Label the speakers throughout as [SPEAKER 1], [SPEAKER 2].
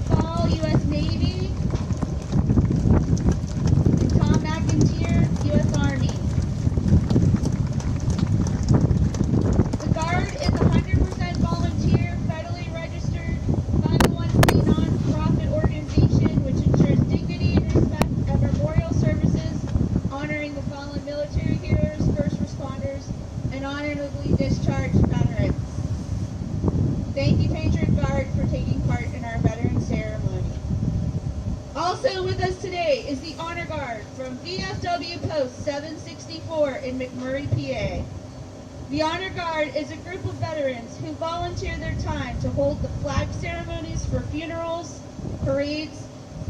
[SPEAKER 1] Fall, U.S. Navy, and Tom McIntyre, U.S. Army. The Guard is a 100% volunteer, federally registered, 501c non-profit organization which ensures dignity and respect at memorial services, honoring the fallen military heroes, first responders, and honorably discharged veterans. Thank you, Patriot Guard, for taking part in our veteran ceremony. Also with us today is the Honor Guard from VFW Post 764 in McMurray, PA. The Honor Guard is a group of veterans who volunteer their time to hold the flag ceremonies for funerals, parades,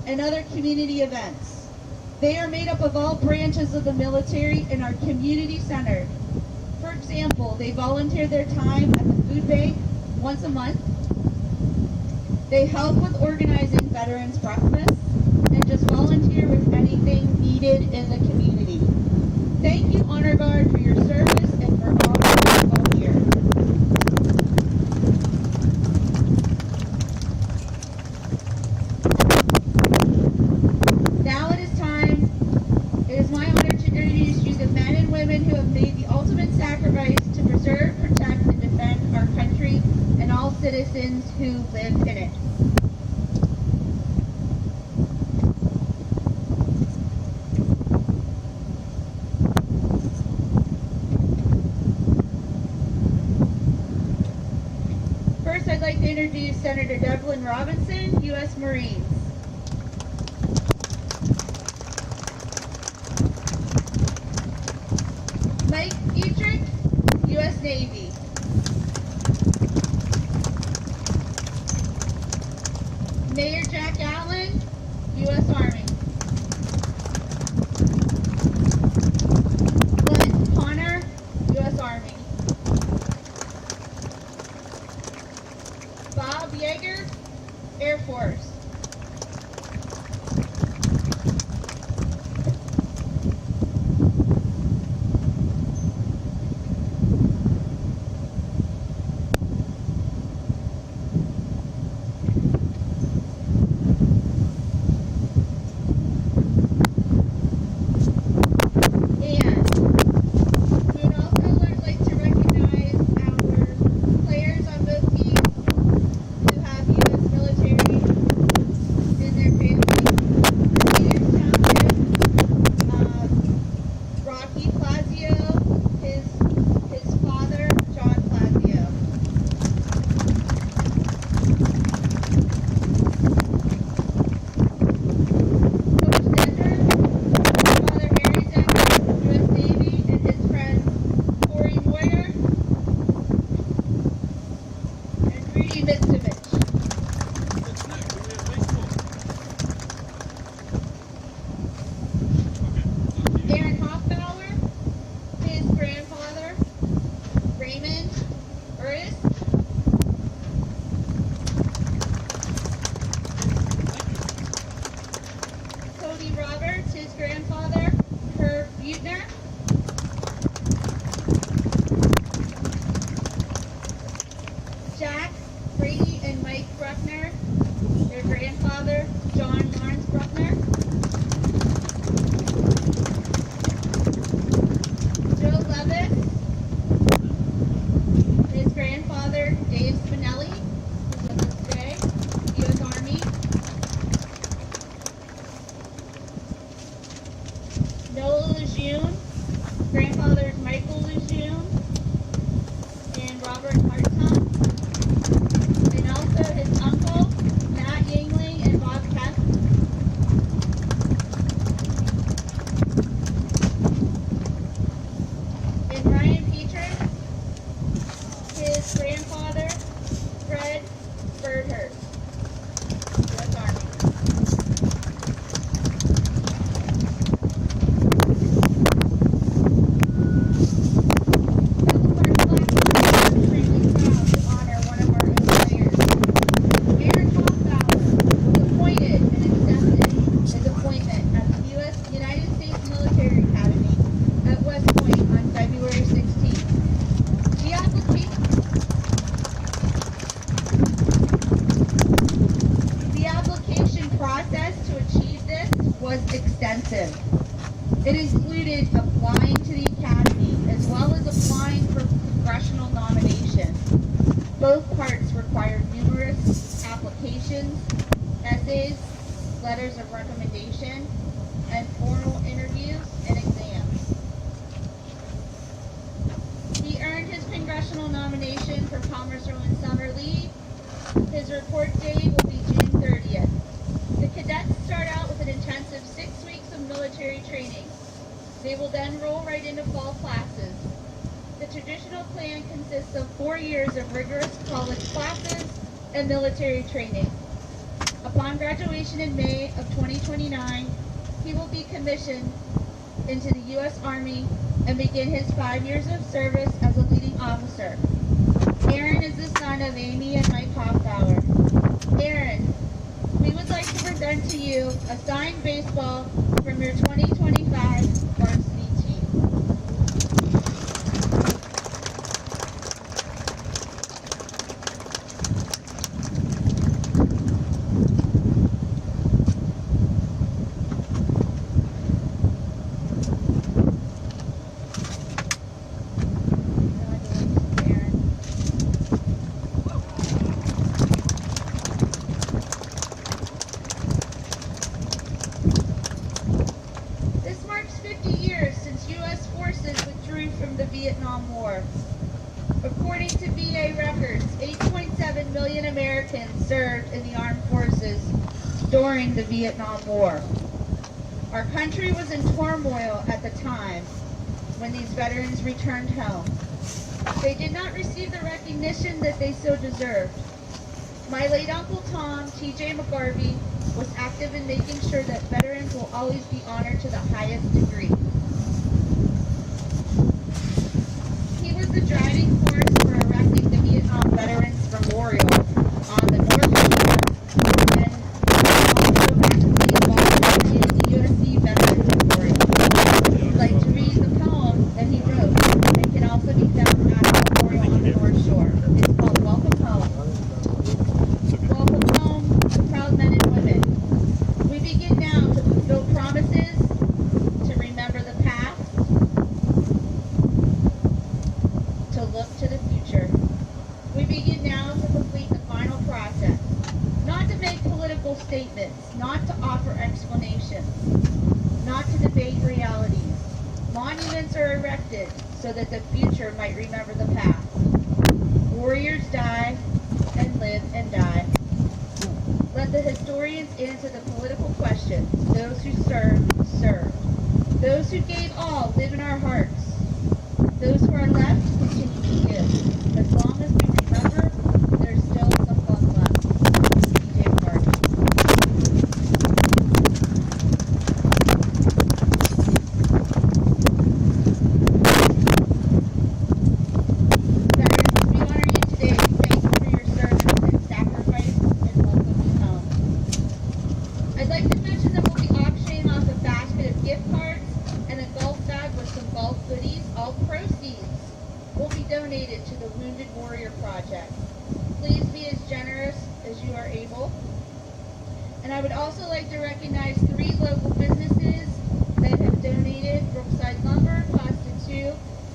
[SPEAKER 1] and other community events. They are made up of all branches of the military and are community centered. For example, they volunteer their time at the food bank once a month. They help with organizing veterans breakfast and just volunteer with anything needed in the community. Thank you, Honor Guard, for your service and for all that you volunteer. Now it is time. It is my honor to introduce you the men and women who have made the ultimate sacrifice to preserve, protect, and defend our country and all citizens who live in it. First, I'd like to introduce Senator Devlin Robinson, U.S. Marines. Mike Dietrich, U.S. Navy. Mayor Jack Allen, U.S. Army. Glenn Connor, U.S. Army. Bob Yeager, Air Force. was extensive. It included applying to the academy as well as applying for congressional nomination. Both parts required numerous applications, essays, letters of recommendation, and formal interviews and exams. He earned his congressional nomination for Palmerston Summer League. His report date will be June 30th. The cadets start out with an intensive 6 weeks of military training. They will then roll right into fall classes. The traditional plan consists of 4 years of rigorous college classes and military training. Upon graduation in May of 2029, he will be commissioned into the U.S. Army and begin his 5 years of service as a leading officer. Aaron is the son of Amy and Mike Hoffbauer. Aaron, we would like to present to you a signed baseball from your 2025 varsity team. This marks 50 years since U.S. forces withdrew from the Vietnam War. According to VA records, 8.7 million Americans served in the armed forces during the Vietnam War. Our country was in turmoil at the time when these veterans returned home. They did not receive the recognition that they so deserved. My late Uncle Tom, T.J. McGarvey, was active in making sure that veterans will always be honored to the highest degree. He was the driving force for erecting the Vietnam Veterans Memorial on the North Shore and also actively involved in the USC Veterans Memorial. If you'd like to read the poem that he wrote, it can also be found at the memorial on the North Shore. It's called Welcome Home. Welcome home, proud men and women. We begin now to fulfill promises, to remember the past, to look to the future. We begin now to complete the final process, not to make political statements, not to offer explanations, not to debate realities. Monuments are erected so that the future might remember the past. Warriors die and live and die. Let the historians answer the political questions. Those who served, served. Those who gave all live in our hearts. Those who are left continue to give. As long as we remember, there's still some fun left. DJ McGarvey. Veterans, we honor you today. Thank you for your service and sacrifice and welcome you home. I'd like to mention that we'll be auctioning off a basket of gift cards and a golf bag with some golf goodies. All proceeds will be donated to the Wounded Warrior Project. Please be as generous as you are able. And I would also like to recognize 3 local businesses that have donated: Brookside Lumber, Pasta 2,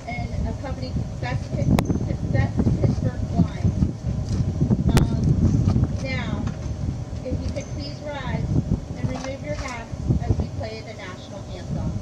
[SPEAKER 1] and a company called Best Pittsburgh Wine. Now, if you could please rise and remove your hats as we play the national anthem.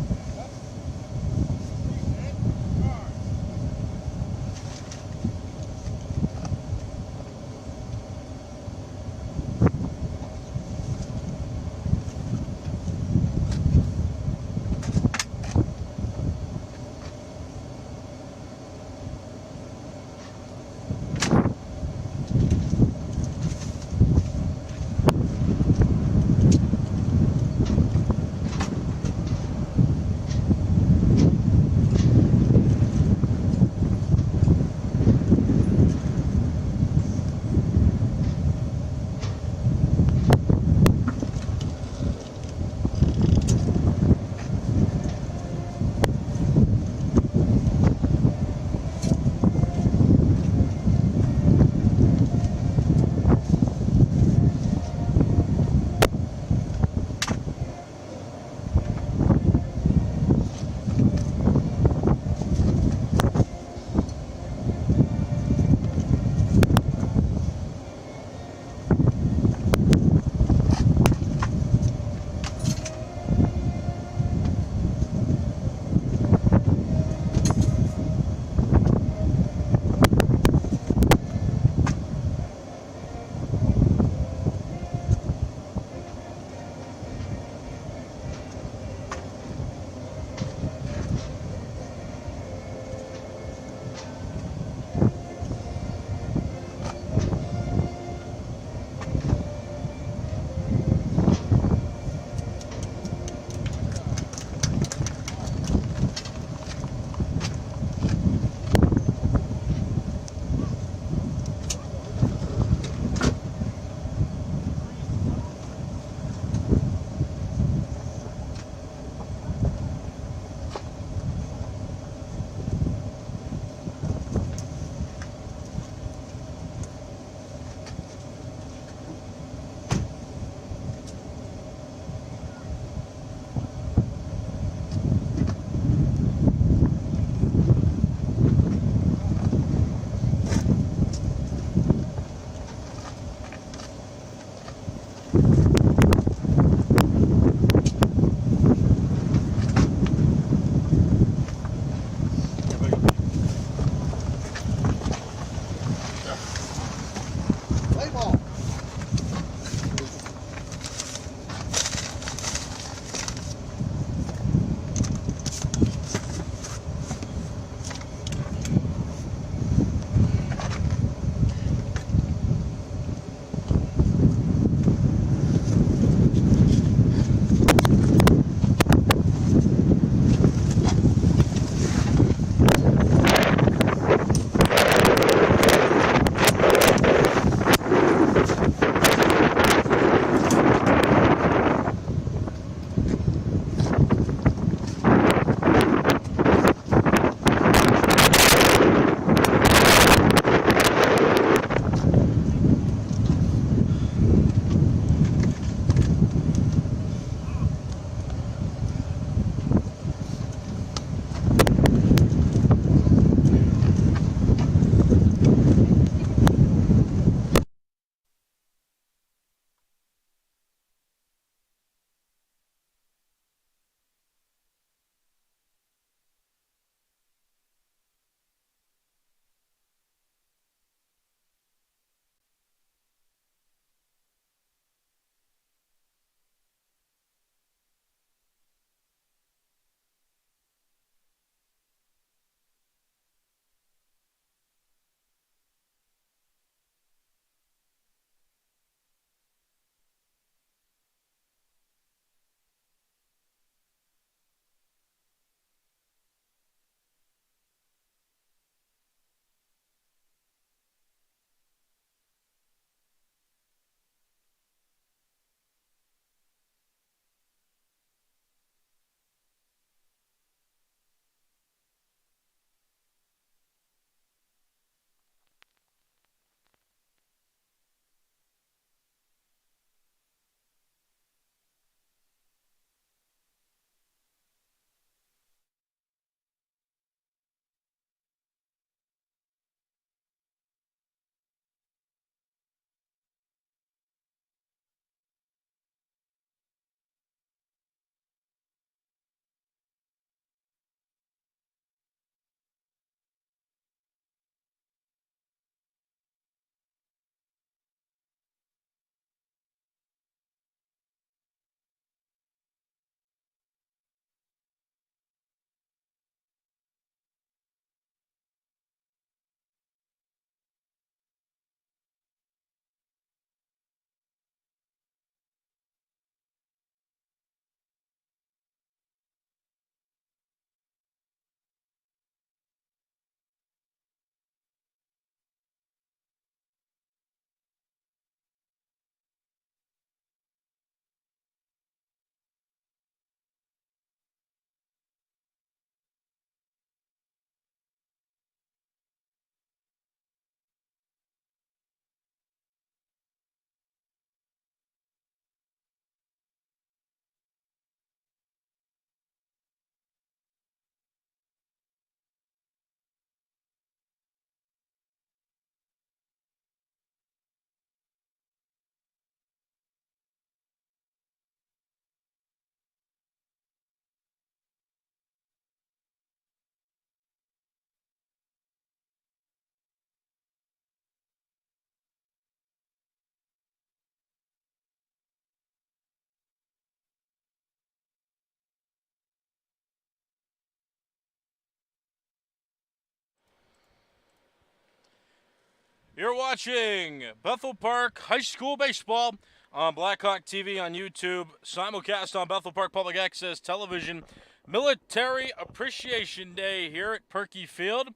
[SPEAKER 2] You're watching Bethel Park High School Baseball on Blackhawk TV on YouTube, simulcast on Bethel Park Public Access Television. Military Appreciation Day here at Perky Field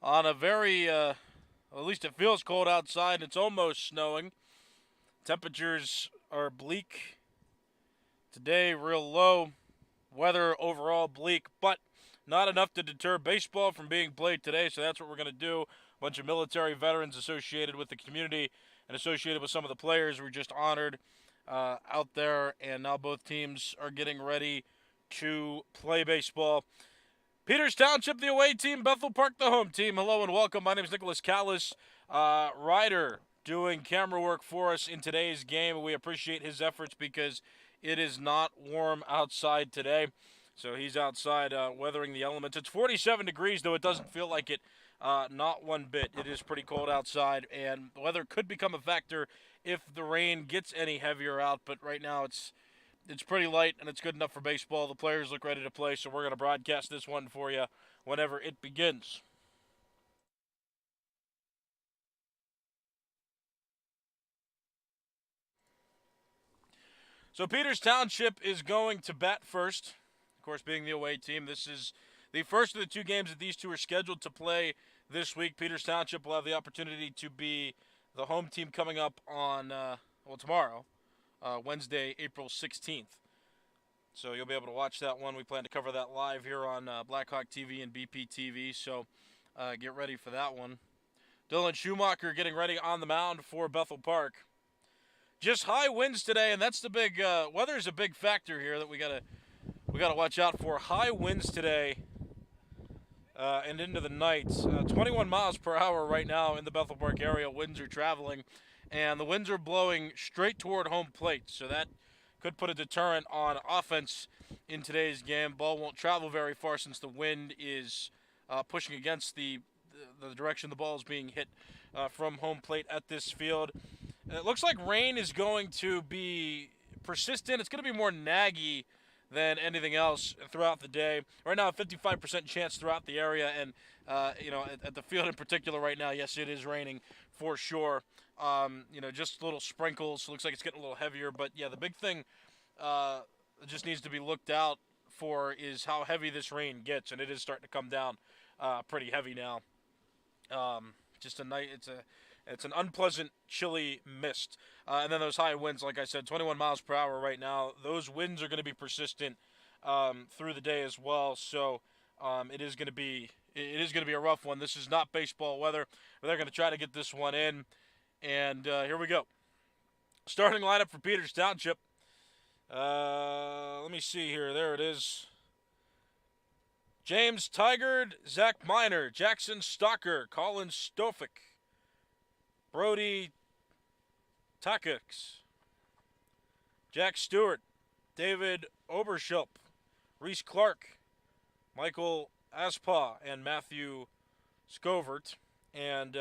[SPEAKER 2] on a very, at least it feels cold outside. It's almost snowing. Temperatures are bleak today, real low. Weather overall bleak, but not enough to deter baseball from being played today, so that's what we're going to do. A bunch of military veterans associated with the community and associated with some of the players were just honored out there, and now both teams are getting ready to play baseball. Peters Township, the away team. Bethel Park, the home team. Hello and welcome. My name is Nicholas Callis. Ryder doing camera work for us in today's game. We appreciate his efforts because it is not warm outside today. So he's outside weathering the elements. It's 47 degrees, though it doesn't feel like it. Not one bit. It is pretty cold outside, and the weather could become a factor if the rain gets any heavier out. But right now it's pretty light, and it's good enough for baseball. The players look ready to play, so we're going to broadcast this one for you whenever it begins. So Peters Township is going to bat first. Of course, being the away team, this is the first of the two games that these two are scheduled to play this week. Peters Township will have the opportunity to be the home team coming up on, tomorrow, Wednesday, April 16th. So you'll be able to watch that one. We plan to cover that live here on Blackhawk TV and BPTV. So get ready for that one. Dylan Schumacher getting ready on the mound for Bethel Park. Just high winds today, and that's the big weather is a big factor here that we gotta watch out for. High winds today and into the night. 21 miles per hour right now in the Bethel Park area. Winds are traveling, and the winds are blowing straight toward home plate. So that could put a deterrent on offense in today's game. Ball won't travel very far since the wind is pushing against the direction the ball is being hit from home plate at this field. It looks like rain is going to be persistent. It's going to be more naggy than anything else throughout the day. Right now, a 55% chance throughout the area, and at the field in particular right now, yes, it is raining for sure. Just little sprinkles. Looks like it's getting a little heavier, but yeah, the big thing that just needs to be looked out for is how heavy this rain gets, and it is starting to come down pretty heavy now. Just a night. It's an unpleasant, chilly mist. And then those high winds, like I said, 21 miles per hour right now. Those winds are going to be persistent through the day as well. So it is going to be a rough one. This is not baseball weather. But they're going to try to get this one in. And here we go. Starting lineup for Peters Township. Let me see here. There it is. James Tigard, Zach Miner, Jackson Stalker, Colin Stofik, Brody Takix, Jack Stewart, David Oberschelp, Reese Clark, Michael Aspaw, and Matthew Scovert. And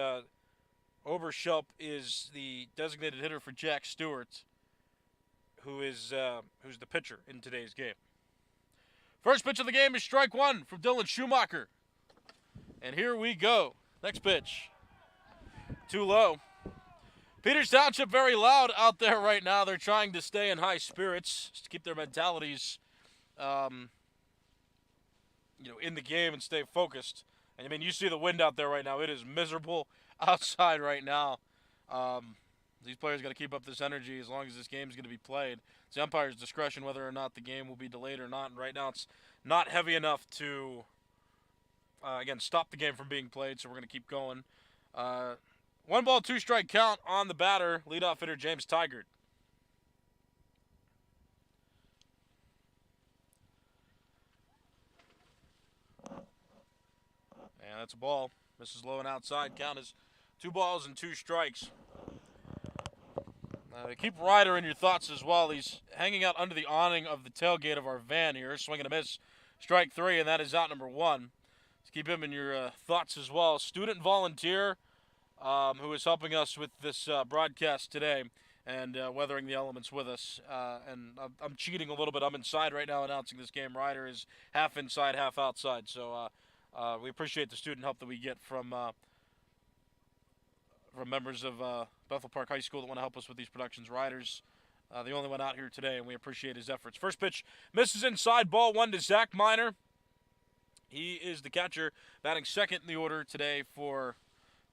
[SPEAKER 2] Oberschelp is the designated hitter for Jack Stewart, who's the pitcher in today's game. First pitch of the game is strike one from Dylan Schumacher. And here we go. Next pitch. Too low. Peters Township very loud out there right now. They're trying to stay in high spirits to keep their mentalities, in the game and stay focused. And I mean, you see the wind out there right now. It is miserable outside right now. These players got to keep up this energy as long as this game is going to be played. It's the umpire's discretion whether or not the game will be delayed or not. And right now, it's not heavy enough to, stop the game from being played. So we're going to keep going. 1 ball, 2 strike count on the batter, leadoff hitter James Tigard. And that's a ball. Misses low and outside. Count is 2 balls and 2 strikes. Keep Ryder in your thoughts as well. He's hanging out under the awning of the tailgate of our van here. Swing and a miss. Strike 3, and that is out number 1. Let's keep him in your thoughts as well. Student volunteer who is helping us with this broadcast today and weathering the elements with us. And I'm cheating a little bit. I'm inside right now announcing this game. Ryder is half inside, half outside. So we appreciate the student help that we get from from members of Bethel Park High School that want to help us with these productions. Riders, the only one out here today, and we appreciate his efforts. First pitch misses inside, ball one to Zach Miner. He is the catcher, batting second in the order today for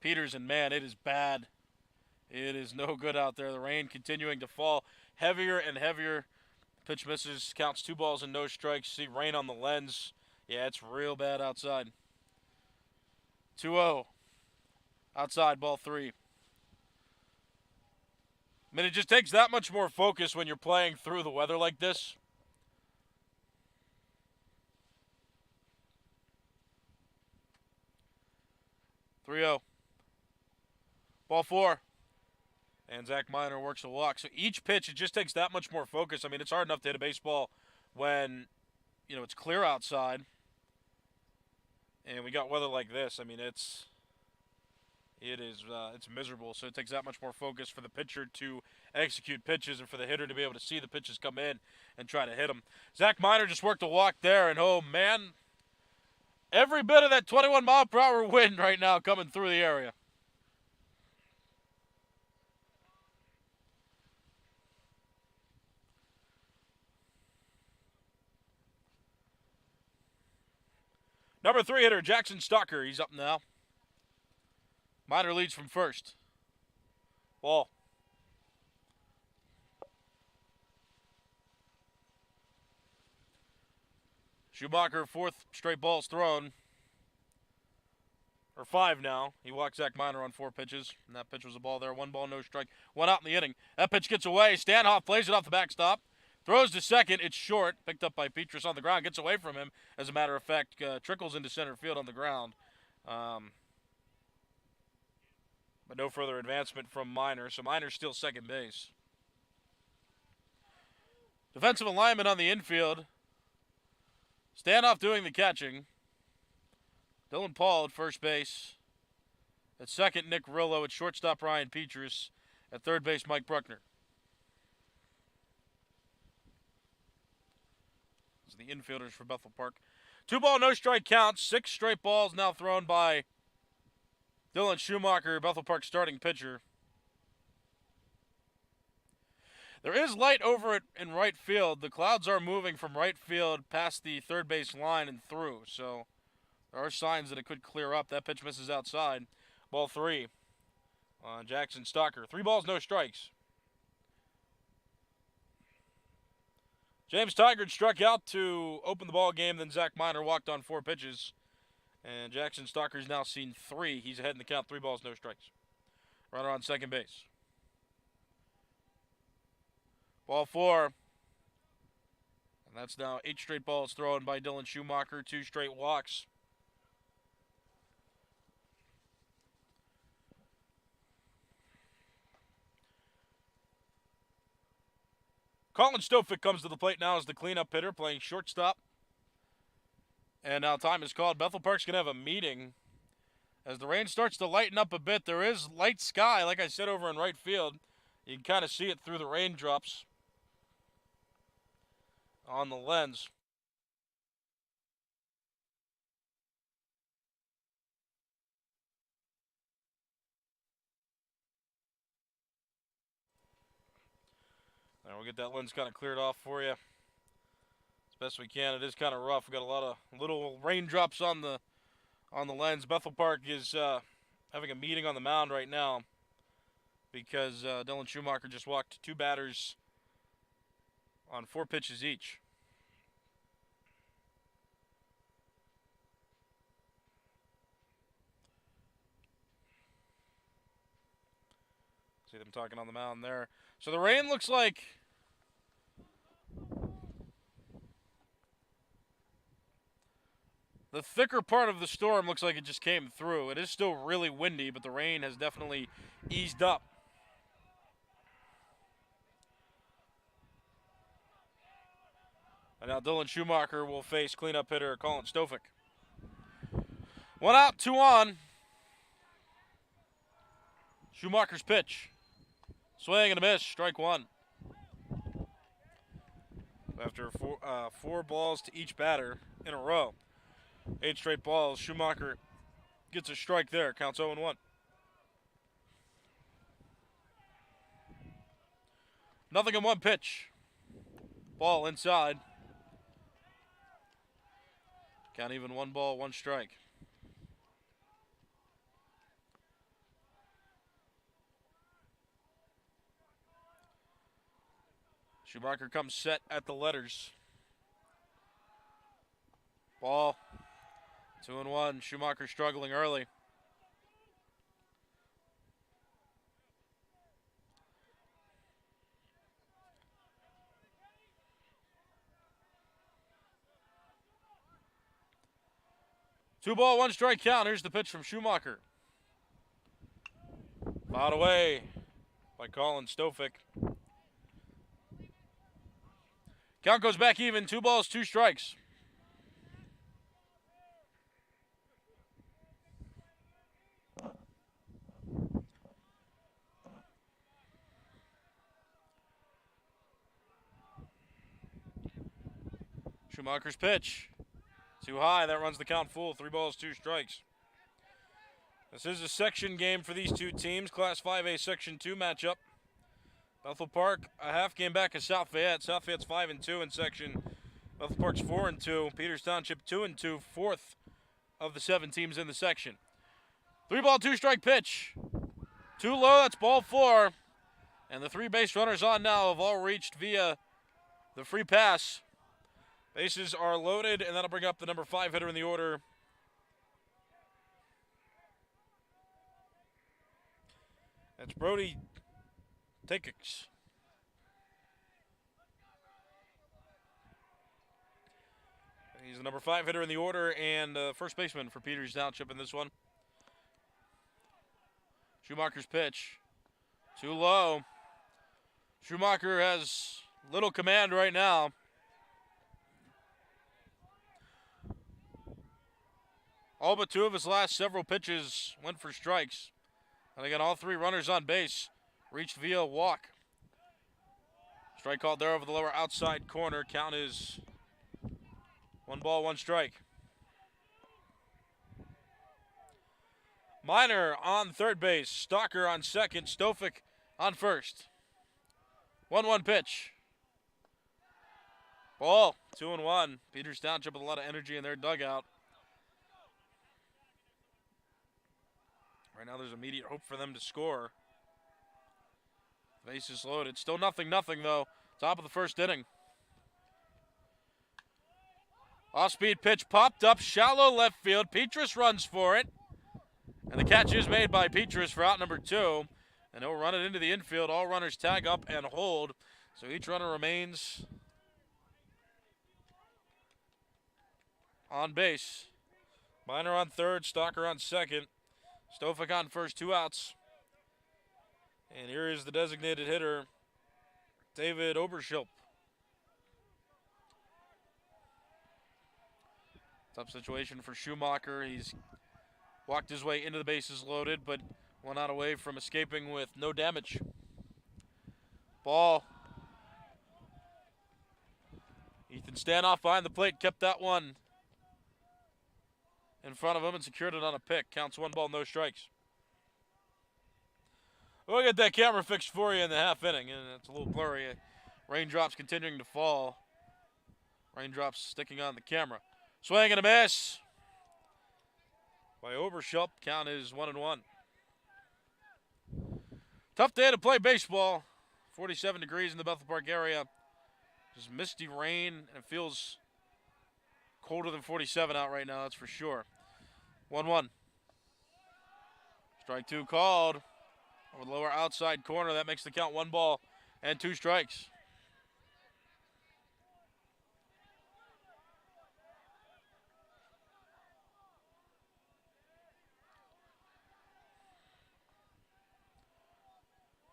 [SPEAKER 2] Peters, and man, it is bad. It is no good out there. The rain continuing to fall heavier and heavier. Pitch misses, counts 2 balls and no strikes. See rain on the lens. Yeah, it's real bad outside. 2-0. Outside, ball 3. I mean, it just takes that much more focus when you're playing through the weather like this. Three-0. Ball 4. And Zach Miner works a walk. So each pitch, it just takes that much more focus. I mean, it's hard enough to hit a baseball when, it's clear outside. And we got weather like this. I mean, it's miserable. So it takes that much more focus for the pitcher to execute pitches and for the hitter to be able to see the pitches come in and try to hit them. Zach Miner just worked a walk there, and oh man, every bit of that 21-mile-per-hour wind right now coming through the area. Number 3 hitter, Jackson Stalker. He's up now. Miner leads from first. Ball. Schumacher, 4th straight balls thrown. Or 5 now. He walked Zach Miner on 4 pitches. And that pitch was a ball there. 1 ball, no strike. 1 out in the inning. That pitch gets away. Stanhoff plays it off the backstop. Throws to second. It's short. Picked up by Petrus on the ground. Gets away from him. As a matter of fact, trickles into center field on the ground. But no further advancement from Miner. So Miner's still second base. Defensive alignment on the infield. Stanhoff doing the catching. Dylan Paul at first base. At second, Nick Rillo. At shortstop, Ryan Petrus. At third base, Mike Bruckner. The infielders for Bethel Park. 2 ball, no strike counts. 6 straight balls now thrown by Dylan Schumacher, Bethel Park starting pitcher. There is light over it in right field. The clouds are moving from right field past the third base line and through. So there are signs that it could clear up. That pitch misses outside. Ball 3 on Jackson Stalker. 3 balls, no strikes. James Tigard struck out to open the ball game. Then Zach Miner walked on 4 pitches. And Jackson Stalker's now seen 3. He's ahead in the count. 3 balls, no strikes. Runner on second base. Ball 4. And that's now 8 straight balls thrown by Dylan Schumacher. 2 straight walks. Colin Stofick comes to the plate now as the cleanup hitter, playing shortstop. And now time is called. Bethel Park's going to have a meeting. As the rain starts to lighten up a bit, there is light sky, like I said, over in right field. You can kind of see it through the raindrops on the lens. Now we'll get that lens kind of cleared off for you as best we can. It is kind of rough. We got a lot of little raindrops on the lens. Bethel Park is having a meeting on the mound right now because Dylan Schumacher just walked 2 batters on 4 pitches each. See them talking on the mound there. So the rain looks like the thicker part of the storm looks like it just came through. It is still really windy, but the rain has definitely eased up. And now Dylan Schumacher will face cleanup hitter Colin Stofick. 1 out, 2 on. Schumacher's pitch. Swing and a miss, strike 1. After 4 balls to each batter in a row. 8 straight balls, Schumacher gets a strike there, counts 0-1. Nothing in one pitch. Ball inside. Count even 1 ball, 1 strike. Schumacher comes set at the letters. Ball. 2-1. Schumacher struggling early. Two ball, 1 strike count. Here's the pitch from Schumacher. Fouled away by Colin Stofick. Count goes back even. 2 balls, 2 strikes. Schumacher's pitch. Too high. That runs the count full. 3 balls, 2 strikes. This is a section game for these two teams. Class 5A Section 2 matchup. Bethel Park, a half game back of South Fayette. South Fayette's 5-2 in section. Bethel Park's 4-2. Peters Township 2-2, 4th of the 7 teams in the section. 3 ball, 2 strike pitch. Too low. That's ball 4. And the 3 base runners on now have all reached via the free pass. Bases are loaded, and that'll bring up the number 5 hitter in the order. That's Brody Takix. He's the number 5 hitter in the order and first baseman for Peters Township in this one. Schumacher's pitch. Too low. Schumacher has little command right now. All but 2 of his last several pitches went for strikes. And again, all 3 runners on base reached via walk. Strike called there over the lower outside corner. Count is 1 ball, 1 strike. Miner on third base. Stalker on second. Stofick on first. 1-1 pitch. Ball, 2-1. Peters Township with a lot of energy in their dugout. Right now there's immediate hope for them to score. Bases loaded. Still 0-0 though. Top of the first inning. Off-speed pitch popped up. Shallow left field. Petrus runs for it. And the catch is made by Petrus for out number 2. And he'll run it into the infield. All runners tag up and hold. So each runner remains on base. Miner on third. Stalker on second. Stofick on first, 2 outs. And here is the designated hitter, David Oberschilp. Tough situation for Schumacher. He's walked his way into the bases loaded, but one out away from escaping with no damage. Ball. Ethan Stanoff behind the plate, kept that one in front of him and secured it on a pick. Counts 1 ball, no strikes. We'll get that camera fixed for you in the half inning, and it's a little blurry. Raindrops continuing to fall. Raindrops sticking on the camera. Swing and a miss by Oberschelp. Count is 1-1. Tough day to play baseball. 47 degrees in the Bethel Park area. Just misty rain, and it feels colder than 47 out right now, that's for sure. 1-1. Strike 2 called over the lower outside corner. That makes the count 1 ball and 2 strikes.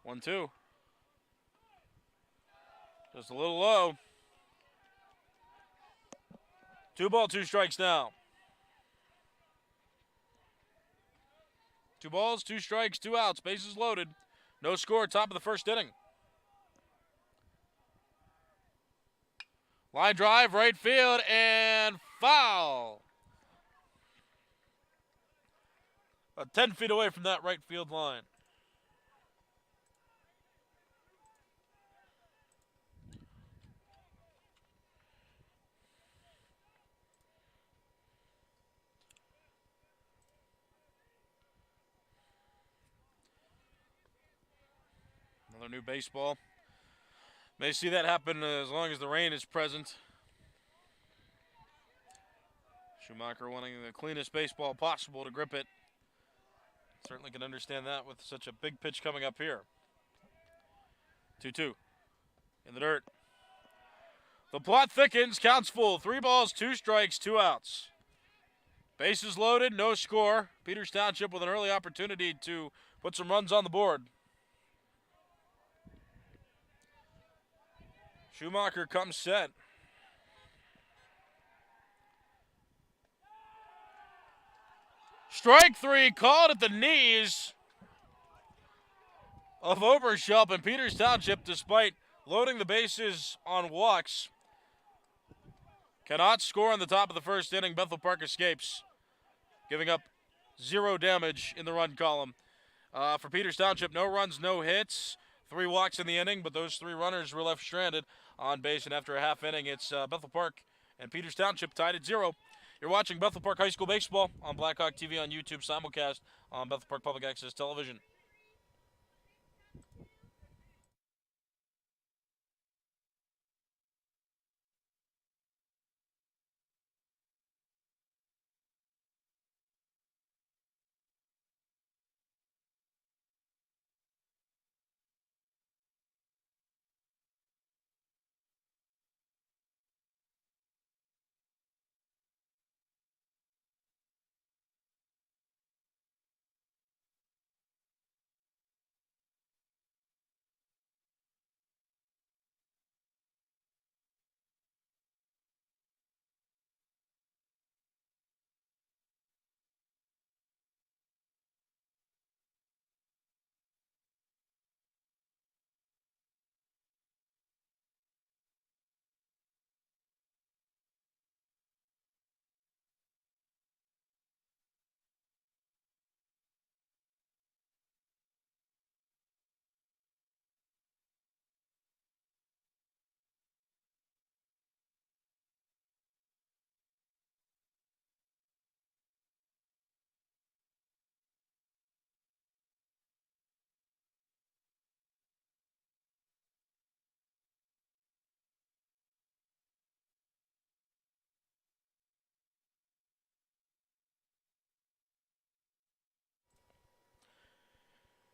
[SPEAKER 2] One, 2. Just a little low. 2 ball, 2 strikes now. 2 balls, 2 strikes, 2 outs. Bases loaded. No score, top of the first inning. Line drive, right field, and foul. 10 feet away from that right field line. Another new baseball. May see that happen as long as the rain is present. Schumacher wanting the cleanest baseball possible to grip it. Certainly can understand that with such a big pitch coming up here. 2-2 in the dirt. The plot thickens, counts full. 3 balls, 2 strikes, 2 outs. Bases loaded, no score. Peters Township with an early opportunity to put some runs on the board. Schumacher comes set. Strike 3 called at the knees of Oberschelp, and Peters Township, despite loading the bases on walks, cannot score on the top of the first inning. Bethel Park escapes, giving up 0 damage in the run column. For Peters Township, no runs, no hits, 3 walks in the inning, but those 3 runners were left stranded on base, and after a half inning, it's Bethel Park and Peters Township tied at 0. You're watching Bethel Park High School Baseball on Blackhawk TV on YouTube, simulcast on Bethel Park Public Access Television.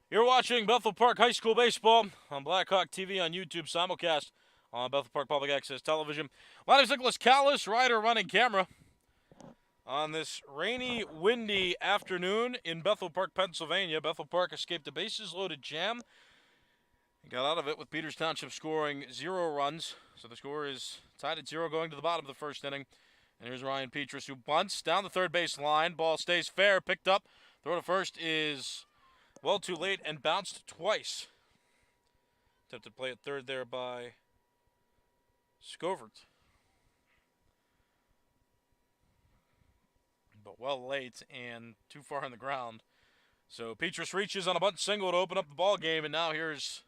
[SPEAKER 2] You're watching Bethel Park High School Baseball on Blackhawk TV on YouTube, simulcast on Bethel Park Public Access Television. My name is Nicholas Callis, writer running camera on this rainy, windy afternoon in Bethel Park, Pennsylvania. Bethel Park escaped a bases-loaded jam and got out of it with Peters Township scoring 0 runs. So the score is tied at 0 going to the bottom of the first inning. And here's Ryan Petrus, who bunts down the third base line. Ball stays fair, picked up. Throw to first is well too late and bounced twice. Attempted to play at third there by Scovert. But well late and too far on the ground. So Petrus reaches on a bunt single to open up the ball game, and now here's,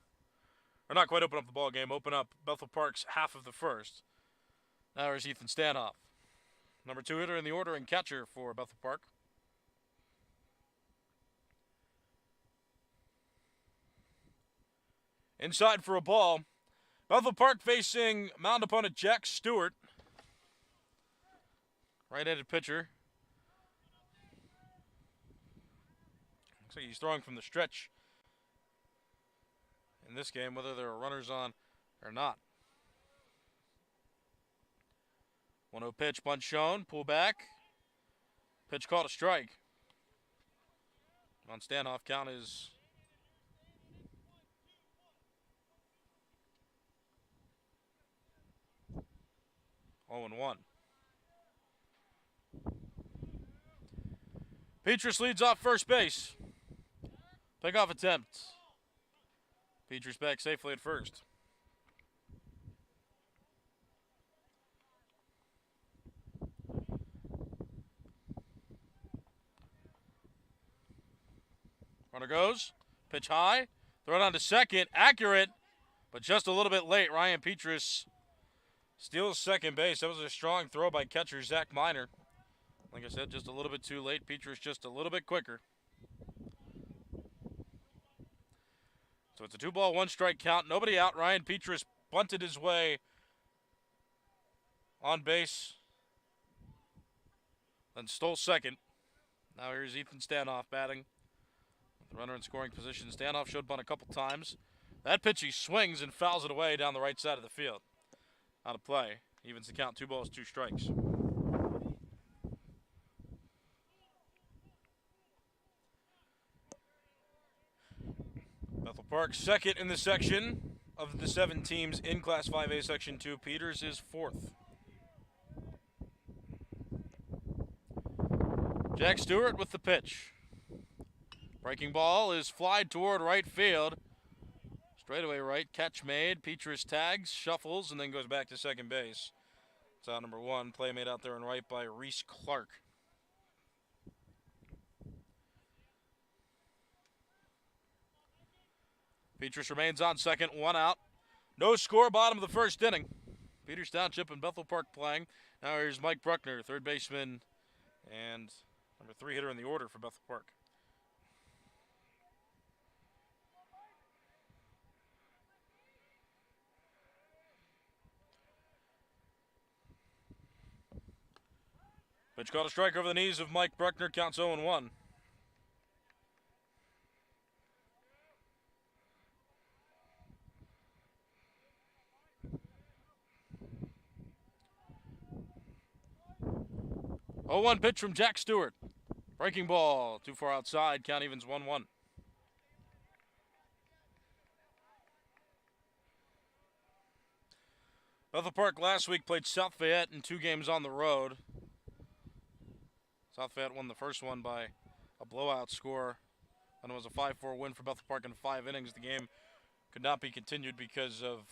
[SPEAKER 2] or not quite open up the ball game, open up Bethel Park's half of the first. Now here's Ethan Stanhoff, number 2 hitter in the order and catcher for Bethel Park. Inside for a ball. Bethel Park facing mound opponent Jack Stewart. Right-handed pitcher. Looks like he's throwing from the stretch in this game, whether there are runners on or not. 1-0 pitch, bunt shown, pull back. Pitch called a strike. On Stanhoff, count is 0-1. Petrus leads off first base. Pickoff attempt. Petrus back safely at first. Runner goes. Pitch high. Throw it on to second. Accurate, but just a little bit late. Ryan Petrus steals second base. That was a strong throw by catcher Zach Miner. Like I said, just a little bit too late. Petrus just a little bit quicker. So it's a 2-ball, 1-strike count. Nobody out. Ryan Petrus bunted his way on base, then stole second. Now here's Ethan Stanoff batting. The runner in scoring position. Stanoff showed bunt a couple times. That pitch he swings and fouls it away down the right side of the field. Out of play. Evens the count, 2 balls, 2 strikes. Bethel Park second in the section of the 7 teams in Class 5A Section 2. Peters is 4th. Jack Stewart with the pitch. Breaking ball is flied toward right field. Straightaway right, catch made. Petrus tags, shuffles, and then goes back to second base. It's out number 1. Play made out there and right by Reese Clark. Petrus remains on second, 1 out. No score, bottom of the first inning. Peters Township and Bethel Park playing. Now here's Mike Bruckner, third baseman and number 3 hitter in the order for Bethel Park. Pitch called a strike over the knees of Mike Bruckner, counts 0-1. Oh, 1 pitch from Jack Stewart. Breaking ball, too far outside, count evens 1-1. Bethel Park last week played South Fayette in 2 games on the road. South Fayette won the first one by a blowout score, and it was a 5-4 win for Bethel Park in 5 innings. The game could not be continued because of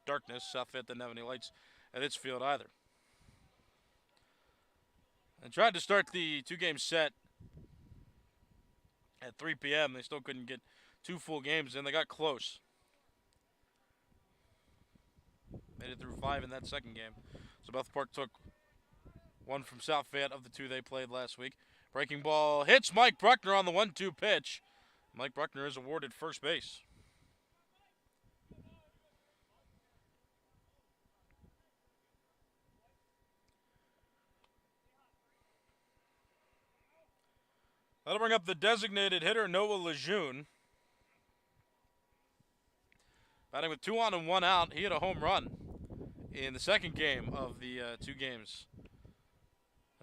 [SPEAKER 2] darkness. South Fayette didn't have any lights at its field either. And tried to start the 2-game set at 3 p.m. They still couldn't get 2 full games in. They got close. Made it through 5 in that second game. So Bethel Park took 1 from South Fayette of the 2 they played last week. Breaking ball hits Mike Bruckner on the 1-2 pitch. Mike Bruckner is awarded first base. That'll bring up the designated hitter, Noah Lejeune. Batting with 2 on and 1 out. He hit a home run in the second game of the 2 games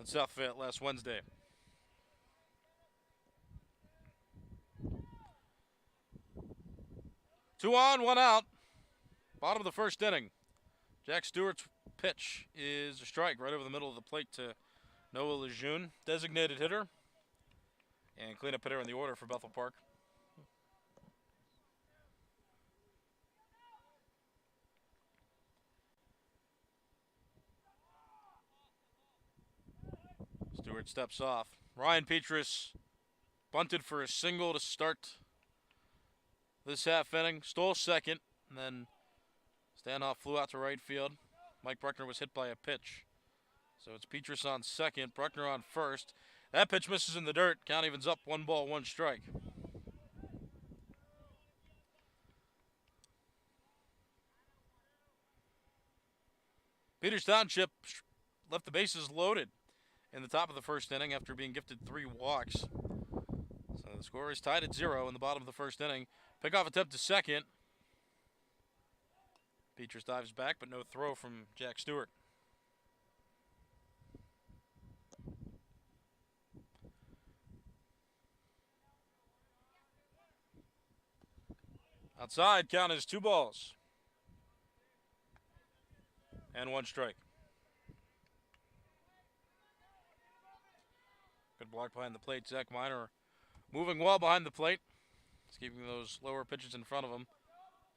[SPEAKER 2] at South Fayette last Wednesday. Two on, 1 out. Bottom of the first inning. Jack Stewart's pitch is a strike right over the middle of the plate to Noah Lejeune, designated hitter, and cleanup hitter in the order for Bethel Park. Stewart steps off. Ryan Petrus bunted for a single to start this half inning. Stole second, and then Stanoff flew out to right field. Mike Bruckner was hit by a pitch. So it's Petrus on second, Bruckner on first. That pitch misses in the dirt. Count evens up, 1 ball, 1 strike. Peters Township left the bases loaded in the top of the first inning after being gifted 3 walks. So the score is tied at 0 in the bottom of the first inning. Pickoff attempt to second. Petrus dives back, but no throw from Jack Stewart. Outside, count is 2 balls and 1 strike. Good block behind the plate. Zach Miner moving well behind the plate. He's keeping those lower pitches in front of him.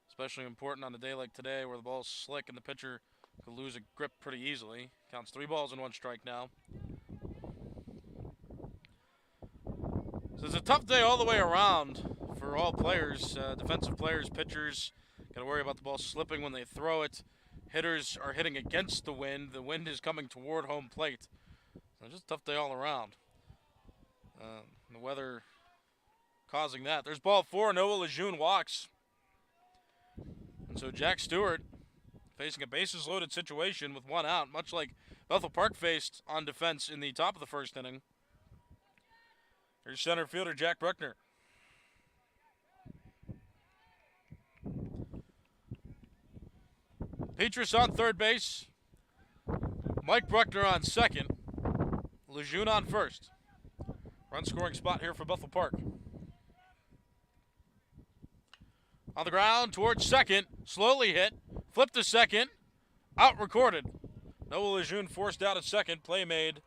[SPEAKER 2] Especially important on a day like today where the ball's slick and the pitcher could lose a grip pretty easily. Counts 3 balls and 1 strike now. So it's a tough day all the way around for all players. Defensive players, pitchers, got to worry about the ball slipping when they throw it. Hitters are hitting against the wind. The wind is coming toward home plate. So just a tough day all around. The weather causing that. There's ball 4. Noah Lejeune walks. And so Jack Stewart facing a bases-loaded situation with one out, much like Bethel Park faced on defense in the top of the first inning. Here's center fielder Jack Bruckner. Petrus on third base. Mike Bruckner on second. Lejeune on first. Run scoring spot here for Bethel Park. On the ground towards second. Slowly hit. Flipped to second. Out recorded. Noah Lejeune forced out at second. Play made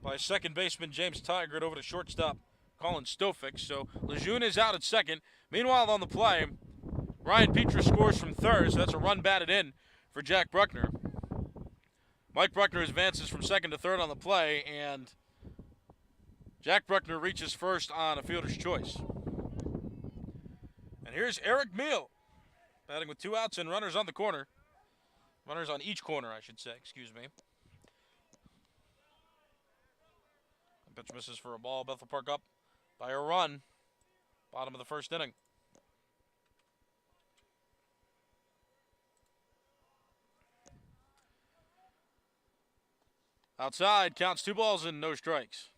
[SPEAKER 2] by second baseman James Tigert over to shortstop Colin Stofik. So Lejeune is out at second. Meanwhile, on the play, Ryan Petrus scores from third, so that's a run batted in for Jack Bruckner. Mike Bruckner advances from second to third on the play, and Jack Bruckner reaches first on a fielder's choice. And here's Eric Meal, batting with 2 outs and runners on the corner. Runners on each corner, I should say, excuse me. Pitch misses for a ball. Bethel Park up by a run. Bottom of the first inning. Outside, counts 2 balls and no strikes.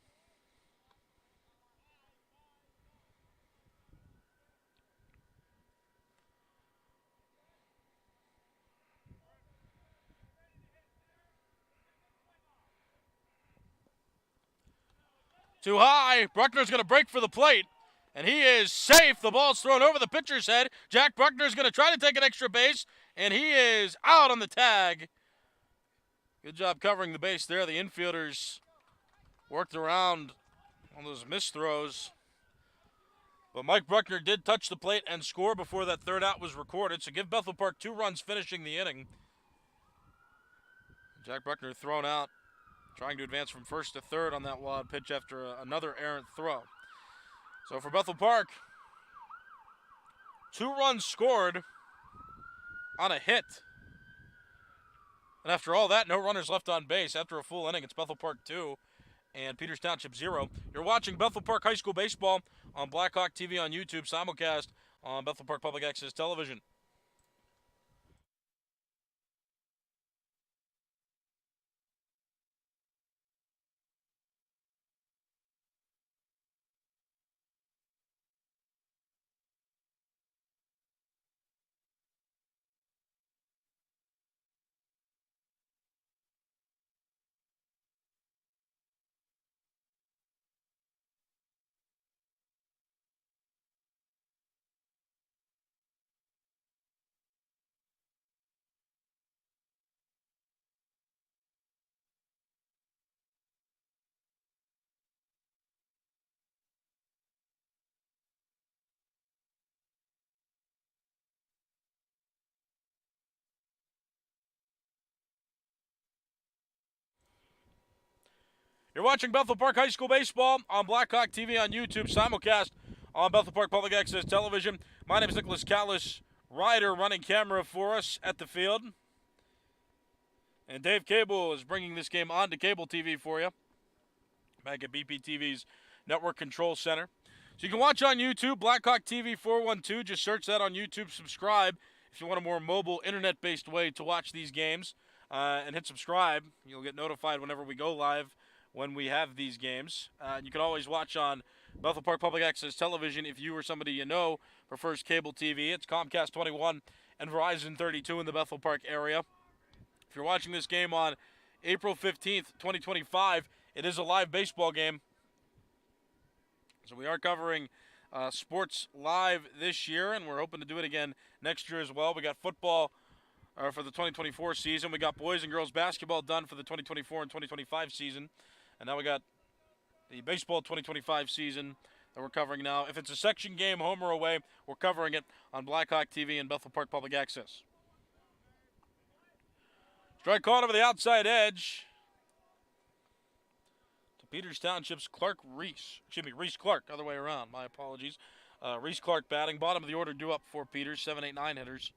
[SPEAKER 2] Too high. Bruckner's going to break for the plate, and he is safe. The ball's thrown over the pitcher's head. Jack Bruckner's going to try to take an extra base, and he is out on the tag. Good job covering the base there. The infielders worked around on those missed throws. But Mike Bruckner did touch the plate and score before that third out was recorded. So give Bethel Park 2 runs finishing the inning. Jack Bruckner thrown out, trying to advance from first to third on that wild pitch after another errant throw. So for Bethel Park, 2 runs scored on a hit. And after all that, no runners left on base. After a full inning, it's Bethel Park 2 and Peters Township 0. You're watching Bethel Park High School Baseball on Blackhawk TV on YouTube, simulcast on Bethel Park Public Access Television. You're watching Bethel Park High School Baseball on Blackhawk TV on YouTube, simulcast on Bethel Park Public Access Television. My name is Nicholas Callis, Ryder running camera for us at the field. And Dave Cable is bringing this game onto cable TV for you, back at BPTV's Network Control Center. So you can watch on YouTube, Blackhawk TV 412. Just search that on YouTube, subscribe if you want a more mobile, internet-based way to watch these games. And hit subscribe. You'll get notified whenever we go live when we have these games. You can always watch on Bethel Park Public Access Television if you or somebody you know prefers cable TV. It's Comcast 21 and Verizon 32 in the Bethel Park area. If you're watching this game on April 15th, 2025, it is a live baseball game. So we are covering sports live this year, and we're hoping to do it again next year as well. We got football for the 2024 season. We got boys and girls basketball done for the 2024 and 2025 season. And now we got the baseball 2025 season that we're covering now. If it's a section game, home or away, we're covering it on Blackhawk TV and Bethel Park Public Access. Strike caught over the outside edge to Peters Township's Reese Clark, other way around, my apologies. Reese Clark batting, bottom of the order due up for Peters, 7, 8, 9 hitters.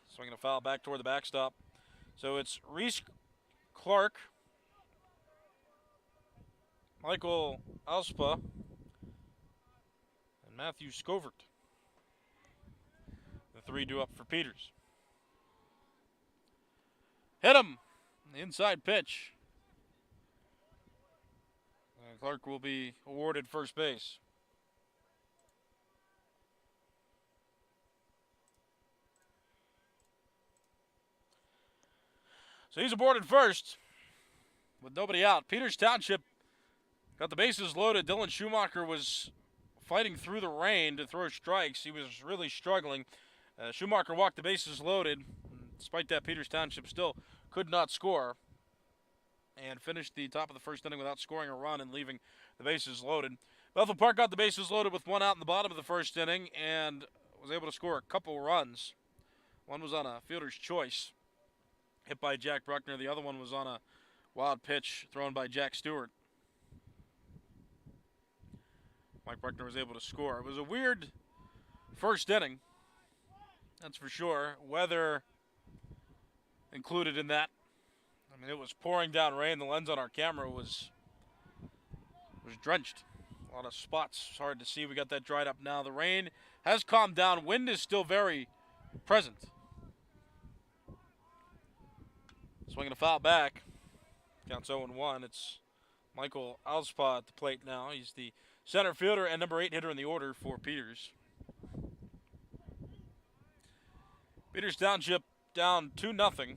[SPEAKER 2] Swinging a foul back toward the backstop. So it's Reese Clark, Michael Alspa, and Matthew Scovert. 3 due up for Peters. Hit him. The inside pitch. Clark will be awarded first base. So he's aboarded first with nobody out. Peters Township got the bases loaded. Dylan Schumacher was fighting through the rain to throw strikes. He was really struggling. Schumacher walked the bases loaded. Despite that, Peters Township still could not score and finished the top of the first inning without scoring a run and leaving the bases loaded. Bethel Park got the bases loaded with 1 out in the bottom of the first inning and was able to score a couple runs. One was on a fielder's choice, hit by Jack Bruckner. The other one was on a wild pitch thrown by Jack Stewart. Mike Bruckner was able to score. It was a weird first inning, that's for sure. Weather included in that. I mean, it was pouring down rain. The lens on our camera was drenched. A lot of spots. It's hard to see. We got that dried up now. The rain has calmed down. Wind is still very present. Swinging a foul back. Counts 0-1. It's Michael Alspa at the plate now. He's the center fielder and number 8 hitter in the order for Peters. Peters Township down 2-0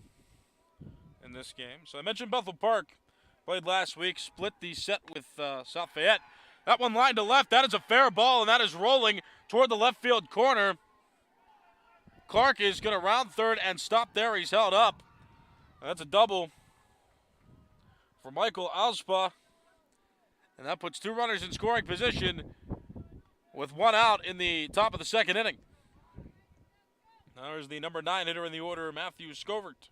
[SPEAKER 2] in this game. So I mentioned Bethel Park played last week, split the set with South Fayette. That one lined to left. That is a fair ball, and that is rolling toward the left field corner. Clark is going to round third and stop there. He's held up. That's a double for Michael Alspa. And that puts 2 runners in scoring position with 1 out in the top of the second inning. Now there's the number 9 hitter in the order, Matthew Scovert.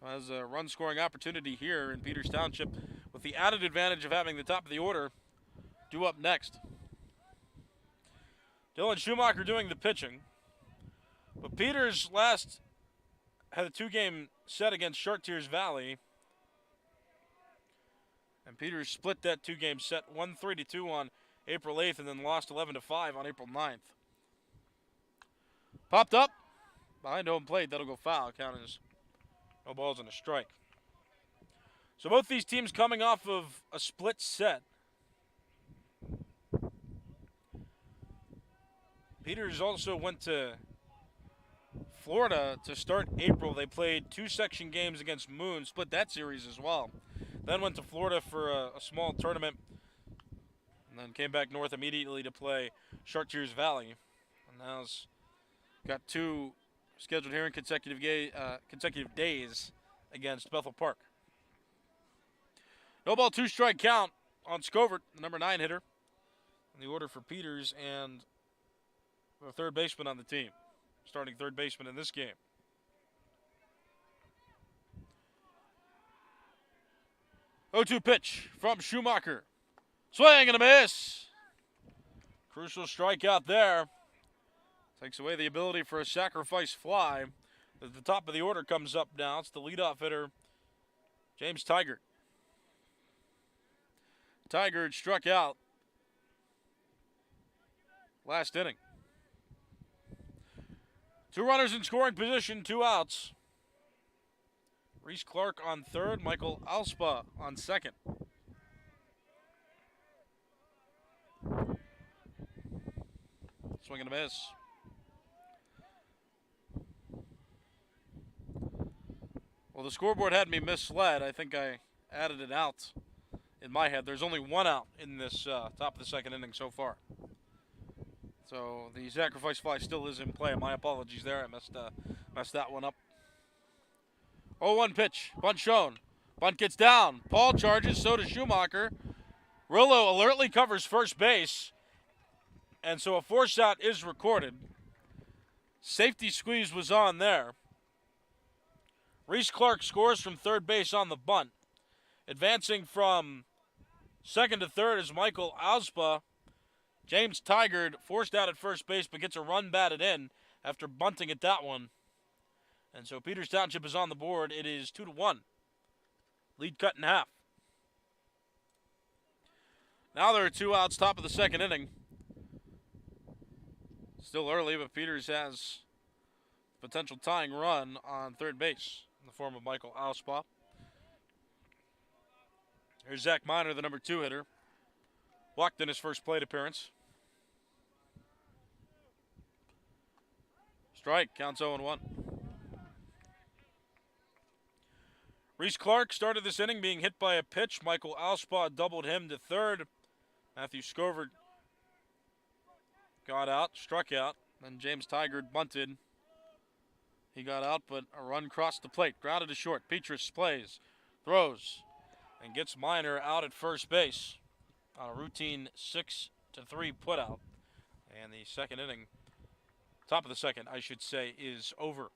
[SPEAKER 2] Has a run scoring opportunity here in Peters Township with the added advantage of having the top of the order due up next. Dylan Schumacher doing the pitching. But Peters last had a 2-game set against Chartiers Valley. And Peters split that 2-game set, won 3-2 on April 8th and then lost 11-5 on April 9th. Popped up behind home plate. That'll go foul. Count as no balls and a strike. So both these teams coming off of a split set. Peters also went to Florida to start April. They played 2 section games against Moon, split that series as well. Then went to Florida for a small tournament, and then came back north immediately to play Chartiers Valley. And now's got 2 scheduled here in consecutive days against Bethel Park. No ball, 2-strike count on Scovert, the number 9 hitter in the order for Peters, and the third baseman on the team, starting third baseman in this game. Oh, 2 pitch from Schumacher. Swing and a miss. Crucial strikeout there. Takes away the ability for a sacrifice fly. At the top of the order comes up now. It's the leadoff hitter, James Tigert. Tigert struck out last inning. 2 runners in scoring position, 2 outs. Reese Clark on third, Michael Alspa on second. Swing and a miss. Well, the scoreboard had me misled. I think I added it out in my head. There's only 1 out in this top of the second inning so far. So the sacrifice fly still is in play. My apologies there. I messed that one up. 0-1 pitch. Bunt shown. Bunt gets down. Paul charges. So does Schumacher. Rillo alertly covers first base. And so a force out is recorded. Safety squeeze was on there. Reese Clark scores from third base on the bunt. Advancing from second to third is Michael Alspa. James Tigard forced out at first base but gets a run batted in after bunting at that one. And so Peters Township is on the board. It is 2-1. Lead cut in half. Now there are 2 outs, top of the second inning. Still early, but Peters has potential tying run on third base in the form of Michael Alspa. Here's Zach Miner, the number 2 hitter. Walked in his first plate appearance. Strike, counts 0-1. Reese Clark started this inning being hit by a pitch. Michael Alspa doubled him to third. Matthew Scovert got out, struck out. Then James Tigard bunted. He got out, but a run crossed the plate. Grounded to short. Petrus plays, throws, and gets Miner out at first base on a routine 6-3 putout. And the second inning, top of the second, I should say, is over.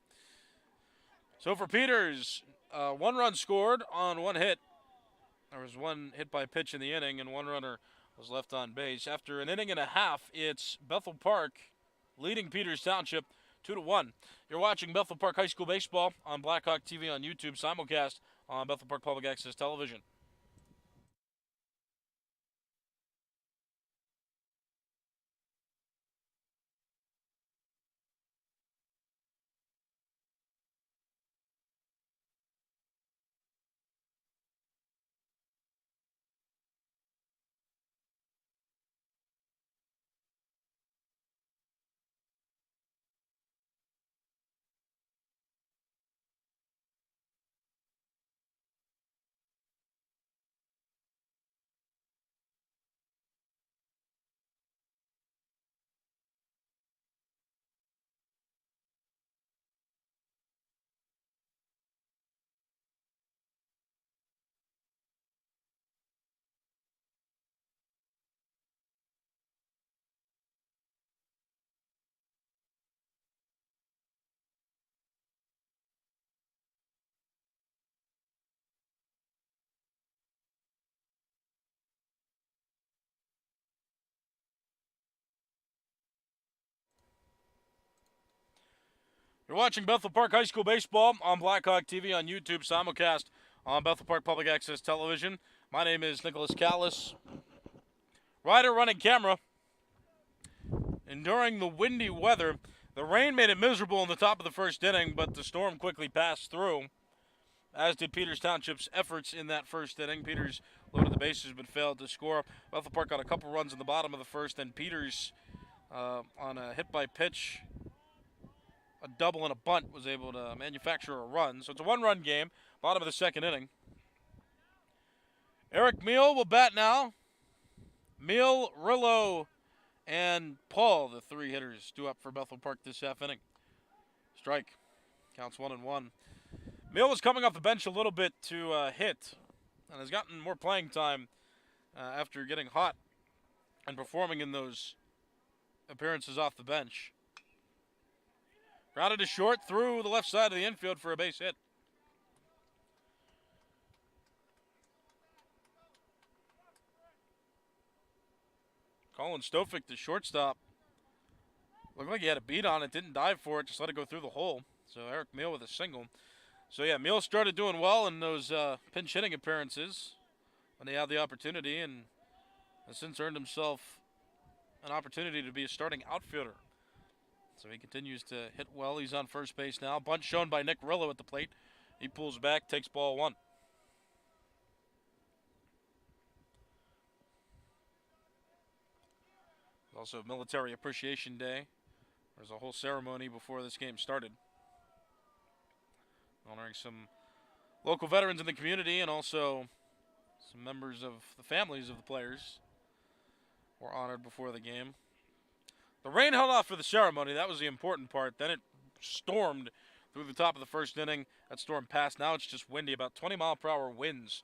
[SPEAKER 2] So for Peters, 1 run scored on 1 hit. There was 1 hit by pitch in the inning, and 1 runner was left on base. After an inning and a half, it's Bethel Park leading Peters Township 2-1. You're watching Bethel Park High School Baseball on Blackhawk TV on YouTube, simulcast on Bethel Park Public Access Television. You're watching Bethel Park High School Baseball on Blackhawk TV on YouTube, simulcast on Bethel Park Public Access Television. My name is Nicholas Callis. Rider running camera. Enduring the windy weather, the rain made it miserable in the top of the first inning, but the storm quickly passed through, as did Peters Township's efforts in that first inning. Peters loaded the bases but failed to score. Bethel Park got a couple runs in the bottom of the first, and Peters, on a hit by pitch, a double and a bunt, was able to manufacture a run. So it's a 1-run game, bottom of the second inning. Eric Meal will bat now. Meal, Rillo, and Paul, the 3 hitters, due up for Bethel Park this half inning. Strike, counts 1-1. Meal was coming off the bench a little bit to hit, and has gotten more playing time after getting hot and performing in those appearances off the bench. Grounded to short through the left side of the infield for a base hit. Colin Stofick, the shortstop, looked like he had a beat on it, didn't dive for it, just let it go through the hole. So Eric Meal with a single. So yeah, Meal started doing well in those pinch hitting appearances when he had the opportunity, and has since earned himself an opportunity to be a starting outfielder. So he continues to hit well. He's on first base now. Bunt shown by Nick Rillo at the plate. He pulls back, takes ball 1. Also Military Appreciation Day. There's a whole ceremony before this game started, honoring some local veterans in the community, and also some members of the families of the players were honored before the game. The rain held off for the ceremony. That was the important part. Then it stormed through the top of the first inning. That storm passed. Now it's just windy, about 20-mile-per-hour winds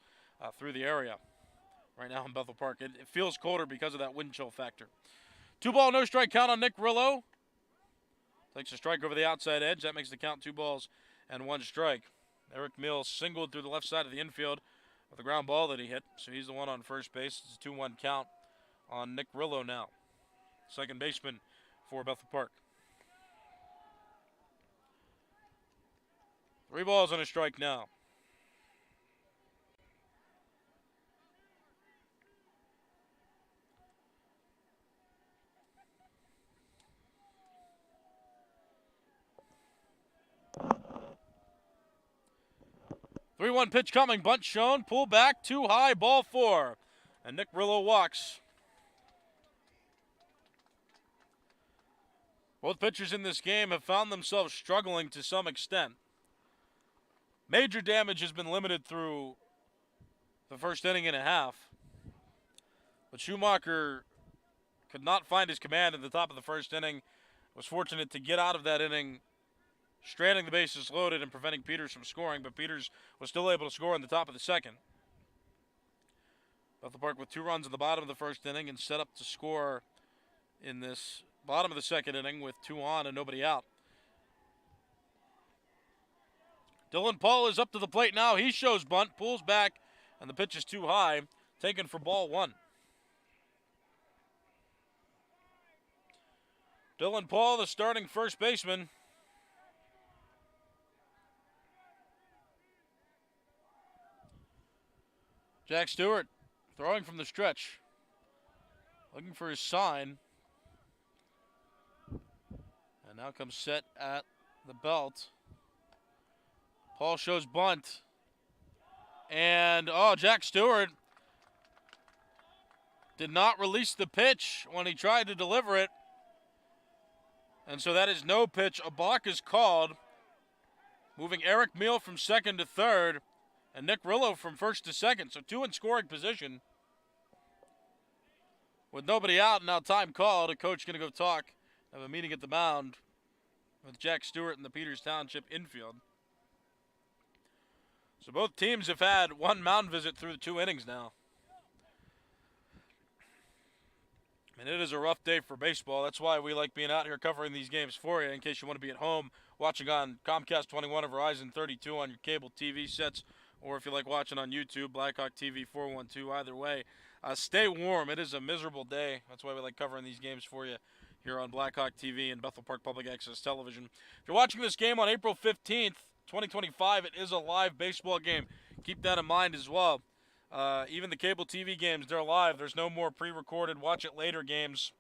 [SPEAKER 2] through the area right now in Bethel Park. It feels colder because of that wind chill factor. 2-ball, no strike count on Nick Rillo. Takes a strike over the outside edge. That makes the count 2 balls and 1 strike. Eric Mills singled through the left side of the infield with a ground ball that he hit. So he's the one on first base. It's a 2-1 count on Nick Rillo now. Second baseman for Bethel Park. 3 balls and a strike now. 3-1 pitch coming, bunt shown, pull back, too high, ball 4. And Nick Rillo walks. Both pitchers in this game have found themselves struggling to some extent. Major damage has been limited through the first inning and a half. But Schumacher could not find his command at the top of the first inning. Was fortunate to get out of that inning, stranding the bases loaded and preventing Peters from scoring, but Peters was still able to score in the top of the second. Bethel Park with 2 runs at the bottom of the first inning and set up to score in this bottom of the second inning with 2 on and nobody out. Dylan Paul is up to the plate now. He shows bunt, pulls back, and the pitch is too high, taken for ball 1. Dylan Paul, the starting first baseman. Jack Stewart throwing from the stretch, looking for his sign. And now comes set at the belt. Paul shows bunt. And, Jack Stewart did not release the pitch when he tried to deliver it. And so that is no pitch. A balk is called, moving Eric Meal from second to third and Nick Rillo from first to second. So 2 in scoring position with nobody out. Now time called. A coach going to go talk, have a meeting at the mound with Jack Stewart in the Peters Township infield. So both teams have had 1 mound visit through the 2 innings now. And it is a rough day for baseball. That's why we like being out here covering these games for you, in case you want to be at home watching on Comcast 21 or Verizon 32 on your cable TV sets, or if you like watching on YouTube, Blackhawk TV 412. Either way, stay warm. It is a miserable day. That's why we like covering these games for you here on Blackhawk TV and Bethel Park Public Access Television. If you're watching this game on April 15th, 2025, it is a live baseball game. Keep that in mind as well. Even the cable TV games, they're live. There's no more pre-recorded watch it later games.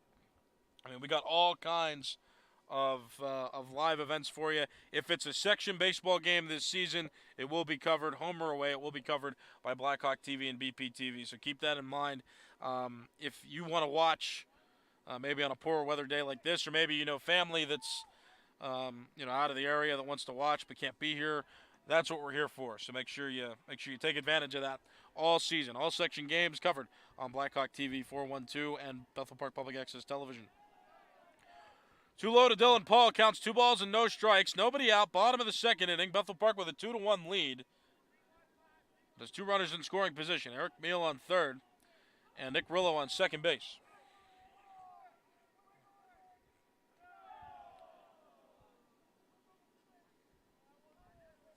[SPEAKER 2] I mean, we got all kinds of live events for you. If it's a section baseball game this season, it will be covered home or away. It will be covered by Blackhawk TV and BPTV. So keep that in mind. If you want to watch maybe on a poor weather day like this, or maybe you know family that's out of the area that wants to watch but can't be here, that's what we're here for. So make sure you take advantage of that all season. All section games covered on Blackhawk TV 412 and Bethel Park Public Access Television. 2 low to Dylan Paul, counts 2 balls and no strikes. Nobody out, bottom of the second inning. Bethel Park with a 2-1 lead. There's 2 runners in scoring position. Eric Meal on third and Nick Rillo on second base.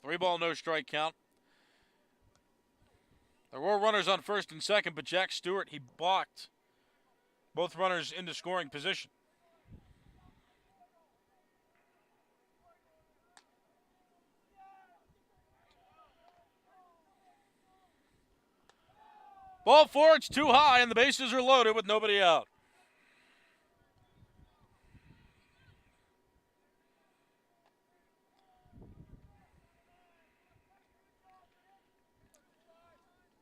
[SPEAKER 2] Three ball, no strike count. There were runners on first and second, but Jack Stewart, he balked both runners into scoring position. Ball 4, it's too high, and the bases are loaded with nobody out.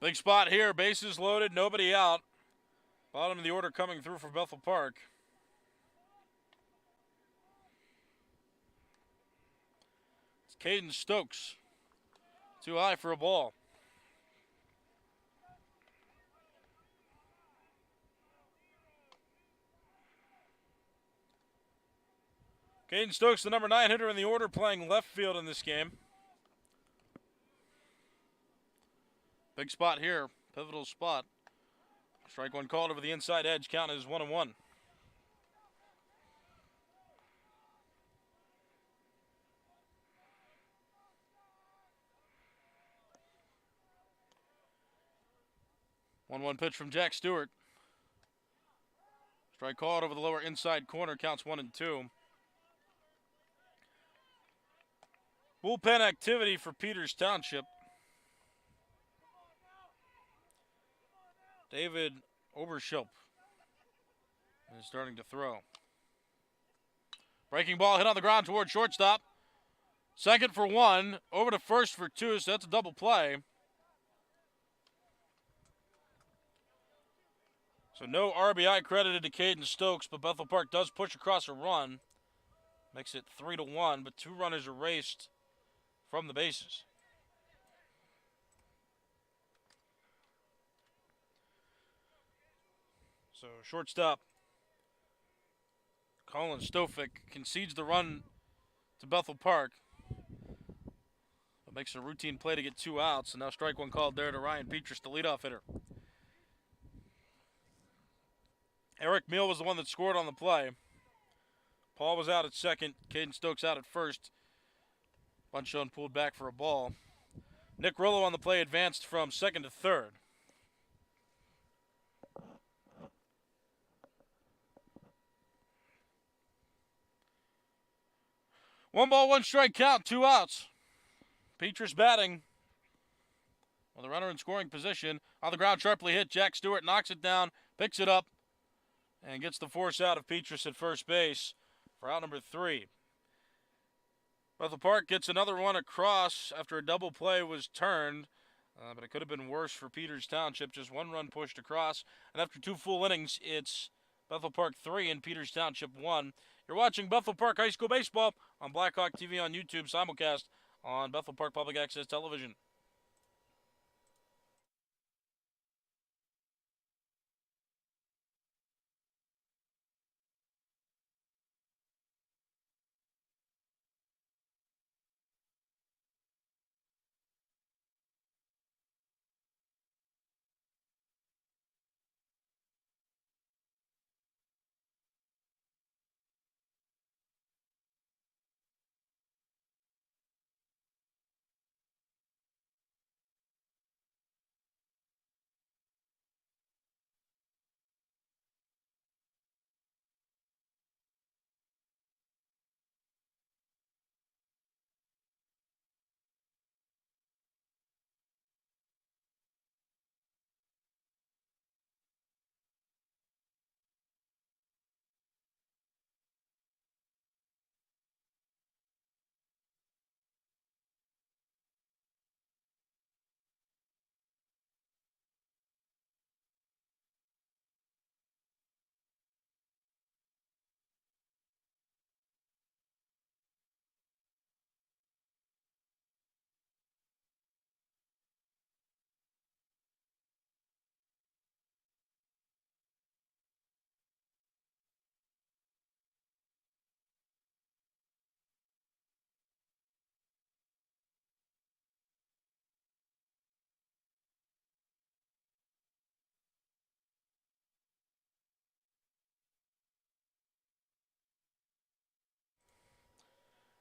[SPEAKER 2] Big spot here, bases loaded, nobody out. Bottom of the order coming through for Bethel Park. It's Caden Stokes. Too high for a ball. Caden Stokes, the number 9 hitter in the order, playing left field in this game. Big spot here, pivotal spot. Strike 1 called over the inside edge, count is 1-1. One pitch from Jack Stewart. Strike called over the lower inside corner, counts 1-2. Bullpen activity for Peters Township. David Oberschelp is starting to throw. Breaking ball hit on the ground toward shortstop. Second for one, over to first for two, so that's a double play. So no RBI credited to Caden Stokes, but Bethel Park does push across a run. Makes it 3-1, but two runners erased from the bases. So shortstop Colin Stofik concedes the run to Bethel Park. But makes a routine play to get two outs, and now strike one called there to Ryan Petrus, the leadoff hitter. Eric Meal was the one that scored on the play. Paul was out at second. Caden Stokes out at first. Bunchone pulled back for a ball. Nick Rollo on the play advanced from second to third. One ball, one strike count, two outs. Petrus batting. With a runner in scoring position. On the ground, sharply hit. Jack Stewart knocks it down, picks it up, and gets the force out of Petrus at first base for out number 3. Bethel Park gets another one across after a double play was turned, but it could have been worse for Peters Township. Just one run pushed across, and after 2 full innings, it's Bethel Park 3 and Peters Township 1. You're watching Bethel Park High School Baseball on Blackhawk TV on YouTube, simulcast on Bethel Park Public Access Television.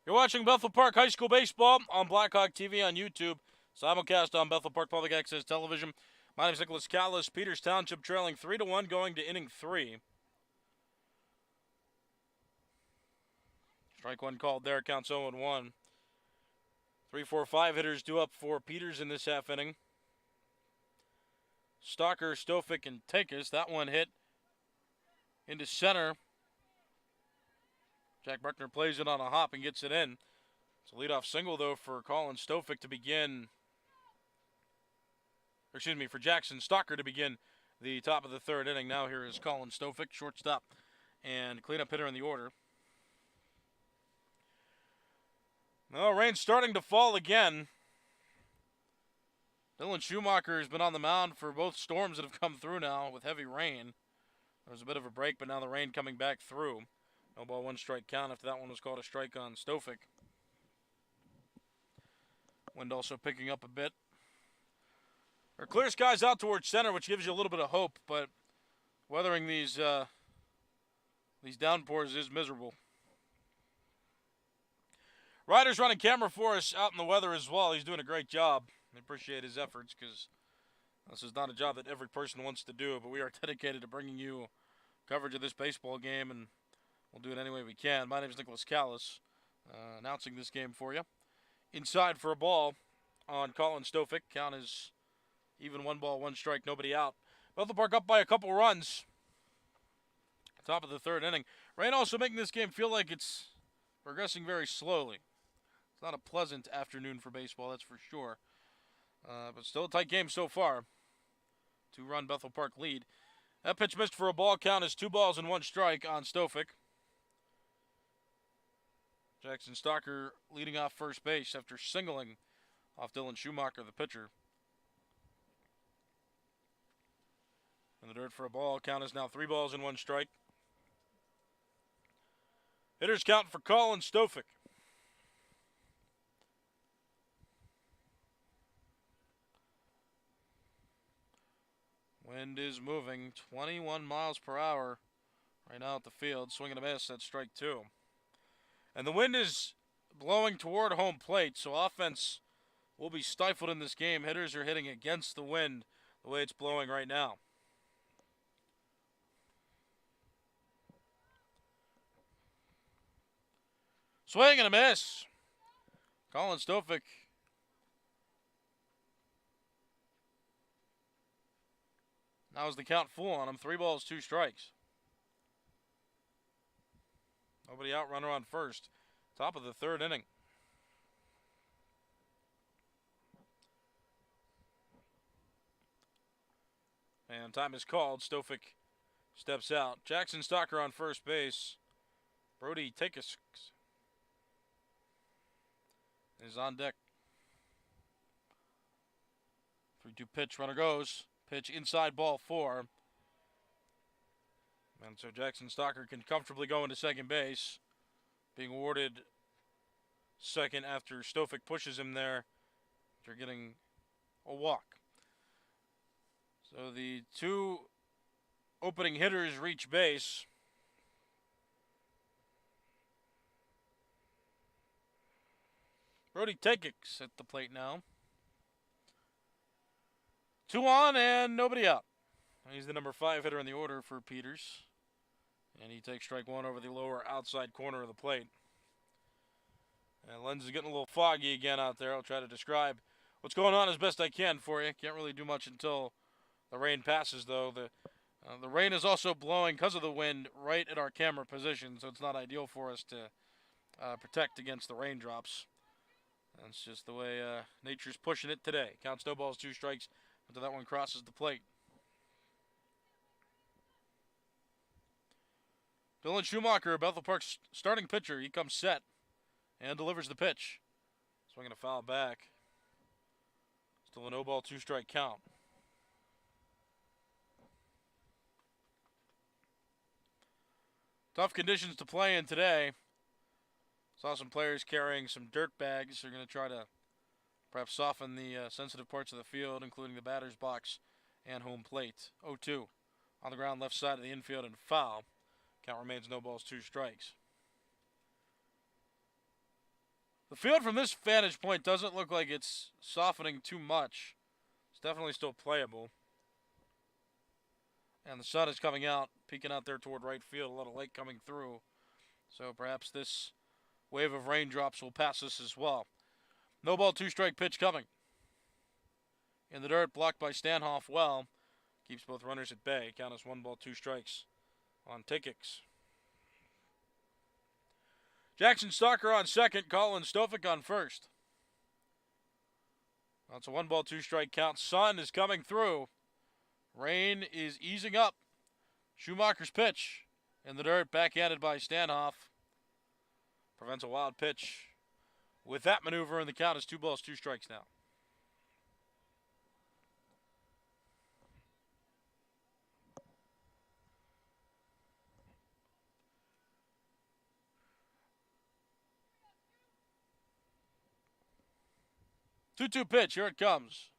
[SPEAKER 2] You're watching Bethel Park High School Baseball on Blackhawk TV on YouTube, simulcast on Bethel Park Public Access Television. My name is Nicholas Callis. Peters Township trailing 3-1 going to inning 3. Strike one called there, counts 0-1. 3, 4, 5 hitters due up for Peters in this half inning. Stalker, Stofik, and Takis. That one hit into center. Jack Bruckner plays it on a hop and gets it in. It's a leadoff single, though, for Colin Stofik to begin. For Jackson Stalker to begin the top of the third inning. Now here is Colin Stofik, shortstop and cleanup hitter in the order. Now, rain's starting to fall again. Dylan Schumacher has been on the mound for both storms that have come through now with heavy rain. There was a bit of a break, but now the rain coming back through. No ball, one strike count after that one was called a strike on Stofik. Wind also picking up a bit. There are clear skies out towards center, which gives you a little bit of hope, but weathering these downpours is miserable. Ryder's running camera for us out in the weather as well. He's doing a great job. I appreciate his efforts because this is not a job that every person wants to do, but we are dedicated to bringing you coverage of this baseball game, and we'll do it any way we can. My name is Nicholas Callis, announcing this game for you. Inside for a ball on Colin Stofik. Count is even, 1 ball, 1 strike, nobody out. Bethel Park up by a couple runs. Top of the third inning. Rain also making this game feel like it's progressing very slowly. not a pleasant afternoon for baseball, that's for sure. But still a tight game so far. 2-run Bethel Park lead. That pitch missed for a ball. Count is 2 balls and 1 strike on Stofick. Jackson Stocker leading off first base after singling off Dylan Schumacher, the pitcher. In the dirt for a ball. Count is now 3 balls and 1 strike. Hitters count for Colin Stofick. Wind is moving 21 miles per hour right now at the field. Swing and a miss. That's strike 2. And the wind is blowing toward home plate, so offense will be stifled in this game. Hitters are hitting against the wind the way it's blowing right now. Swing and a miss. Colin Stofick. Now is the count full on him. 3 balls, 2 strikes. Nobody out, runner on first. Top of the 3rd inning. And time is called. Stofick steps out. Jackson Stocker on first base. Brody Takis is on deck. 3-2 pitch. Runner goes. Pitch inside, ball 4. And so Jackson Stocker can comfortably go into second base. Being awarded second after Stofick pushes him there. After getting a walk. So the 2 opening hitters reach base. Brody Takix at the plate now. 2 on and nobody out. He's the number 5 hitter in the order for Peters. And he takes strike 1 over the lower outside corner of the plate. And lens is getting a little foggy again out there. I'll try to describe what's going on as best I can for you. Can't really do much until the rain passes, though. The rain is also blowing because of the wind right at our camera position, so it's not ideal for us to protect against the raindrops. That's just the way nature's pushing it today. Counts no balls, 2 strikes until that one crosses the plate. Dylan Schumacher, Bethel Park's starting pitcher. He comes set and delivers the pitch. Swinging a foul back. Still a no ball, 2 strike count. Tough conditions to play in today. Saw some players carrying some dirt bags. They're going to try to perhaps soften the sensitive parts of the field, including the batter's box and home plate. 0-2 on the ground, left side of the infield, and foul. Count remains no balls, 2 strikes. The field from this vantage point doesn't look like it's softening too much. It's definitely still playable. And the sun is coming out, peeking out there toward right field. A lot of light coming through. So perhaps this wave of raindrops will pass us as well. No ball, 2 strike pitch coming. In the dirt, blocked by Stanhoff well. Keeps both runners at bay. Count is 1 ball, 2 strikes on Takix. Jackson Stocker on second. Colin Stofick on first. That's a 1 ball, 2 strike count. Sun is coming through. Rain is easing up. Schumacher's pitch in the dirt, backhanded by Stanhoff. Prevents a wild pitch. With that maneuver, and the count is 2 balls, 2 strikes now. Two-two pitch. Here it comes.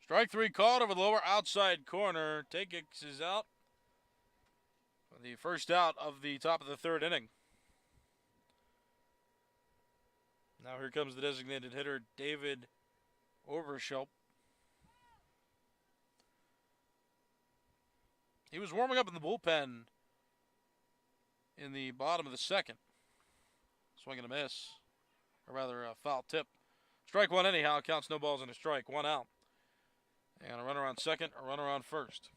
[SPEAKER 2] Strike 3 called over the lower outside corner. Takix is out. The first out of the top of the 3rd inning. Now here comes the designated hitter, David Overschelp. He was warming up in the bullpen in the bottom of the 2nd. Swing and a miss. Or rather, a foul tip. Strike 1 anyhow. Counts no balls and a strike. 1 out. And a runner on second, a runner on first.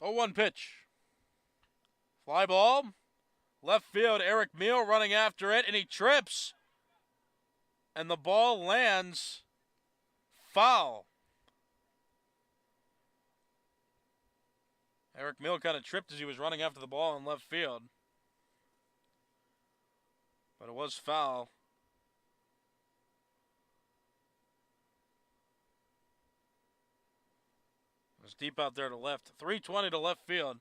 [SPEAKER 2] 0-1 pitch. Fly ball. Left field, Eric Meal running after it, and he trips. And the ball lands foul. Eric Meal kind of tripped as he was running after the ball in left field. But it was foul. It was deep out there to left. 320 to left field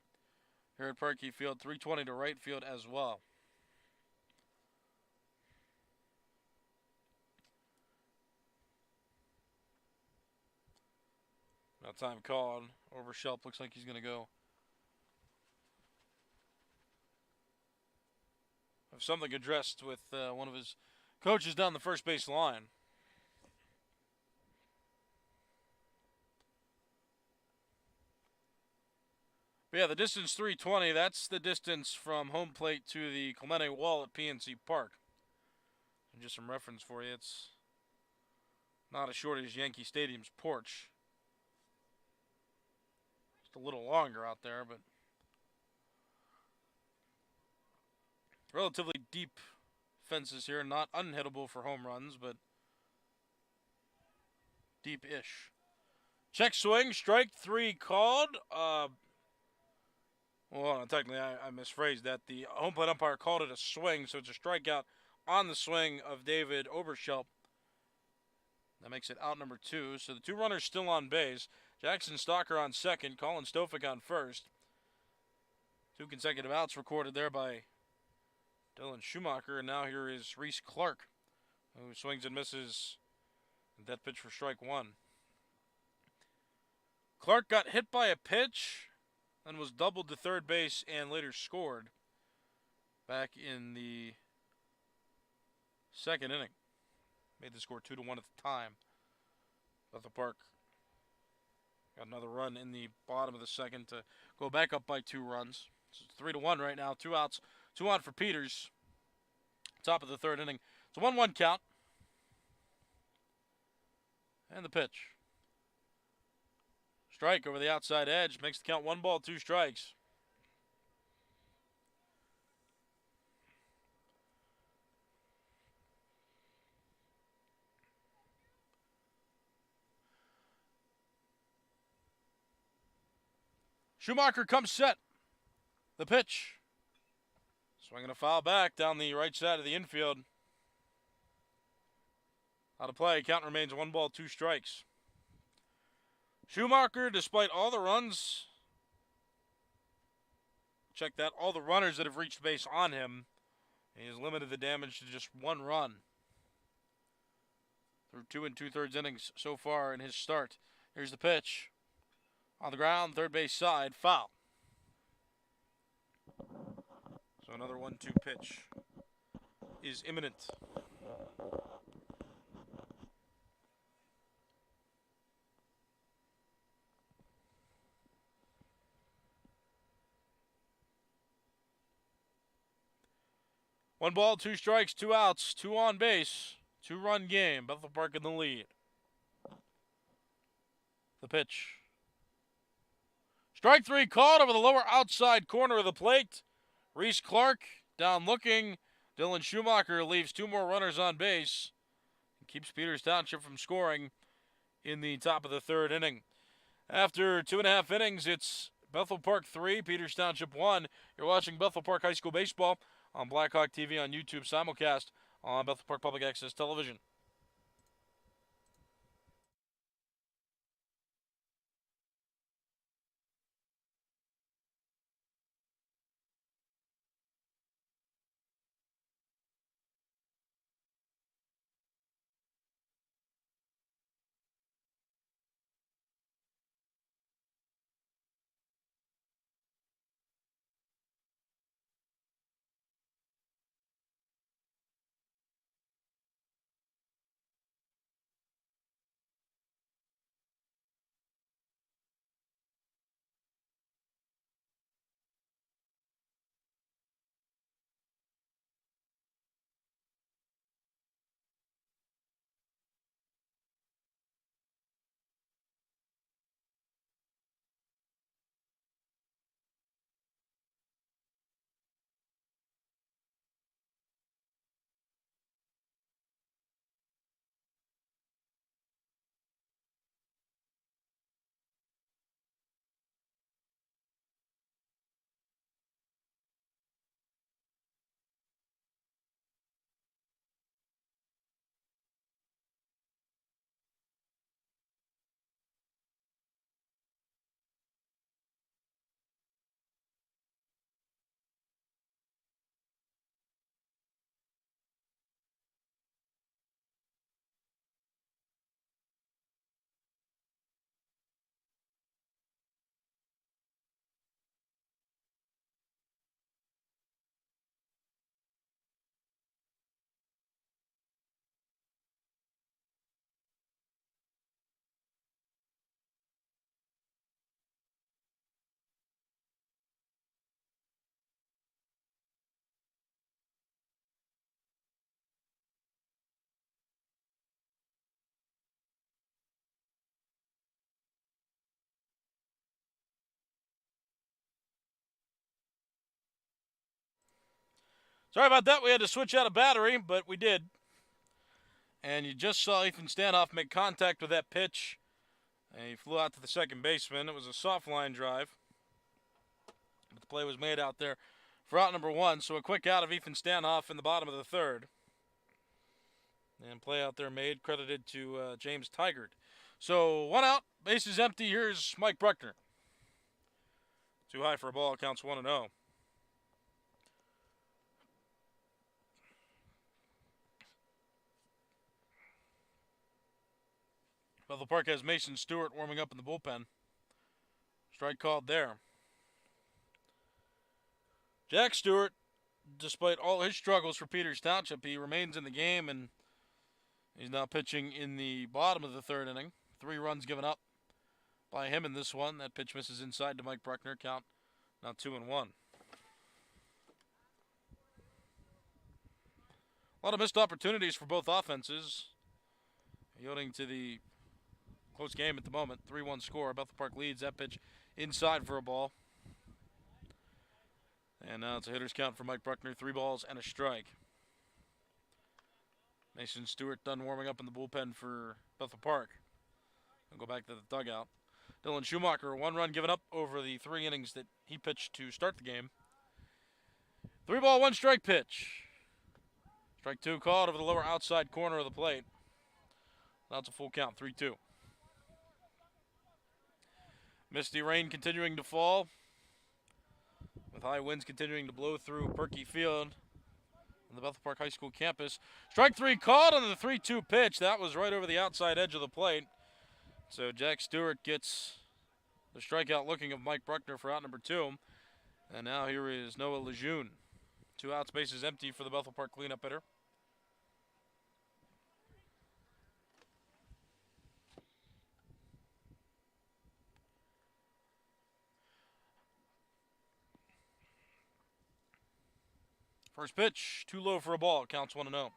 [SPEAKER 2] here at Parkey Field. 320 to right field as well. Now time called. Overshelp looks like he's going to go. Have something addressed with one of his coaches down the first base line. But yeah, the distance 320, that's the distance from home plate to the Clemente wall at PNC Park. And just some reference for you, it's not as short as Yankee Stadium's porch. Just a little longer out there, but relatively deep fences here, not unhittable for home runs, but deep-ish. Check swing, strike three called. Well, technically, I misphrased that. The home plate umpire called it a swing, so it's a strikeout on the swing of David Oberschelp. That makes it out number 2. So the 2 runners still on base. Jackson Stalker on second, Colin Stofik on first. 2 consecutive outs recorded there by Dylan Schumacher. And now here is Reese Clark, who swings and misses that pitch for strike 1. Clark got hit by a pitch and was doubled to third base and later scored back in the second inning. Made the score 2-1 at the time. Bethel Park got another run in the bottom of the second to go back up by 2 runs. So it's 3-1 right now. 2 outs, 2 on for Peters. Top of the third inning. It's a 1-1 count. And the pitch. Strike over the outside edge. Makes the count 1 ball, 2 strikes. Schumacher comes set. The pitch. Swinging a foul back down the right side of the infield. Out of play. Count remains 1 ball, 2 strikes. Schumacher, despite all the runs, check that, all the runners that have reached base on him, he has limited the damage to just 1 run. Through 2 2/3 innings so far in his start. Here's the pitch. On the ground, third base side, foul. So another 1-2 pitch is imminent. One ball, 2 strikes, 2 outs, 2 on base, 2-run game. Bethel Park in the lead. The pitch. Strike 3 called over the lower outside corner of the plate. Reese Clark down looking. Dylan Schumacher leaves 2 more runners on base and keeps Peters Township from scoring in the top of the third inning. After 2.5 innings, it's Bethel Park 3, Peters Township 1. You're watching Bethel Park High School Baseball on Blackhawk TV on YouTube, simulcast on Bethel Park Public Access Television. Sorry about that. We had to switch out a battery, but we did. And you just saw Ethan Stanhoff make contact with that pitch. And he flew out to the second baseman. It was a soft line drive. But the play was made out there for out number 1. So a quick out of Ethan Stanhoff in the bottom of the third. And play out there made, credited to James Tigert. So 1 out, bases empty. Here's Mike Bruckner. Too high for a ball, counts 1-0. Bethel Park has Mason Stewart warming up in the bullpen. Strike called there. Jack Stewart, despite all his struggles for Peters Township, he remains in the game, and he's now pitching in the bottom of the third inning. 3 runs given up by him in this one. That pitch misses inside to Mike Bruckner. Count now 2-1. A lot of missed opportunities for both offenses, yielding to the close game at the moment. 3-1 score. Bethel Park leads. That pitch inside for a ball. And now it's a hitter's count for Mike Bruckner. 3 balls and a strike. Mason Stewart done warming up in the bullpen for Bethel Park. We'll go back to the dugout. Dylan Schumacher, 1 run given up over the 3 innings that he pitched to start the game. 3 ball, 1 strike pitch. Strike 2 called over the lower outside corner of the plate. Now it's a full count, 3-2. Misty rain continuing to fall, with high winds continuing to blow through Perky Field on the Bethel Park High School campus. Strike 3 called on the 3-2 pitch. That was right over the outside edge of the plate. So Jack Stewart gets the strikeout looking of Mike Bruckner for out number 2. And now here is Noah Lejeune. 2 outs, bases empty for the Bethel Park cleanup hitter. First pitch, too low for a ball. Counts 1-0.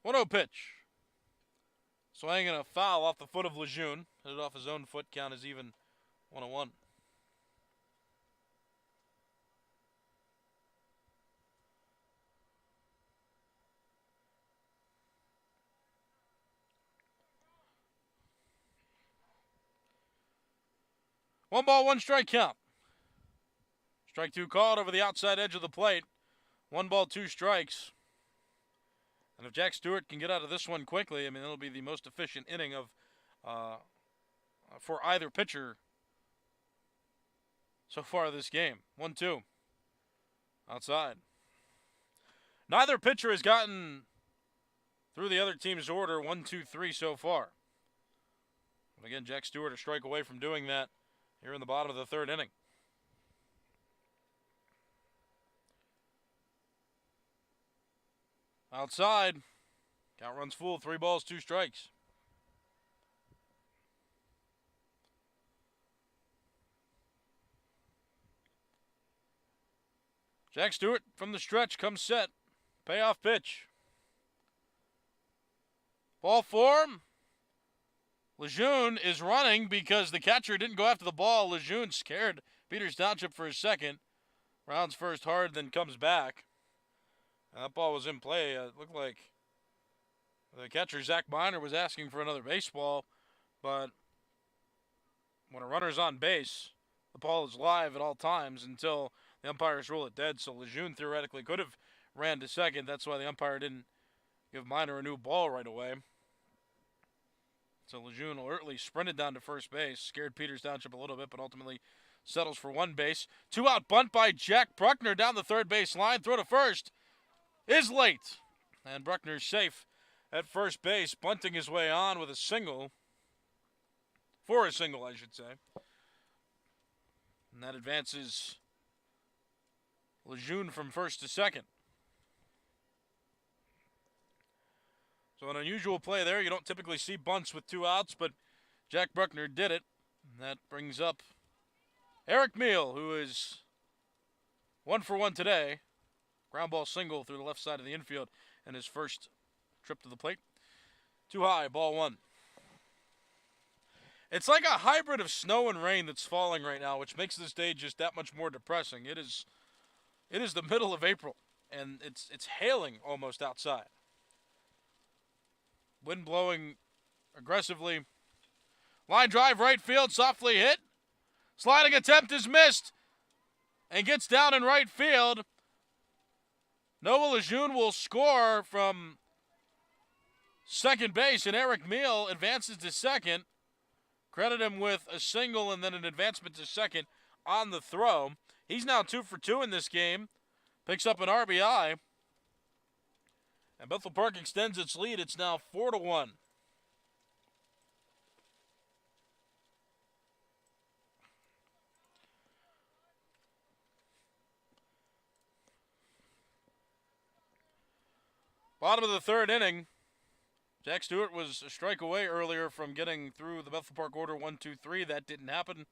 [SPEAKER 2] One-0 pitch. Swinging a foul off the foot of Lejeune. Hit it off his own foot. Count is even 1-1. One ball, 1 strike count. Strike 2 called over the outside edge of the plate. 1 ball, 2 strikes. And if Jack Stewart can get out of this one quickly, I mean, it'll be the most efficient inning of for either pitcher so far this game. 1-2. Outside. Neither pitcher has gotten through the other team's order. 1-2-3 so far. But again, Jack Stewart a strike away from doing that here in the bottom of the third inning. Outside. Count runs full. 3 balls, 2 strikes. Jack Stewart from the stretch comes set. Payoff pitch. Ball 4. Lejeune is running because the catcher didn't go after the ball. Lejeune scared Peters Township for a second. Rounds first hard, then comes back. And that ball was in play. It looked like the catcher, Zach Miner, was asking for another baseball. But when a runner's on base, the ball is live at all times until the umpires rule it dead. So Lejeune theoretically could have ran to second. That's why the umpire didn't give Miner a new ball right away. So Lejeune alertly sprinted down to first base, scared Peters Township a little bit, but ultimately settles for 1 base. 2-out bunt by Jack Bruckner down the third base line. Throw to first is late. And Bruckner's safe at first base, bunting his way on with a single. For a single, I should say. And that advances Lejeune from first to second. So an unusual play there. You don't typically see bunts with 2 outs, but Jack Bruckner did it. And that brings up Eric Meal, who is 1 for 1 today. Ground ball single through the left side of the infield in his first trip to the plate. Too high, ball 1. It's like a hybrid of snow and rain that's falling right now, which makes this day just that much more depressing. It is the middle of April, and it's hailing almost outside. Wind blowing aggressively. Line drive right field, softly hit. Sliding attempt is missed and gets down in right field. Noah Lejeune will score from second base, and Eric Meal advances to second. Credit him with a single and then an advancement to second on the throw. He's now 2 for 2 in this game. Picks up an RBI. And Bethel Park extends its lead. It's now 4-1. Bottom of the third inning. Jack Stewart was a strike away earlier from getting through the Bethel Park order 1-2-3. That didn't happen.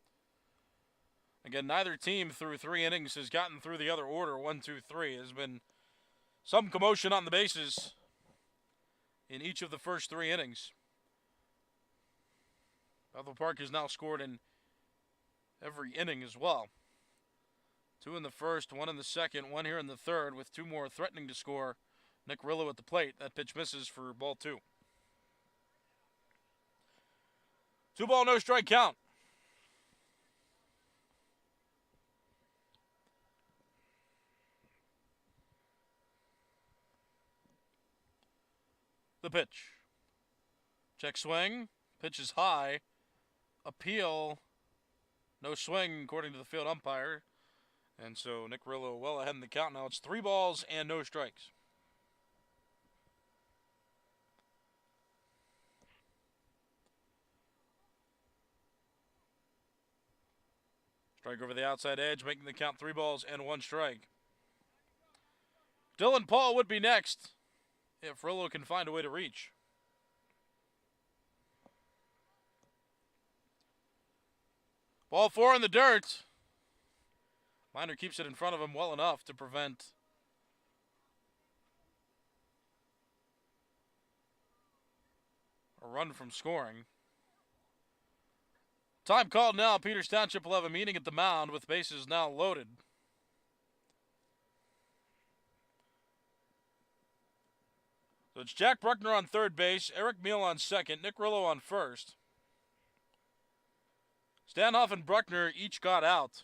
[SPEAKER 2] Again, neither team through 3 innings has gotten through the other order 1-2-3. There's been some commotion on the bases in each of the first 3 innings. Bethel Park has now scored in every inning as well. 2 in the first, 1 in the second, 1 here in the third, with 2 more threatening to score. Nick Rillo at the plate. That pitch misses for ball 2. 2-ball, no strike count. The pitch. Check swing. Pitch is high. Appeal. No swing according to the field umpire. And so Nick Rillo well ahead in the count now. It's 3 balls and no strikes. Strike over the outside edge, making the count 3 balls and 1 strike. Dylan Paul would be next if Rillo can find a way to reach. Ball 4 in the dirt. Miner keeps it in front of him well enough to prevent a run from scoring. Time called now. Peters Township will have a meeting at the mound with bases now loaded. So it's Jack Bruckner on third base, Eric Meal on second, Nick Rillo on first. Stanhoff and Bruckner each got out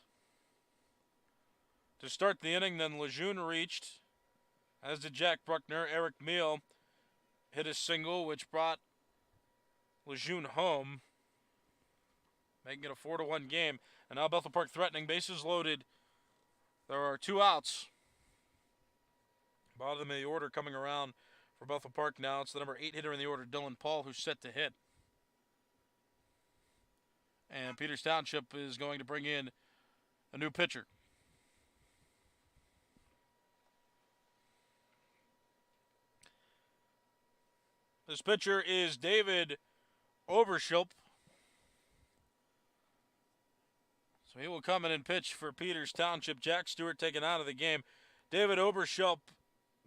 [SPEAKER 2] to start the inning. Then Lejeune reached, as did Jack Bruckner. Eric Meal hit a single, which brought Lejeune home, making it a 4-1 game. And now Bethel Park threatening, bases loaded. There are 2 outs. Bottom of the order coming around for Bethel Park now. It's the number 8 hitter in the order, Dylan Paul, who's set to hit. And Peters Township is going to bring in a new pitcher. This pitcher is David Oberschilp. So he will come in and pitch for Peters Township. Jack Stewart taken out of the game. David Oberschilp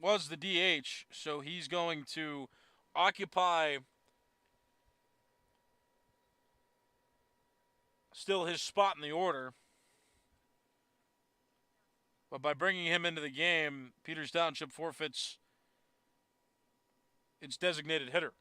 [SPEAKER 2] was the DH, so he's going to occupy still his spot in the order. But by bringing him into the game, Peters Township forfeits its designated hitter.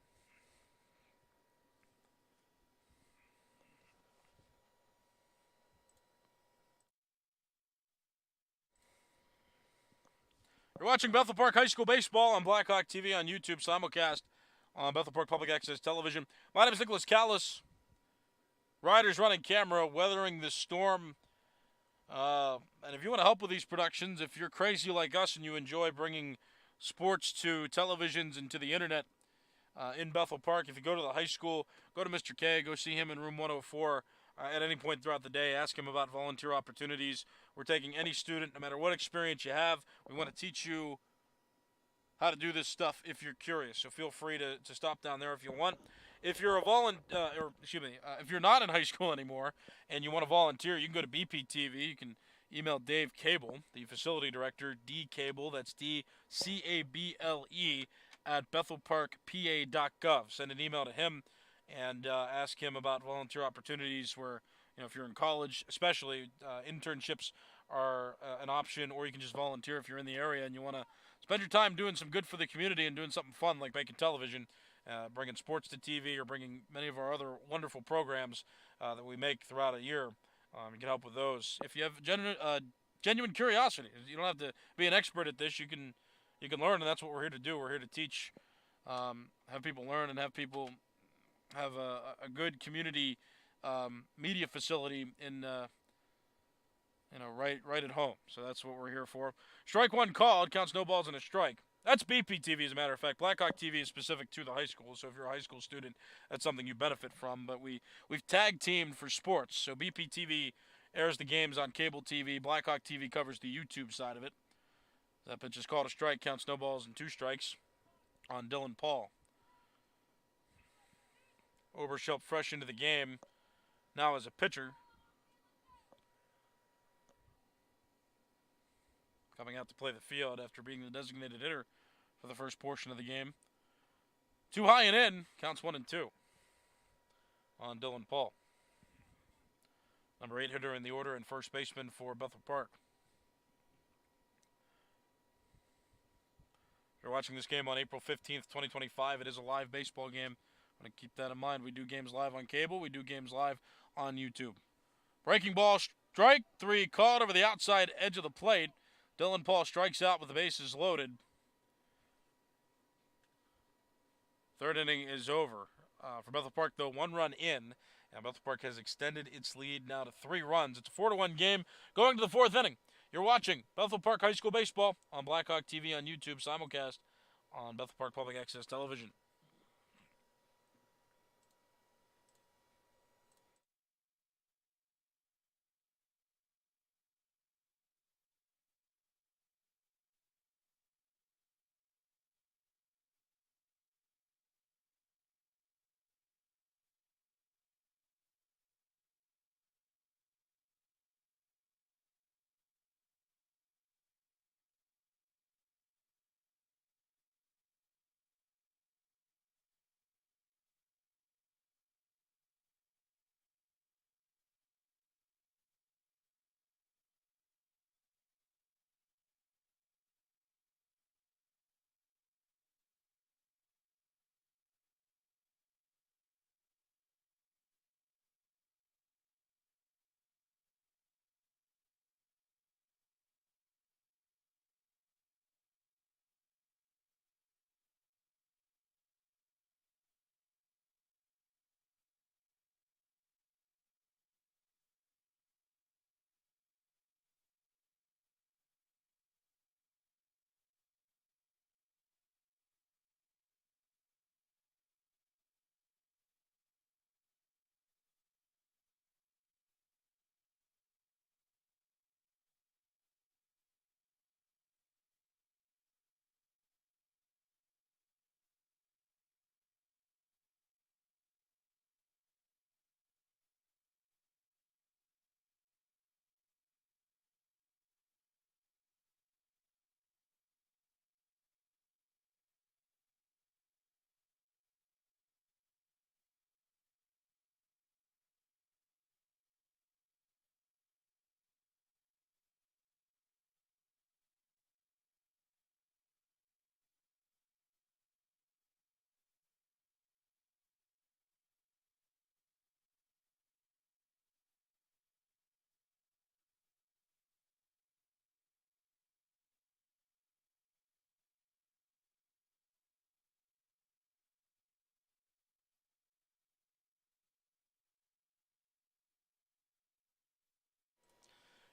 [SPEAKER 2] You're watching Bethel Park High School Baseball on Blackhawk TV on YouTube, simulcast on Bethel Park Public Access Television. My name is Nicholas Callis. Riders running camera, weathering the storm. And if you want to help with these productions, if you're crazy like us and you enjoy bringing sports to televisions and to the internet in Bethel Park, if you go to the high school, go to Mr. K, go see him in room 104 at any point throughout the day. Ask him about volunteer opportunities. We're taking any student, no matter what experience you have. We want to teach you how to do this stuff if you're curious. So feel free to stop down there if you want. If you're if you're not in high school anymore and you want to volunteer, you can go to BPTV. You can email Dave Cable, the facility director, dcable, that's DCABLE, at bethelparkpa.gov. Send an email to him, and ask him about volunteer opportunities where, if you're in college, especially internships are an option, or you can just volunteer if you're in the area and you want to spend your time doing some good for the community and doing something fun like making television, bringing sports to TV, or bringing many of our other wonderful programs that we make throughout a year. You can help with those. If you have genuine curiosity, you don't have to be an expert at this. You can learn, and that's what we're here to do. We're here to teach, have people learn, and have people have a good community media facility in right at home. So that's what we're here for. Strike one called. Counts no balls and a strike. That's BPTV, as a matter of fact. Blackhawk TV is specific to the high school, so if you're a high school student, that's something you benefit from. But we've tag teamed for sports, so BPTV airs the games on cable TV. Blackhawk TV covers the YouTube side of it. That pitch is called a strike. Counts no balls and two strikes on Dylan Paul. Oberschelp fresh into the game now as a pitcher. Coming out to play the field after being the designated hitter for the first portion of the game. Too high and in. Counts 1-2 on Dylan Paul. Number 8 hitter in the order and first baseman for Bethel Park. If you're watching this game on April 15th, 2025, it is a live baseball game. I'm going to keep that in mind. We do games live on cable. We do games live on YouTube. Breaking ball, strike 3, caught over the outside edge of the plate. Dylan Paul strikes out with the bases loaded. Third inning is over. For Bethel Park, though, 1 run in. And Bethel Park has extended its lead now to 3 runs. It's a 4-1 game going to the 4th inning. You're watching Bethel Park High School Baseball on Blackhawk TV on YouTube, simulcast on Bethel Park Public Access Television.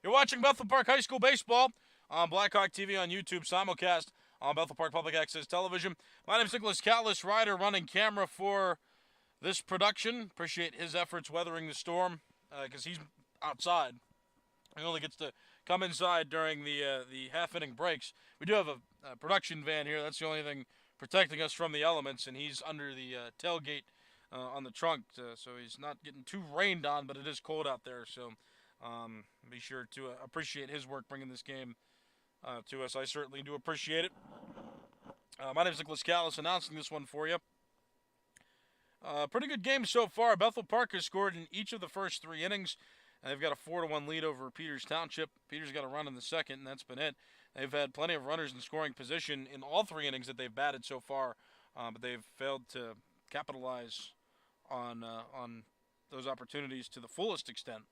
[SPEAKER 2] You're watching Bethel Park High School Baseball on Blackhawk TV on YouTube, simulcast on Bethel Park Public Access Television. My name is Nicholas Callis, Ryder, running camera for this production. Appreciate his efforts weathering the storm because he's outside. He only gets to come inside during the half-inning breaks. We do have a production van here. That's the only thing protecting us from the elements, and he's under the tailgate on the trunk, so he's not getting too rained on, but it is cold out there, so be sure to appreciate his work bringing this game to us. I certainly do appreciate it. My name is Nicholas Callis, announcing this one for you. Pretty good game so far. Bethel Park has scored in each of the first 3 innings. And they've got a 4-1 lead over Peters Township. Peters got a run in the second, and that's been it. They've had plenty of runners in scoring position in all 3 innings that they've batted so far, but they've failed to capitalize on those opportunities to the fullest extent.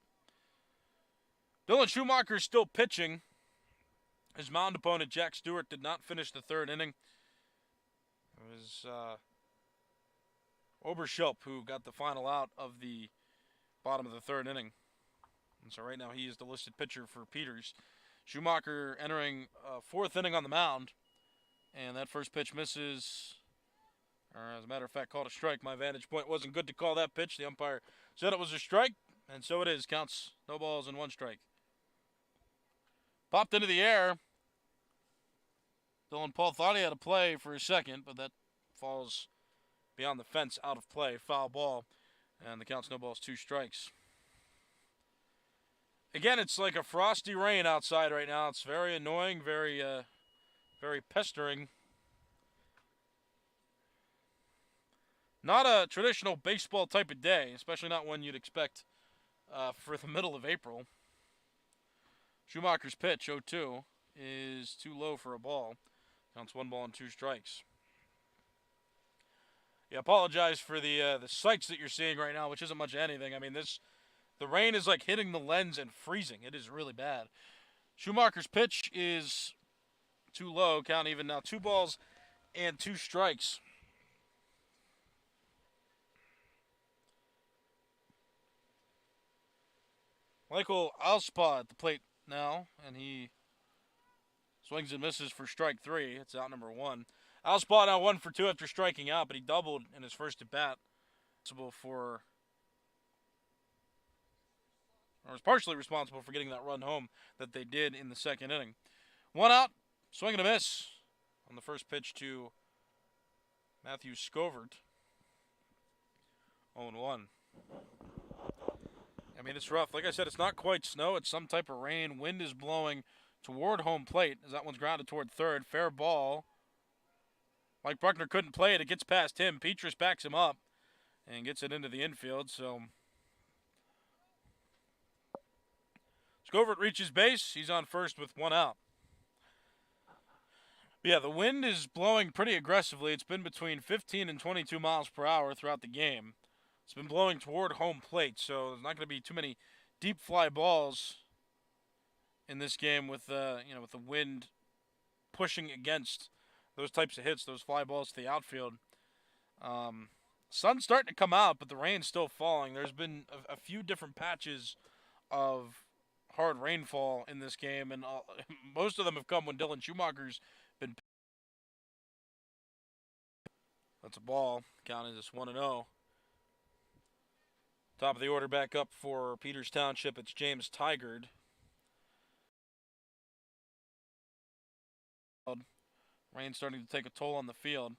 [SPEAKER 2] Dylan Schumacher is still pitching. His mound opponent, Jack Stewart, did not finish the 3rd inning. It was Oberschelp who got the final out of the bottom of the 3rd inning. And so right now he is the listed pitcher for Peters. Schumacher entering 4th inning on the mound. And that first pitch misses, or as a matter of fact, called a strike. My vantage point wasn't good to call that pitch. The umpire said it was a strike, and so it is. Counts no balls and 1 strike. Popped into the air. Dylan Paul thought he had a play for a second, but that falls beyond the fence, out of play. Foul ball, and the count's no balls, 2 strikes. Again, it's like a frosty rain outside right now. It's very annoying, very pestering. Not a traditional baseball type of day, especially not one you'd expect for the middle of April. Schumacher's pitch, 0-2, is too low for a ball. Counts 1 ball and 2 strikes. Yeah, apologize for the sights that you're seeing right now, which isn't much of anything. I mean, the rain is like hitting the lens and freezing. It is really bad. Schumacher's pitch is too low. Count even now. 2 balls and 2 strikes. Michael Alspa at the plate now, and he swings and misses for strike 3. It's out number 1. Alspa now 1 for 2 after striking out, but he doubled in his first at bat. Was partially responsible for getting that run home that they did in the 2nd inning. 1 out, swing and a miss on the first pitch to Matthew Scovert. 0-1. I mean, it's rough. Like I said, it's not quite snow. It's some type of rain. Wind is blowing toward home plate as that one's grounded toward 3rd. Fair ball. Mike Bruckner couldn't play it. It gets past him. Petrus backs him up and gets it into the infield. So Scovert reaches base. He's on first with 1 out. Yeah, the wind is blowing pretty aggressively. It's been between 15 and 22 miles per hour throughout the game. It's been blowing toward home plate, so there's not going to be too many deep fly balls in this game with the wind pushing against those types of hits, those fly balls to the outfield. Sun's starting to come out, but the rain's still falling. There's been a few different patches of hard rainfall in this game, and most of them have come when Dylan Schumacher's been. That's a ball. Count is 1-0. Top of the order back up for Peters Township. It's James Tigard. Rain starting to take a toll on the field.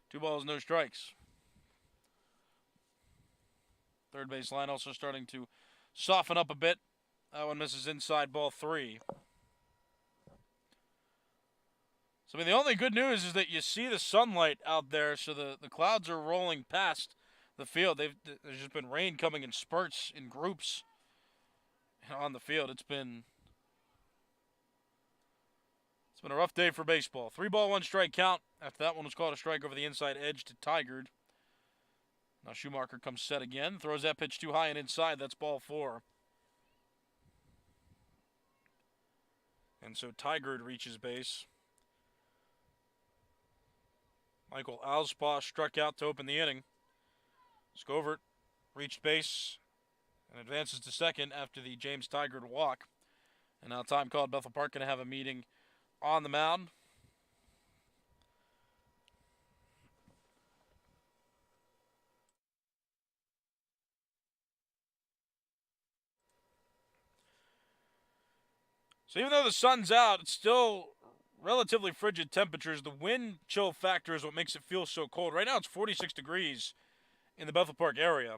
[SPEAKER 2] Two balls, no strikes. Third base line also starting to soften up a bit. That one misses inside, ball 3. So, I mean, the only good news is that you see the sunlight out there, so the clouds are rolling past the field. There's just been rain coming in spurts, in groups on the field. It's been a rough day for baseball. 3 ball, 1 strike count. After that one was called a strike over the inside edge to Tigard. Now Schumacher comes set again. Throws that pitch too high and inside. That's ball 4. And so Tigard reaches base. Michael Alspa struck out to open the inning. Scovert reached base and advances to second after the James Tigard walk. And now time called. Bethel Park going to have a meeting on the mound. So even though the sun's out, it's still relatively frigid temperatures. The wind chill factor is what makes it feel so cold. Right now it's 46 degrees in the Bethel Park area.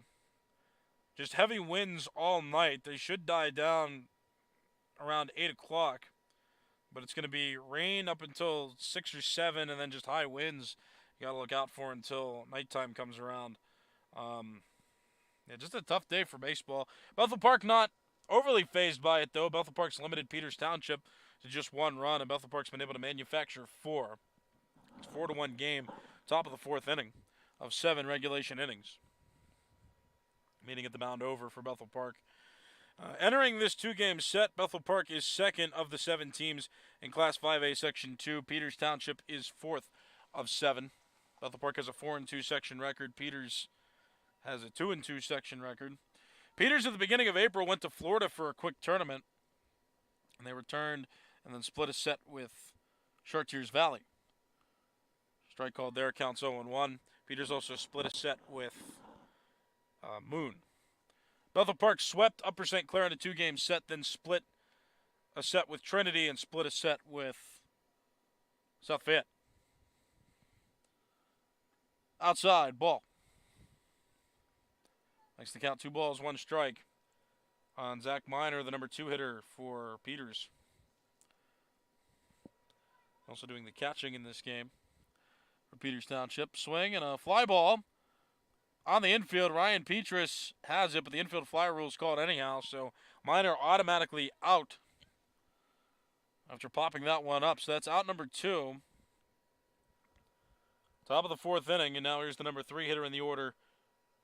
[SPEAKER 2] Just heavy winds all night. They should die down around 8 o'clock. But it's going to be rain up until 6 or 7, and then just high winds you got to look out for until nighttime comes around. Just a tough day for baseball. Bethel Park not overly phased by it, though. Bethel Park's limited Peters Township to just 1 run, and Bethel Park's been able to manufacture 4. It's 4-1 game, top of the 4th inning of 7 regulation innings. Meeting at the mound over for Bethel Park. Entering this 2-game set, Bethel Park is 2nd of the 7 teams in Class 5A Section 2. Peters Township is 4th of 7. Bethel Park has a 4-2 section record. Peters has a 2-2 section record. Peters at the beginning of April went to Florida for a quick tournament, and they returned and then split a set with Chartiers Valley. Strike called there, counts 0-1. Peters also split a set with Moon. Bethel Park swept Upper St. Clair in a 2-game set, then split a set with Trinity and split a set with South Fayette. Outside, ball. Makes the count 2 balls, 1 strike on Zach Miner, the number 2 hitter for Peters. Also doing the catching in this game for Peters Township. Swing and a fly ball on the infield. Ryan Petrus has it, but the infield fly rule is called anyhow, so Miner automatically out after popping that one up. So that's out number 2. Top of the 4th inning, and now here's the number 3 hitter in the order.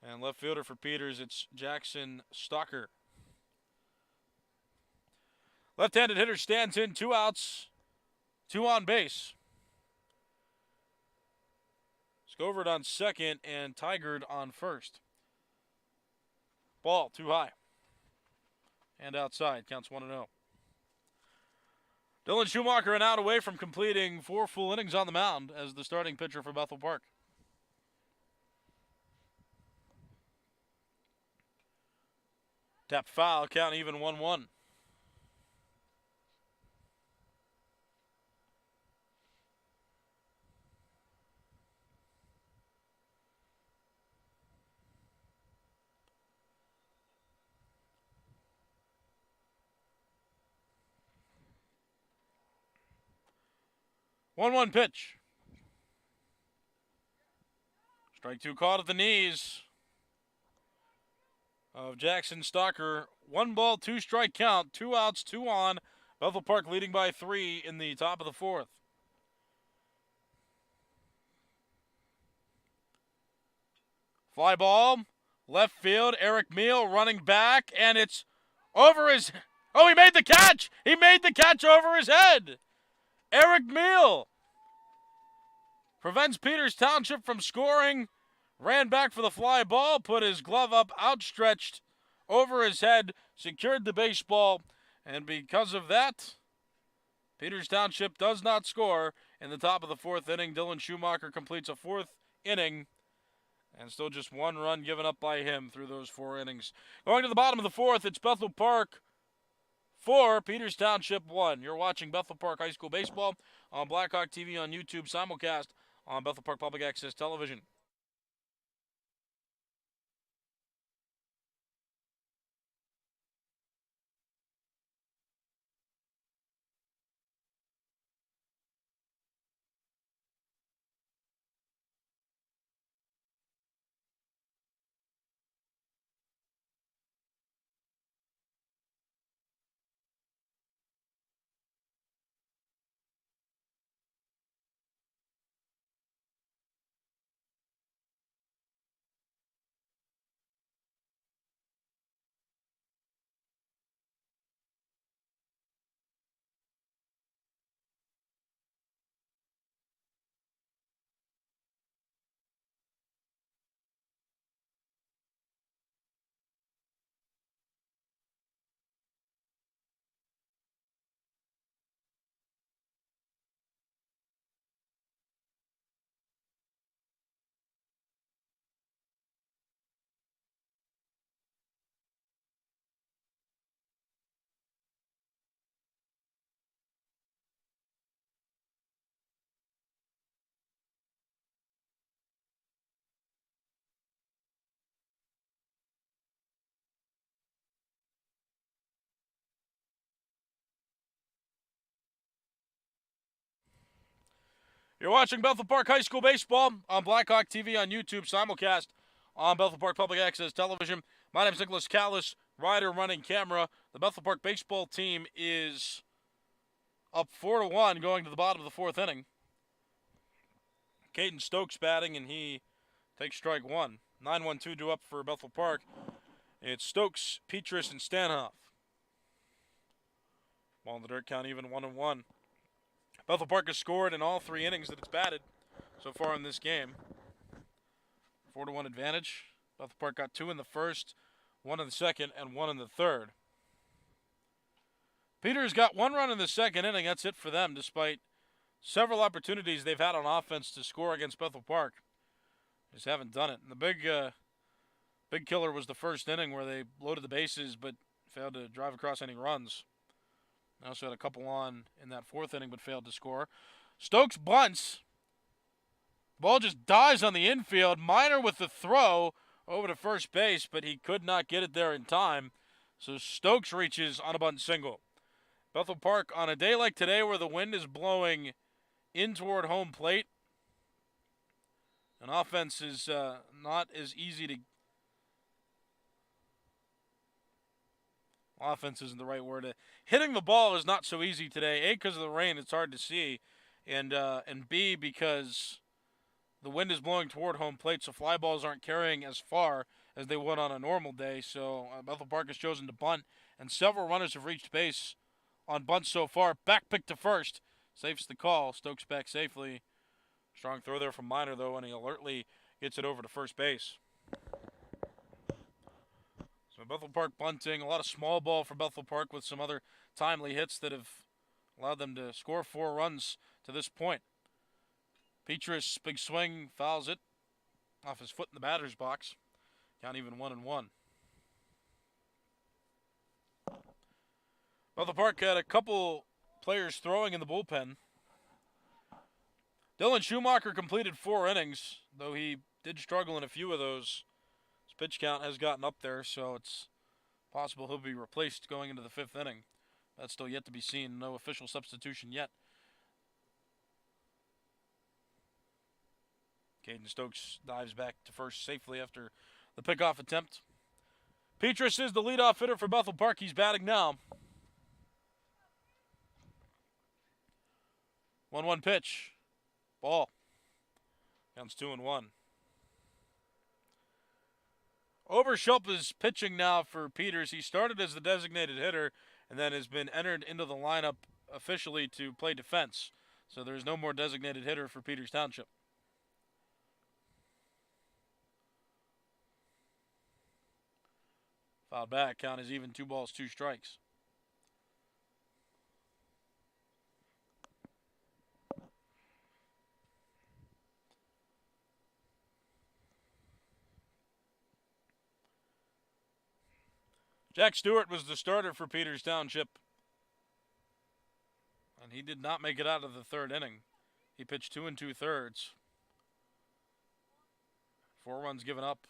[SPEAKER 2] And left fielder for Peters, it's Jackson Stalker. Left-handed hitter stands in, 2 outs, 2 on base. Scovert on second and Tigard on first. Ball too high. And outside, counts 1-0. Dylan Schumacher an out away from completing 4 full innings on the mound as the starting pitcher for Bethel Park. Tap foul, count even 1-1. One pitch. Strike 2 caught at the knees of Jackson Stalker. 1 ball, 2 strike count. 2 outs, 2 on. Bethel Park leading by 3 in the top of the 4th. Fly ball, left field. Eric Meal running back, and it's over his. Oh, he made the catch! He made the catch over his head! Eric Meal prevents Peters Township from scoring. Ran back for the fly ball, put his glove up outstretched over his head, secured the baseball, and because of that, Peters Township does not score in the top of the 4th inning. Dylan Schumacher completes a 4th inning, and still just 1 run given up by him through those 4 innings. Going to the bottom of the 4th, it's Bethel Park 4, Peters Township 1. You're watching Bethel Park High School Baseball on Blackhawk TV on YouTube, simulcast on Bethel Park Public Access Television. You're watching Bethel Park High School Baseball on Blackhawk TV on YouTube, simulcast on Bethel Park Public Access Television. My name is Nicholas Callis, rider running camera. The Bethel Park baseball team is up 4-1 going to the bottom of the fourth inning. Caden Stokes batting, and he takes strike one. 9-1-2 due up for Bethel Park. It's Stokes, Petrus, and Stanhoff. Ball in the dirt, count even 1-1. Bethel Park has scored in all 3 innings that it's batted so far in this game. 4-1 advantage. Bethel Park got 2 in the first, 1 in the second, and 1 in the third. Peters got 1 run in the second inning. That's it for them, despite several opportunities they've had on offense to score against Bethel Park. Just haven't done it. And the big killer was the first inning where they loaded the bases but failed to drive across any runs. They also had a couple on in that fourth inning but failed to score. Stokes bunts. Ball just dives on the infield. Minor with the throw over to first base, but he could not get it there in time. So Stokes reaches on a bunt single. Bethel Park, on a day like today where the wind is blowing in toward home plate, and offense is not as easy to... Offense isn't the right word. Hitting the ball is not so easy today. A, because of the rain, it's hard to see. And B, because the wind is blowing toward home plate, so fly balls aren't carrying as far as they would on a normal day. So Bethel Park has chosen to bunt, and several runners have reached base on bunts so far. Back pick to first. Safes the call. Stokes back safely. Strong throw there from Minor, though, and he alertly gets it over to first base. So Bethel Park bunting, a lot of small ball for Bethel Park with some other timely hits that have allowed them to score 4 runs to this point. Petrus, big swing, fouls it off his foot in the batter's box. Count even 1-1. Bethel Park had a couple players throwing in the bullpen. Dylan Schumacher completed 4 innings, though he did struggle in a few of those. His pitch count has gotten up there, so it's possible he'll be replaced going into the 5th inning. That's still yet to be seen. No official substitution yet. Caden Stokes dives back to first safely after the pickoff attempt. Petrus is the leadoff hitter for Bethel Park. He's batting now. 1-1 pitch. Ball. Counts 2-1. Oberschulp is pitching now for Peters. He started as the designated hitter and then has been entered into the lineup officially to play defense. So there's no more designated hitter for Peters Township. Fouled back. Count is even. 2 balls, 2 strikes. Jack Stewart was the starter for Peters Township, and he did not make it out of the 3rd inning. He pitched 2 2/3. 4 runs given up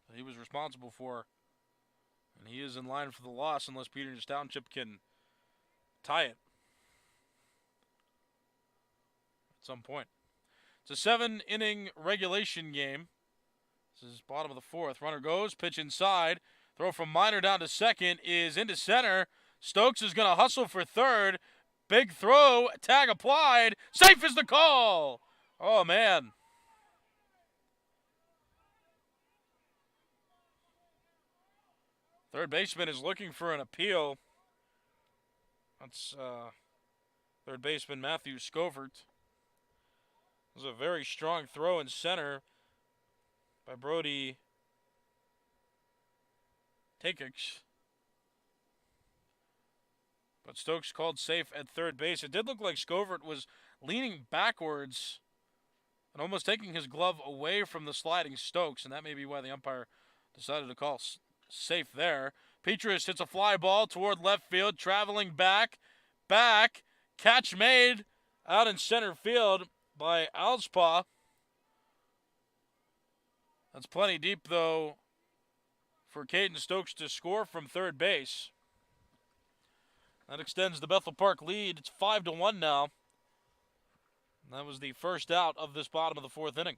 [SPEAKER 2] that he was responsible for, and he is in line for the loss unless Peters Township can tie it at some point. It's a 7-inning regulation game. This is bottom of the 4th. Runner goes, pitch inside. Throw from Minor down to second is into center. Stokes is going to hustle for third. Big throw, tag applied. Safe is the call. Oh, man. Third baseman is looking for an appeal. That's third baseman Matthew Scovert. It was a very strong throw in center by Brody Takix. But Stokes called safe at third base. It did look like Scovert was leaning backwards and almost taking his glove away from the sliding Stokes, and that may be why the umpire decided to call safe there. Petrus hits a fly ball toward left field, traveling back, catch made out in center field by Alspaugh. That's plenty deep, though, for Caden Stokes to score from third base. That extends the Bethel Park lead. It's 5-1 now. That was the first out of this bottom of the fourth inning.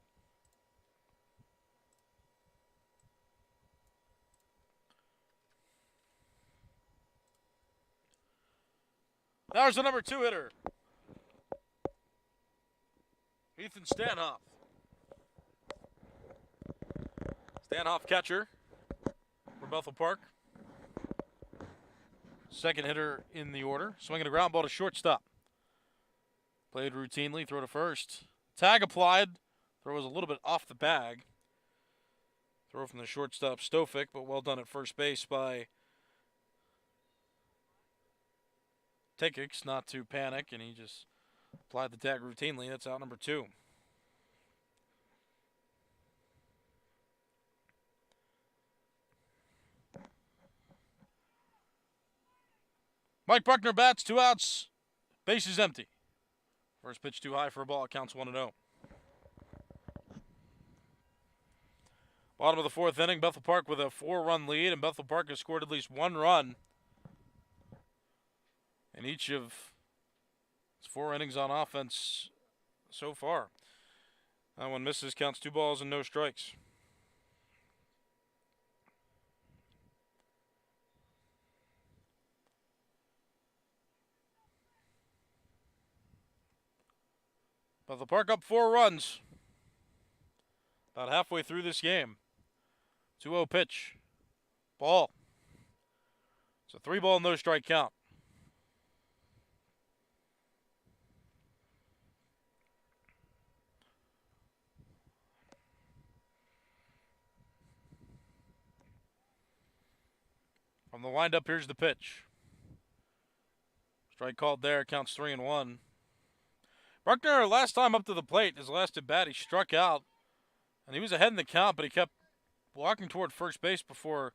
[SPEAKER 2] There's the number 2 hitter, Ethan Stanhoff. Stanhoff, catcher for Bethel Park. Second hitter in the order. Swinging a ground ball to shortstop. Played routinely, throw to first. Tag applied. Throw was a little bit off the bag. Throw from the shortstop, Stofic, but well done at first base by Tikix not to panic, and he just applied the tag routinely. That's out number 2. Mike Bruckner bats, 2 outs. Base is empty. First pitch too high for a ball. It counts 1-0. Bottom of the fourth inning, Bethel Park with a 4-run lead, and Bethel Park has scored at least 1 run in each of its 4 innings on offense so far. That one misses, counts 2 balls and no strikes. Bethel Park up 4 runs. About halfway through this game. 2-0 pitch. Ball. It's a 3-ball, no strike count. From the windup, here's the pitch. Strike called there, counts 3-1. Bruckner, last time up to the plate, his last at bat, he struck out. And he was ahead in the count, but he kept walking toward first base before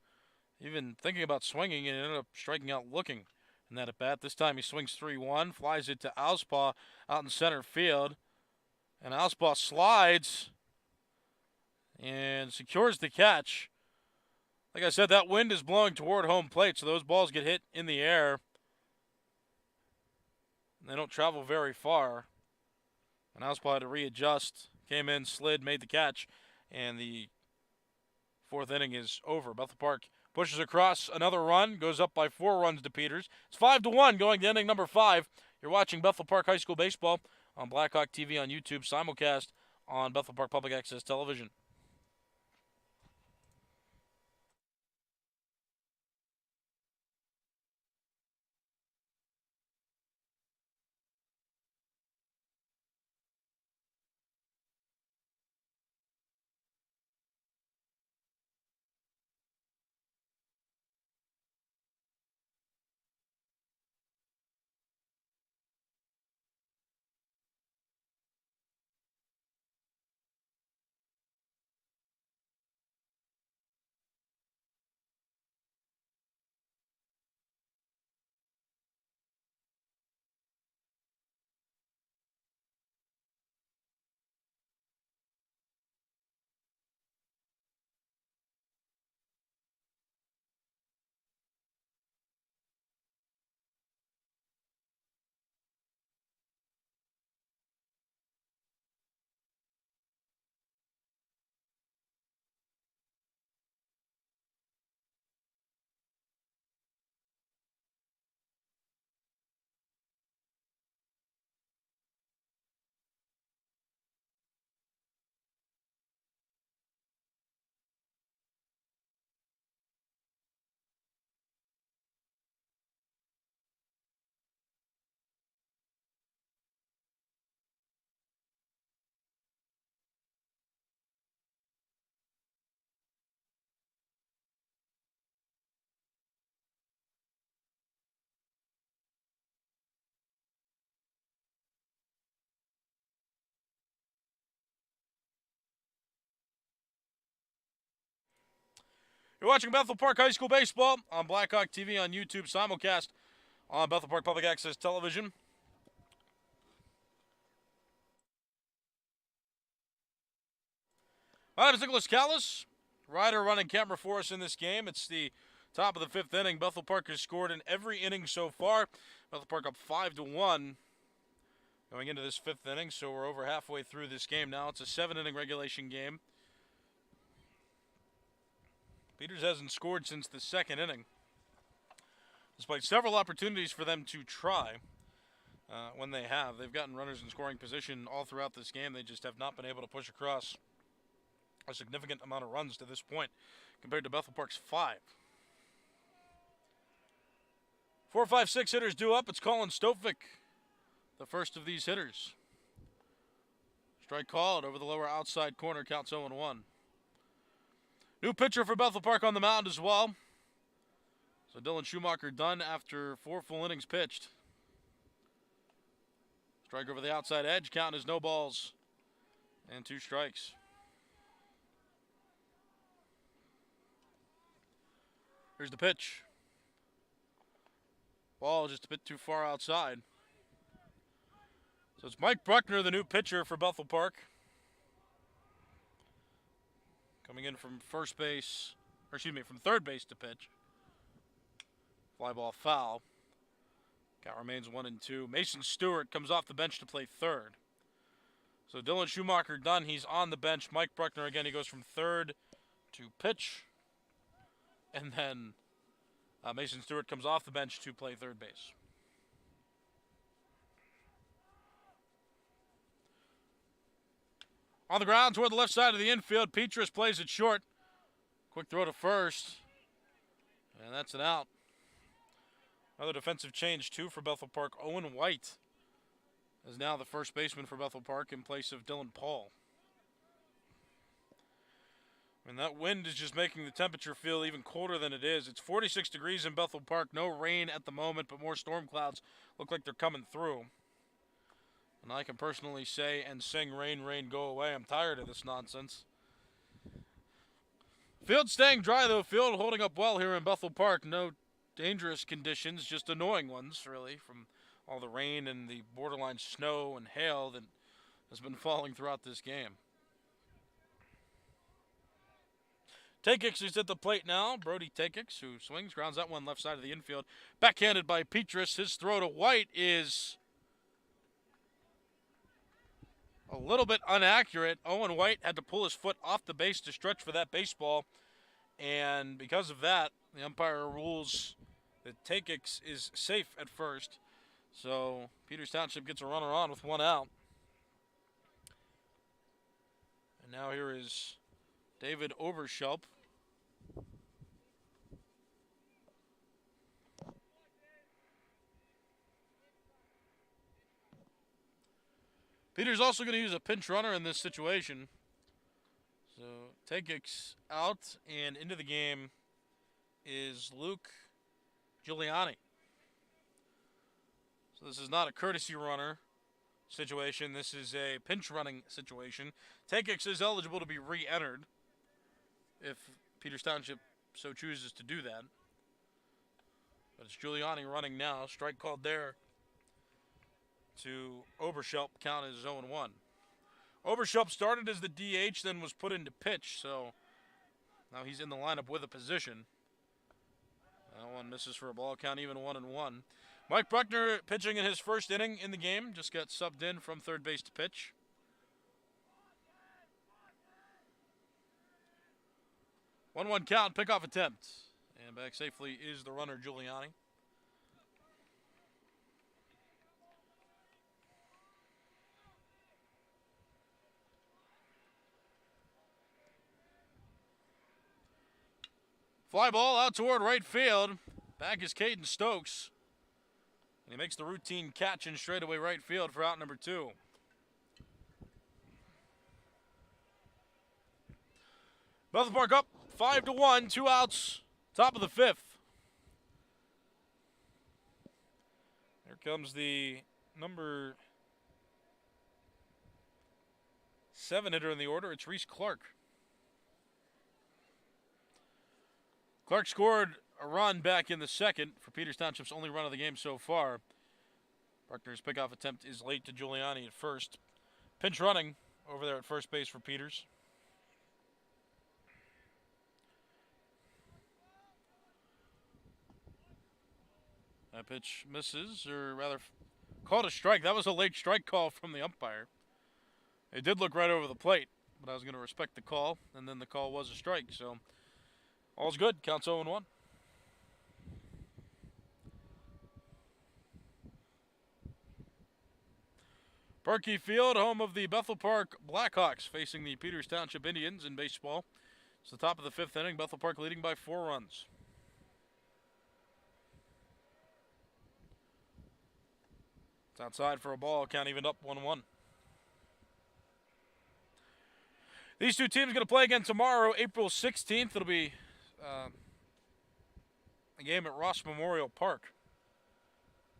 [SPEAKER 2] even thinking about swinging, and ended up striking out looking in that at bat. This time he swings 3-1, flies it to Auspaw out in center field. And Auspaw slides and secures the catch. Like I said, that wind is blowing toward home plate, so those balls get hit in the air. They don't travel very far. And Auspaw had to readjust, came in, slid, made the catch, and the fourth inning is over. Bethel Park pushes across another run, goes up by 4 runs to Peters. It's 5-1 going to inning number 5. You're watching Bethel Park High School Baseball on Blackhawk TV on YouTube, simulcast on Bethel Park Public Access Television. You're watching Bethel Park High School Baseball on Blackhawk TV on YouTube, simulcast on Bethel Park Public Access Television. My name is Nicholas Callis, rider running camera for us in this game. It's the top of the 5th inning. Bethel Park has scored in every inning so far. Bethel Park up 5-1. going into this 5th inning, so we're over halfway through this game now. It's a 7-inning regulation game. Peters hasn't scored since the 2nd inning, despite several opportunities for them to try. When they have, they've gotten runners in scoring position all throughout this game. They just have not been able to push across a significant amount of runs to this point compared to Bethel Park's 5. 4, 5, 6 hitters due up. It's Colin Stofick, the first of these hitters. Strike called over the lower outside corner, counts 0-1. New pitcher for Bethel Park on the mound as well. So Dylan Schumacher done after 4 full innings pitched. Strike over the outside edge, count is no balls and 2 strikes. Here's the pitch. Ball just a bit too far outside. So it's Mike Bruckner, the new pitcher for Bethel Park. Coming in from from third base to pitch. Fly ball foul. Count remains 1-2. Mason Stewart comes off the bench to play third. So Dylan Schumacher done. He's on the bench. Mike Bruckner again. He goes from third to pitch. And then Mason Stewart comes off the bench to play third base. On the ground toward the left side of the infield, Petrus plays it short. Quick throw to first. And that's an out. Another defensive change, too, for Bethel Park. Owen White is now the first baseman for Bethel Park in place of Dylan Paul. And that wind is just making the temperature feel even colder than it is. It's 46 degrees in Bethel Park. No rain at the moment, but more storm clouds look like they're coming through. And I can personally say and sing, rain, rain, go away. I'm tired of this nonsense. Field staying dry, though. Field holding up well here in Bethel Park. No dangerous conditions, just annoying ones, really, from all the rain and the borderline snow and hail that has been falling throughout this game. Takix is at the plate now. Brody Takix, who swings, grounds that one left side of the infield. Backhanded by Petrus. His throw to White is a little bit inaccurate. Owen White had to pull his foot off the base to stretch for that baseball. And because of that, the umpire rules that Takix is safe at first. So Peters Township gets a runner on with 1 out. And now here is David Overschelp. Peters also going to use a pinch runner in this situation. So Takix out, and into the game is Luke Giuliani. So this is not a courtesy runner situation. This is a pinch running situation. Takix is eligible to be re-entered if Peters Township so chooses to do that. But it's Giuliani running now. Strike called there to Oberschelp. Count is 0-1. Oberschelp started as the DH, then was put into pitch, so now he's in the lineup with a position. That one misses for a ball count, even 1-1. Mike Bruckner pitching in his first inning in the game, just got subbed in from third base to pitch. One count, pickoff attempt. And back safely is the runner, Giuliani. Fly ball out toward right field. Back is Caden Stokes. And he makes the routine catch in straightaway right field for out number 2. Bethel Park up 5-1, 2 outs, top of the 5th. Here comes the number 7 hitter in the order. It's Reese Clark. Clark scored a run back in the second for Peters Township's only run of the game so far. Bruckner's pickoff attempt is late to Giuliani at first. Pinch running over there at first base for Peters. That pitch misses, or rather called a strike. That was a late strike call from the umpire. It did look right over the plate, but I was going to respect the call, and then the call was a strike. So all's good. Counts 0-1. Berkey Field, home of the Bethel Park Blackhawks, facing the Peters Township Indians in baseball. It's the top of the 5th inning. Bethel Park leading by 4 runs. It's outside for a ball. Count evened up 1-1. These two teams are going to play again tomorrow, April 16th. It'll be a game at Ross Memorial Park.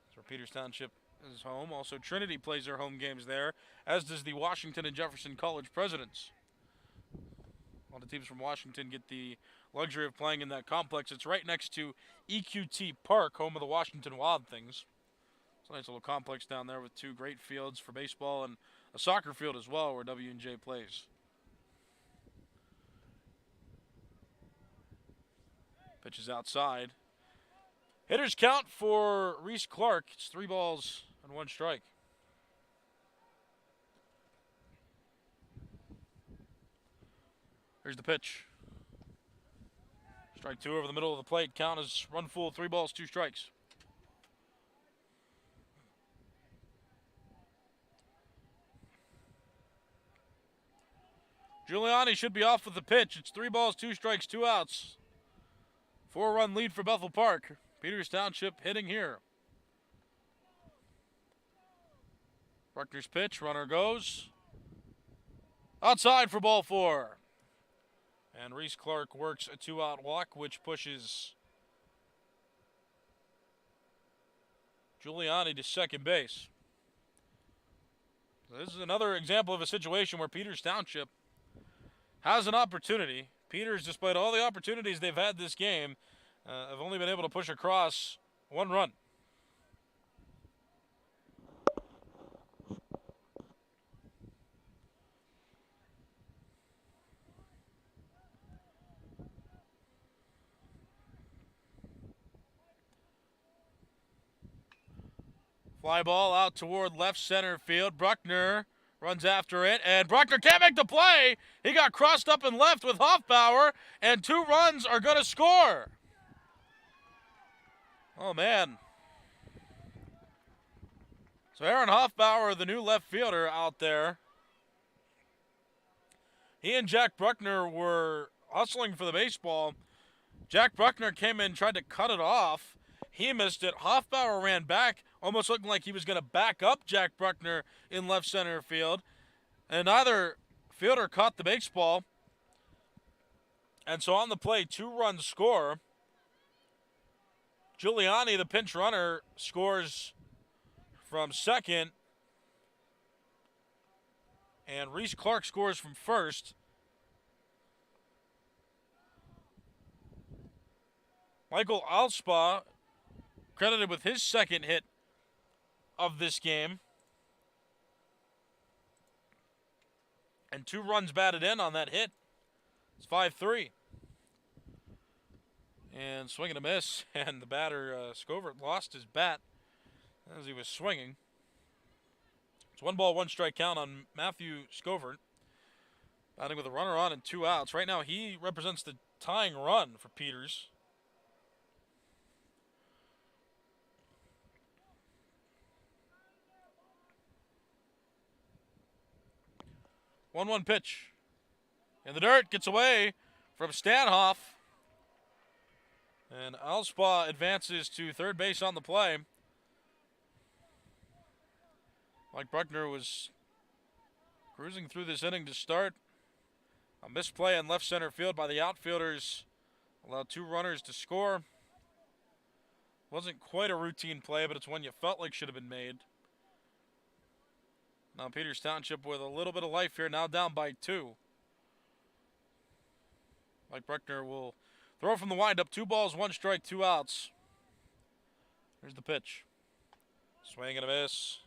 [SPEAKER 2] That's where Peters Township is home. Also, Trinity plays their home games there, as does the Washington and Jefferson College Presidents. All the teams from Washington get the luxury of playing in that complex. It's right next to EQT Park, home of the Washington Wild Things. It's a nice little complex down there with 2 great fields for baseball and a soccer field as well where W&J plays. Pitch is outside. Hitters count for Reese Clark. It's 3 balls and 1 strike. Here's the pitch. Strike 2 over the middle of the plate. Count is run full, 3 balls, 2 strikes. Giuliani should be off with the pitch. It's 3 balls, 2 strikes, 2 outs. 4-run lead for Bethel Park. Peters Township hitting here. Bruckner's pitch, runner goes. Outside for ball 4. And Reese Clark works a 2-out walk, which pushes Giuliani to second base. This is another example of a situation where Peters Township has an opportunity. Peters, despite all the opportunities they've had this game, have only been able to push across 1 run. Fly ball out toward left center field. Bruckner runs after it, and Bruckner can't make the play. He got crossed up and left with Hoffbauer, and 2 runs are going to score. Oh, man. So Aaron Hoffbauer, the new left fielder out there, he and Jack Bruckner were hustling for the baseball. Jack Bruckner came in, tried to cut it off. He missed it. Hoffbauer ran back, almost looking like he was going to back up Jack Bruckner in left center field. And neither fielder caught the baseball. And so on the play, 2-run score. Giuliani, the pinch runner, scores from second. And Reese Clark scores from first. Michael Alspa credited with his second hit of this game. And 2 runs batted in on that hit. It's 5-3. And swing and a miss. And the batter, Scovert, lost his bat as he was swinging. It's 1 ball, 1 strike count on Matthew Scovert. Batting with a runner on and 2 outs. Right now he represents the tying run for Peters. One pitch. In the dirt, gets away from Stanhoff. And Alspa advances to third base on the play. Mike Bruckner was cruising through this inning to start. A misplay in left center field by the outfielders allowed 2 runners to score. Wasn't quite a routine play, but it's one you felt like should have been made. Now Peters Township with a little bit of life here, now down by 2. Mike Bruckner will throw from the windup. 2 balls, 1 strike, 2 outs. Here's the pitch. Swing and a miss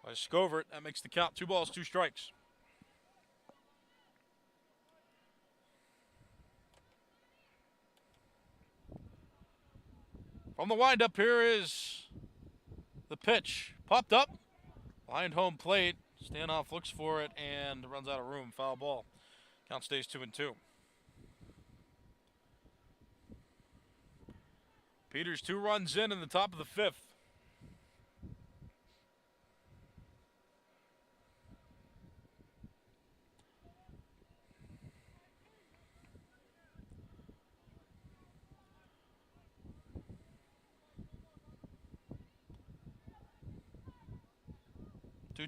[SPEAKER 2] by Scovert. That makes the count 2 balls, 2 strikes. From the windup, here is The pitch popped up, lined home plate. Stanoff looks for it and runs out of room. Foul ball. Count stays 2-2. Peters 2 runs in the top of the 5th.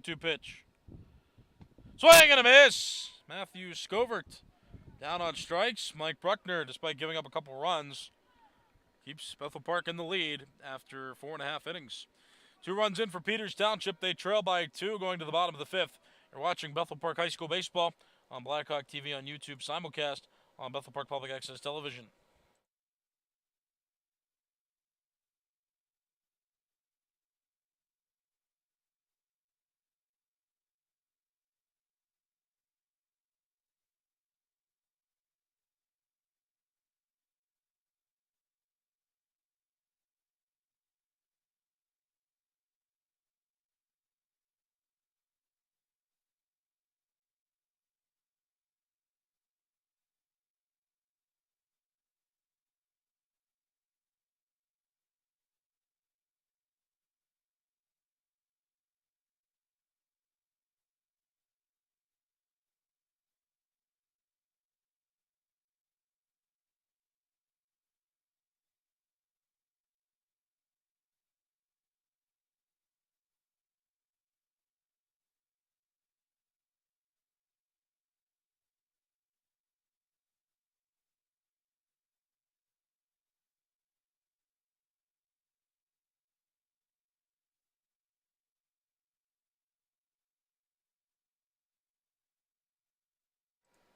[SPEAKER 2] Two pitch. Swing and a miss. Matthew Scovert down on strikes. Mike Bruckner, despite giving up a couple runs, keeps Bethel Park in the lead after 4.5 innings. 2 runs in for Peters Township. They trail by 2 going to the bottom of the 5th. You're watching Bethel Park High School Baseball on Blackhawk TV on YouTube, simulcast on Bethel Park Public Access Television.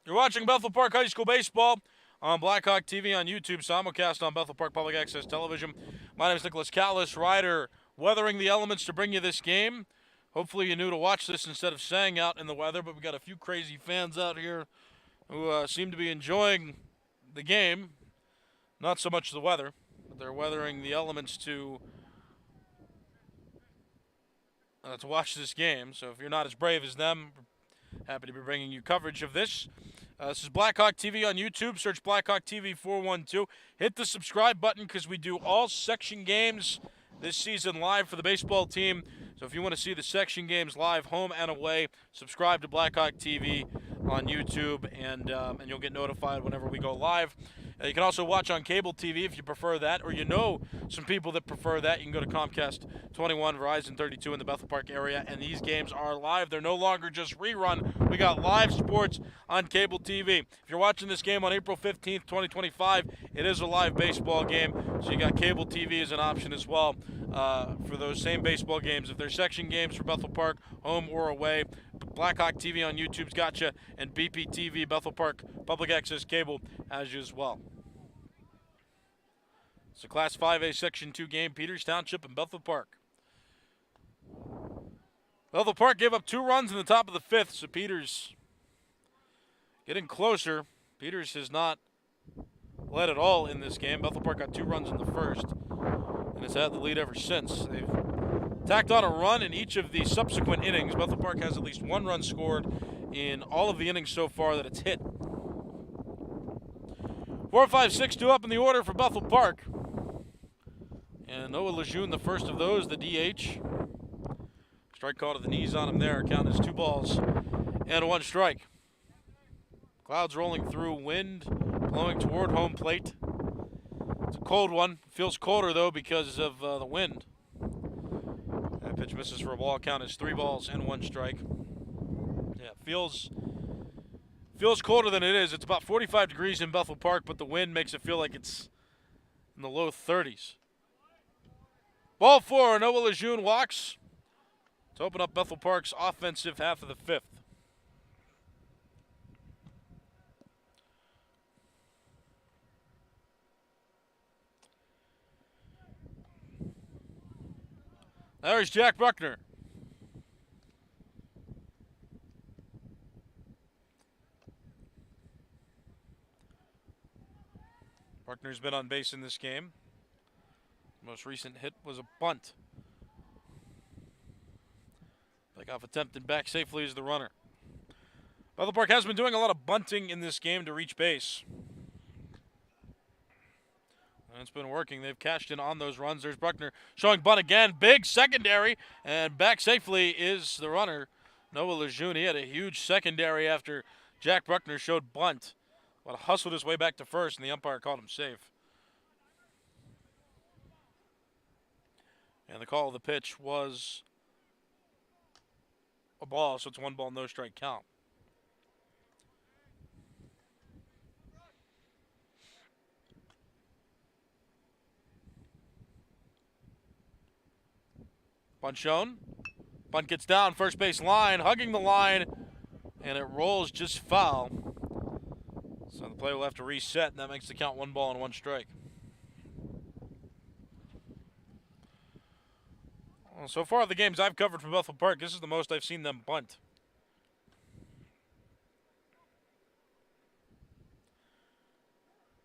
[SPEAKER 2] You're watching Bethel Park High School Baseball on Blackhawk TV on YouTube, simulcast on Bethel Park Public Access Television. My name is Nicholas Callis, rider weathering the elements to bring you this game. Hopefully you knew to watch this instead of staying out in the weather, but we got a few crazy fans out here who seem to be enjoying the game. Not so much the weather, but they're weathering the elements to watch this game. So if you're not as brave as them, happy to be bringing you coverage of this. This is Blackhawk TV on YouTube. Search Blackhawk TV 412. Hit the subscribe button because we do all section games this season live for the baseball team. So if you want to see the section games live, home and away, subscribe to Blackhawk TV on YouTube, and you'll get notified whenever we go live. You can also watch on cable TV if you prefer that, or you know some people that prefer that. You can go to Comcast 21, Verizon 32 in the Bethel Park area, and these games are live. They're no longer just rerun. We got live sports on cable TV. If you're watching this game on April 15th, 2025, it is a live baseball game, so you got cable TV as an option as well for those same baseball games. If they're section games for Bethel Park, home or away, Blackhawk TV on YouTube's got you, and BPTV, Bethel Park Public Access Cable, has you as well. It's a Class 5A Section 2 game, Peters Township and Bethel Park. Bethel Park gave up 2 runs in the top of the 5th, so Peters getting closer. Peters has not led at all in this game. Bethel Park got 2 runs in the first and has had the lead ever since. They've tacked on a run in each of the subsequent innings. Bethel Park has at least 1 run scored in all of the innings so far that it's hit. 4-5-6-2 up in the order for Bethel Park. And Noah Lejeune, the first of those, the DH. Strike call to the knees on him there. Count is 2 balls and 1 strike. Clouds rolling through, wind blowing toward home plate. It's a cold one. Feels colder, though, because of the wind. That pitch misses for a ball. Count is 3 balls and 1 strike. Yeah, feels colder than it is. It's about 45 degrees in Bethel Park, but the wind makes it feel like it's in the low 30s. Ball 4, Noah Lejeune walks to open up Bethel Park's offensive half of the 5th. There's Jack Bruckner. Bruckner's been on base in this game. Most recent hit was a bunt. Pickoff attempted back safely as the runner. Bethel Park has been doing a lot of bunting in this game to reach base. And it's been working. They've cashed in on those runs. There's Bruckner showing bunt again. Big secondary. And back safely is the runner, Noah Lejeune. He had a huge secondary after Jack Bruckner showed bunt. But hustled his way back to first, and the umpire called him safe. And the call of the pitch was a ball, so it's 1 ball, no strike count. Bunt shown. Bunt gets down, first base line, hugging the line, and it rolls just foul. So the play will have to reset, and that makes the count 1 ball and 1 strike. Well, so far, the games I've covered from Bethel Park, this is the most I've seen them bunt.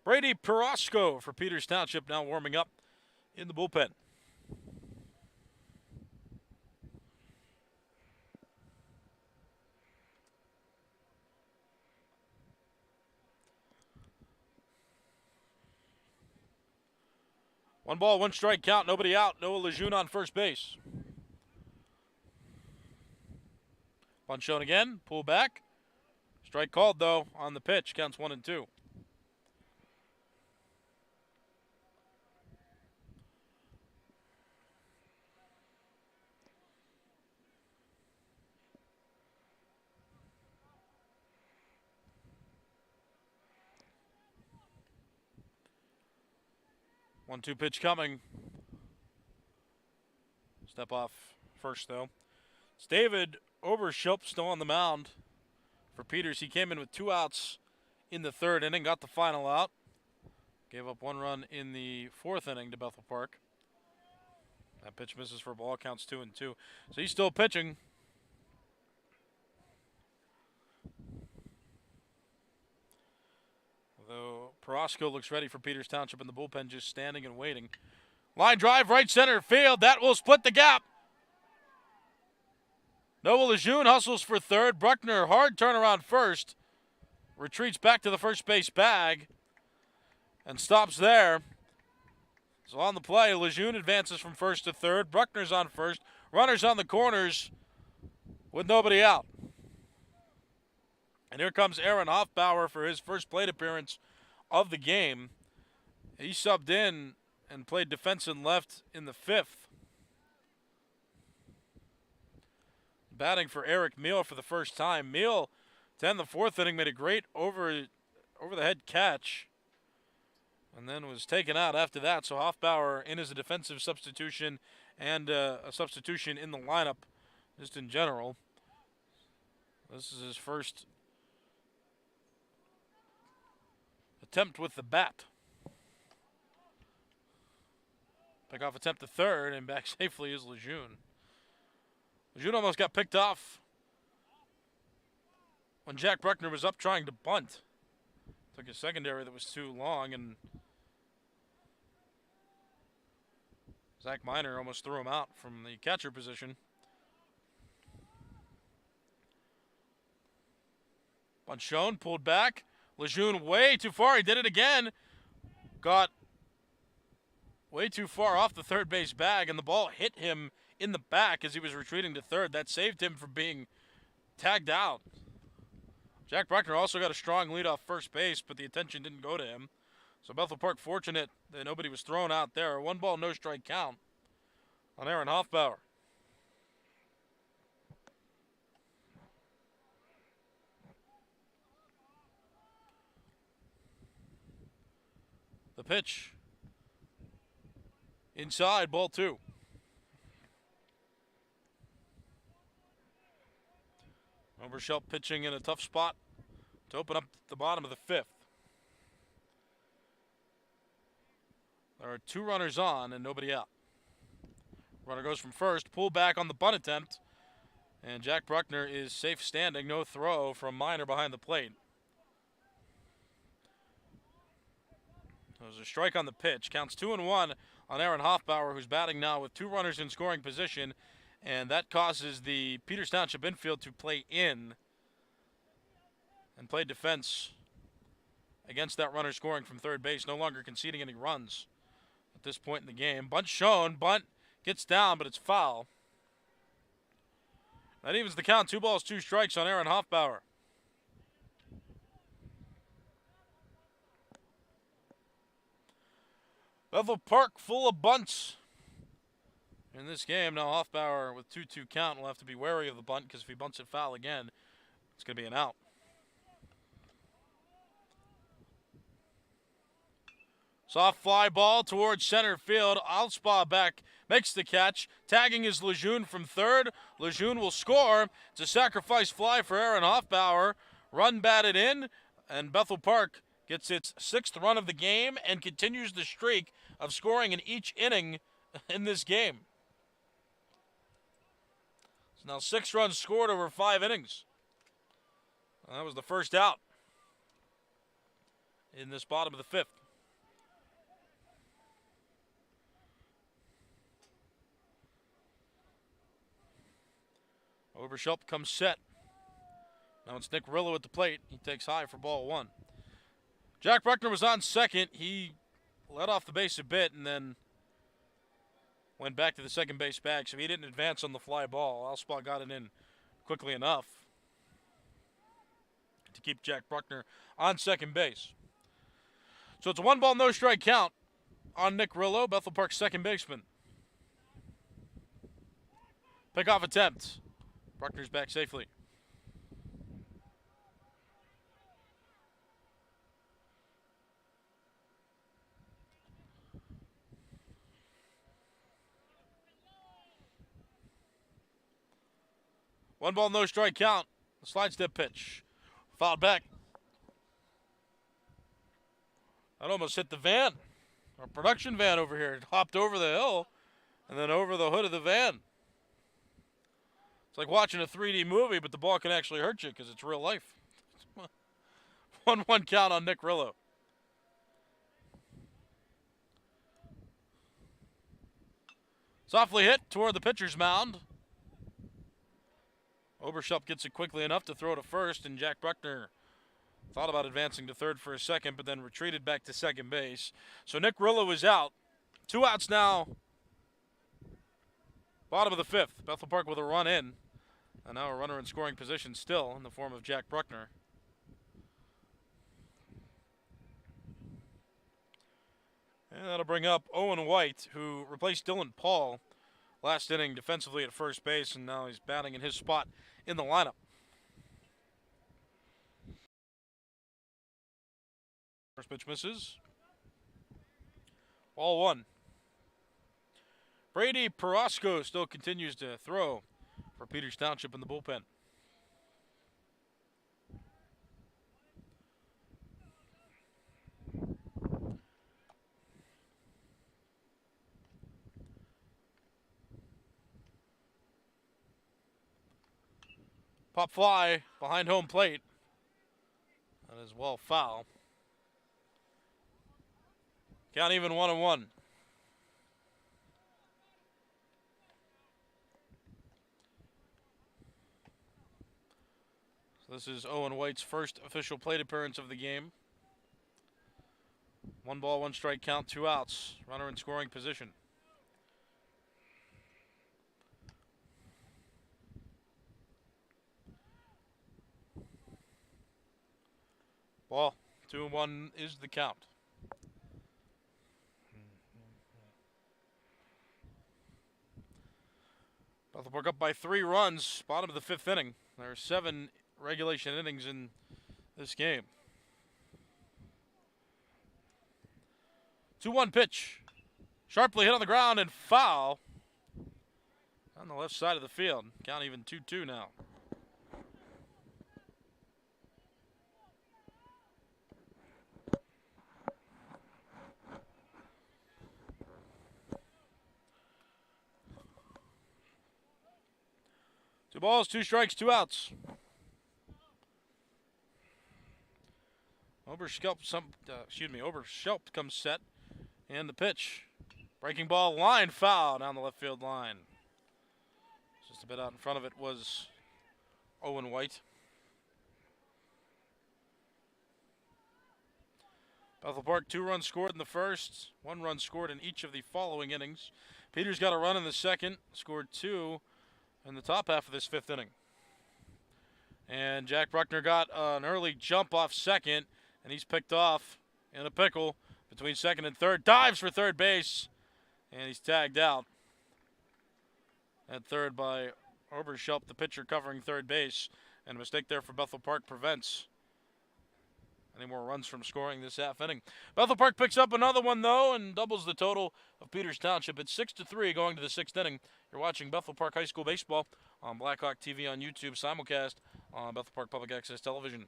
[SPEAKER 2] Brady Perosco for Peters Township now warming up in the bullpen. One ball, 1 strike count, nobody out. Noah Lejeune on first base. Bunt shown again, pull back. Strike called though on the pitch, counts 1 and 2. One-two pitch coming. Step off first though. It's David Oberschulp still on the mound for Peters. He came in with 2 outs in the 3rd inning, got the final out. Gave up 1 run in the 4th inning to Bethel Park. That pitch misses for a ball, counts 2 and 2. So he's still pitching. Although Perosco looks ready for Peters Township in the bullpen, just standing and waiting. Line drive, right center field. That will split the gap. Noah Lejeune hustles for 3rd. Bruckner, hard turnaround first. Retreats back to the first base bag and stops there. So on the play, Lejeune advances from 1st to 3rd. Bruckner's on 1st. Runners on the corners with nobody out. And here comes Aaron Hoffbauer for his first plate appearance of the game. He subbed in and played defensive left in the 5th. Batting for Eric Meal for the first time. Meal, to end the 4th inning, made a great over-the-head catch and then was taken out after that. So Hoffbauer in as a defensive substitution and a substitution in the lineup just in general. This is his first attempt with the bat. Pickoff attempt to 3rd, and back safely is Lejeune. Lejeune almost got picked off when Jack Bruckner was up trying to bunt. Took a secondary that was too long, and Zach Miner almost threw him out from the catcher position. Bunt shown, pulled back. Lejeune way too far. He did it again. Got way too far off the 3rd base bag, and the ball hit him in the back as he was retreating to 3rd. That saved him from being tagged out. Jack Bruckner also got a strong lead off first base, but the attention didn't go to him. So Bethel Park fortunate that nobody was thrown out there. 1 ball, no strike count on Aaron Hoffbauer. The pitch. Inside, ball 2. Oberschulp pitching in a tough spot to open up the bottom of the 5th. There are 2 runners on and nobody out. Runner goes from 1st, pull back on the bunt attempt, and Jack Bruckner is safe standing. No throw from Miner behind the plate. There's a strike on the pitch. Counts 2 and 1 on Aaron Hoffbauer, who's batting now with 2 runners in scoring position And that causes the Peters Township infield to play in and play defense against that runner scoring from third base, no longer conceding any runs at this point in the game. Bunt shown, bunt gets down, but it's foul. That evens the count, 2 balls, 2 strikes on Aaron Hoffbauer. Bethel Park full of bunts in this game. Now Hoffbauer with 2-2 count will have to be wary of the bunt because if he bunts it foul again, it's going to be an out. Soft fly ball towards center field. Alspaugh back, makes the catch. Tagging is Lejeune from third. Lejeune will score. It's a sacrifice fly for Aaron Hoffbauer. Run batted in, and Bethel Park gets its 6th run of the game and continues the streak of scoring in each inning in this game. It's now 6 runs scored over 5 innings. That was the first out in this bottom of the 5th. Oberschelp comes set. Now it's Nick Rillo at the plate. He takes high for ball 1. Jack Bruckner was on second. He let off the base a bit and then went back to the second base bag, so he didn't advance on the fly ball. Alspaugh got it in quickly enough to keep Jack Bruckner on second base. So it's a 1 ball, no strike count on Nick Rillo, Bethel Park's second baseman. Pickoff attempt. Bruckner's back safely. One ball, no strike count. The slide step pitch. Fouled back. That almost hit the van. Our production van over here. It hopped over the hill and then over the hood of the van. It's like watching a 3D movie, but the ball can actually hurt you because it's real life. 1-1 count on Nick Rillo. Softly hit toward the pitcher's mound. Oberschelp gets it quickly enough to throw to first, and Jack Bruckner thought about advancing to third for a second, but then retreated back to second base. So Nick Rillo is out. 2 outs now. Bottom of the 5th. Bethel Park with a run in. And now a runner in scoring position still in the form of Jack Bruckner. And that'll bring up Owen White, who replaced Dylan Paul last inning defensively at first base, and now he's batting in his spot in the lineup. First pitch misses. Ball 1. Brady Perosco still continues to throw for Peters Township in the bullpen. Pop fly behind home plate. That is well foul. Count even 1-1. So this is Owen White's first official plate appearance of the game. 1 ball, 1 strike count, 2 outs. Runner in scoring position. Ball 2-1 is the count. Bethel Park up by 3 runs, bottom of the 5th inning. There are 7 regulation innings in this game. 2-1 pitch. Sharply hit on the ground and foul on the left side of the field. Count even 2-2 now. Two balls, 2 strikes, 2 outs. Oberschelp comes set, and the pitch. Breaking ball line foul down the left field line. Just a bit out in front of it was Owen White. Bethel Park, 2 runs scored in the first, 1 run scored in each of the following innings. Peters got a run in the second, scored 2 in the top half of this 5th inning. And Jack Bruckner got an early jump off second, and he's picked off in a pickle between second and third. Dives for third base, and he's tagged out at third by Oberschelp, the pitcher covering third base. And a mistake there for Bethel Park prevents any more runs from scoring this half inning. Bethel Park picks up another one, though, and doubles the total of Peters Township. It's 6-3 going to the 6th inning. You're watching Bethel Park High School Baseball on Blackhawk TV on YouTube, simulcast on Bethel Park Public Access Television.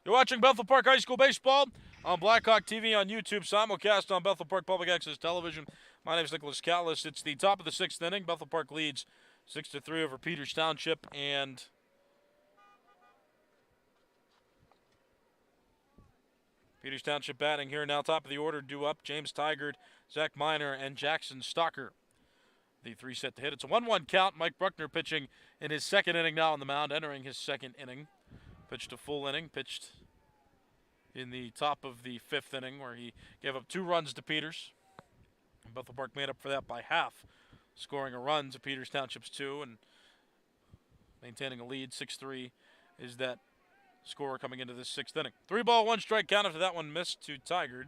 [SPEAKER 2] You're watching Bethel Park High School Baseball on Blackhawk TV on YouTube, simulcast on Bethel Park Public Access Television. My name is Nicholas Callis. It's the top of the 6th inning. Bethel Park leads 6-3 over Peters Township, and Peters Township batting here now, top of the order, due up James Tigard, Zach Miner, and Jackson Stalker. The 3 set to hit. It's a 1-1 count. Mike Bruckner pitching in his 2nd inning now on the mound, entering his 2nd inning. Pitched a full inning, pitched in the top of the 5th inning where he gave up 2 runs to Peters. And Bethel Park made up for that by half, scoring a run to Peters Township's 2 and maintaining a lead. 6-3 is that score coming into this 6th inning. 3-ball, 1-strike count after that one missed to Tigard.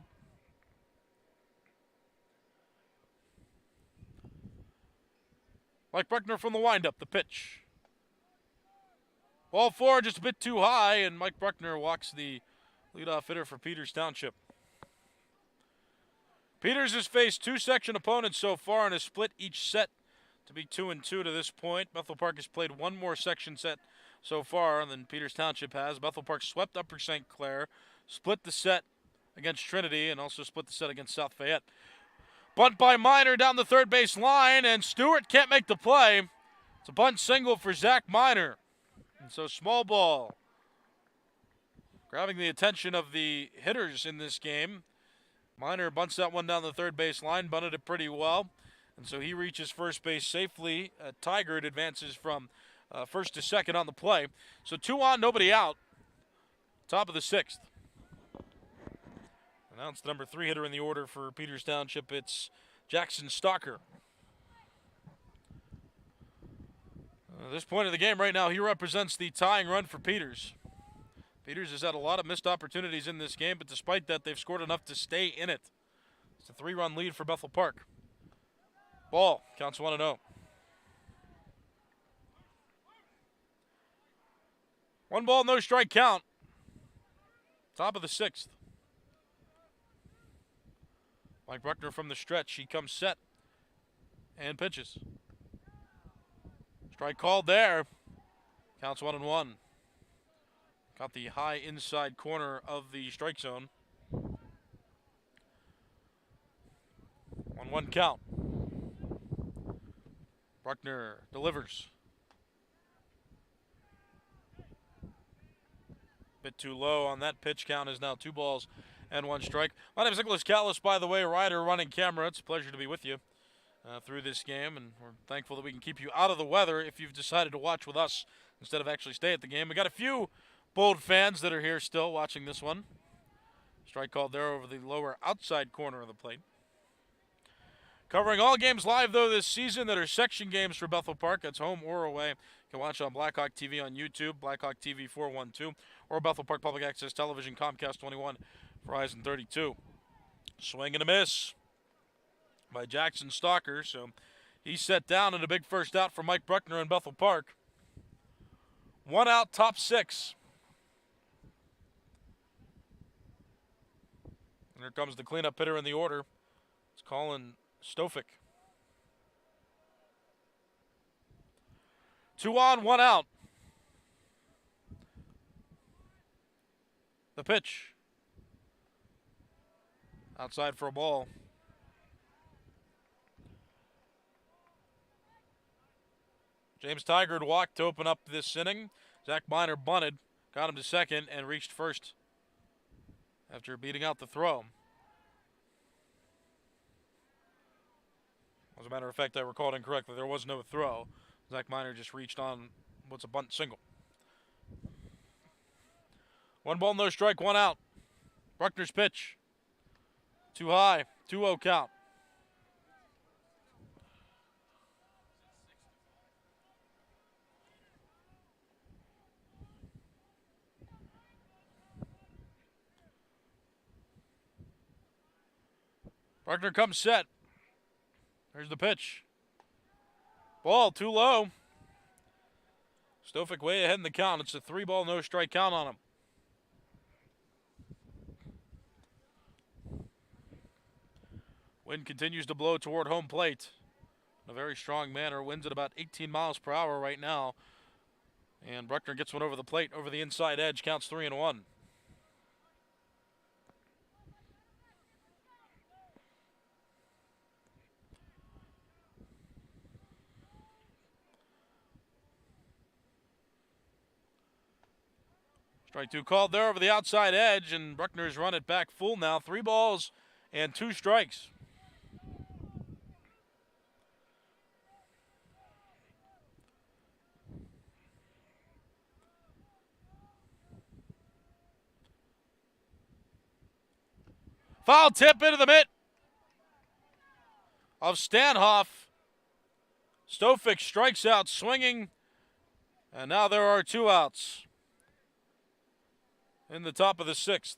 [SPEAKER 2] Mike Bruckner from the windup, the pitch. Ball 4 just a bit too high, and Mike Bruckner walks the leadoff hitter for Peters Township. Peters has faced 2 section opponents so far and has split each set to be 2-2 to this point. Bethel Park has played 1 more section set so far than Peters Township has. Bethel Park swept Upper St. Clair, split the set against Trinity, and also split the set against South Fayette. Bunt by Miner down the third base line, and Stewart can't make the play. It's a bunt single for Zach Miner. And so small ball, grabbing the attention of the hitters in this game. Miner bunts that one down the third base line, bunted it pretty well. And so he reaches first base safely. Tigard advances from first to second on the play. So 2 on, nobody out. Top of the 6th. Announced the number 3 hitter in the order for Peters Township. It's Jackson Stalker. At this point of the game right now, he represents the tying run for Peters. Peters has had a lot of missed opportunities in this game, but despite that, they've scored enough to stay in it. It's a 3-run lead for Bethel Park. Ball, counts 1-0. One ball, no strike count. Top of the 6th. Mike Bruckner from the stretch. He comes set and pitches. Strike called there. Counts 1-1. Got the high inside corner of the strike zone. 1-1 count. Bruckner delivers. Bit too low on that pitch. Count is now 2 balls and 1 strike. My name is Nicholas Callis, by the way, rider running camera. It's a pleasure to be with you through this game, and we're thankful that we can keep you out of the weather if you've decided to watch with us instead of actually stay at the game. We got a few Bold fans that are here still watching this one. Strike called there over the lower outside corner of the plate. Covering all games live, though, this season that are section games for Bethel Park. That's home or away. You can watch on Blackhawk TV on YouTube, Blackhawk TV 412, or Bethel Park Public Access Television, Comcast 21, Verizon 32. Swing and a miss by Jackson Stalker. So he's set down and a big first out for Mike Bruckner in Bethel Park. 1 out, top 6. And here comes the cleanup hitter in the order. It's Colin Stofick. 2 on, 1 out. The pitch. Outside for a ball. James Tigard walked to open up this inning. Zach Miner bunted, got him to second, and reached first after beating out the throw. As a matter of fact, I recalled incorrectly. There was no throw. Zach Miner just reached on what's a bunt single. 1 ball, no strike, 1 out. Bruckner's pitch. Too high, 2-0 count. Bruckner comes set. There's the pitch. Ball too low. Stofick way ahead in the count. It's a 3-ball, no strike count on him. Wind continues to blow toward home plate in a very strong manner. Wind's at about 18 miles per hour right now. And Bruckner gets one over the plate, over the inside edge, counts 3-1. Strike 2 called there over the outside edge, and Bruckner's run it back full now. 3 balls and 2 strikes. Foul tip into the mitt of Stanhoff. Stofick strikes out swinging, and now there are 2 outs in the top of the 6th.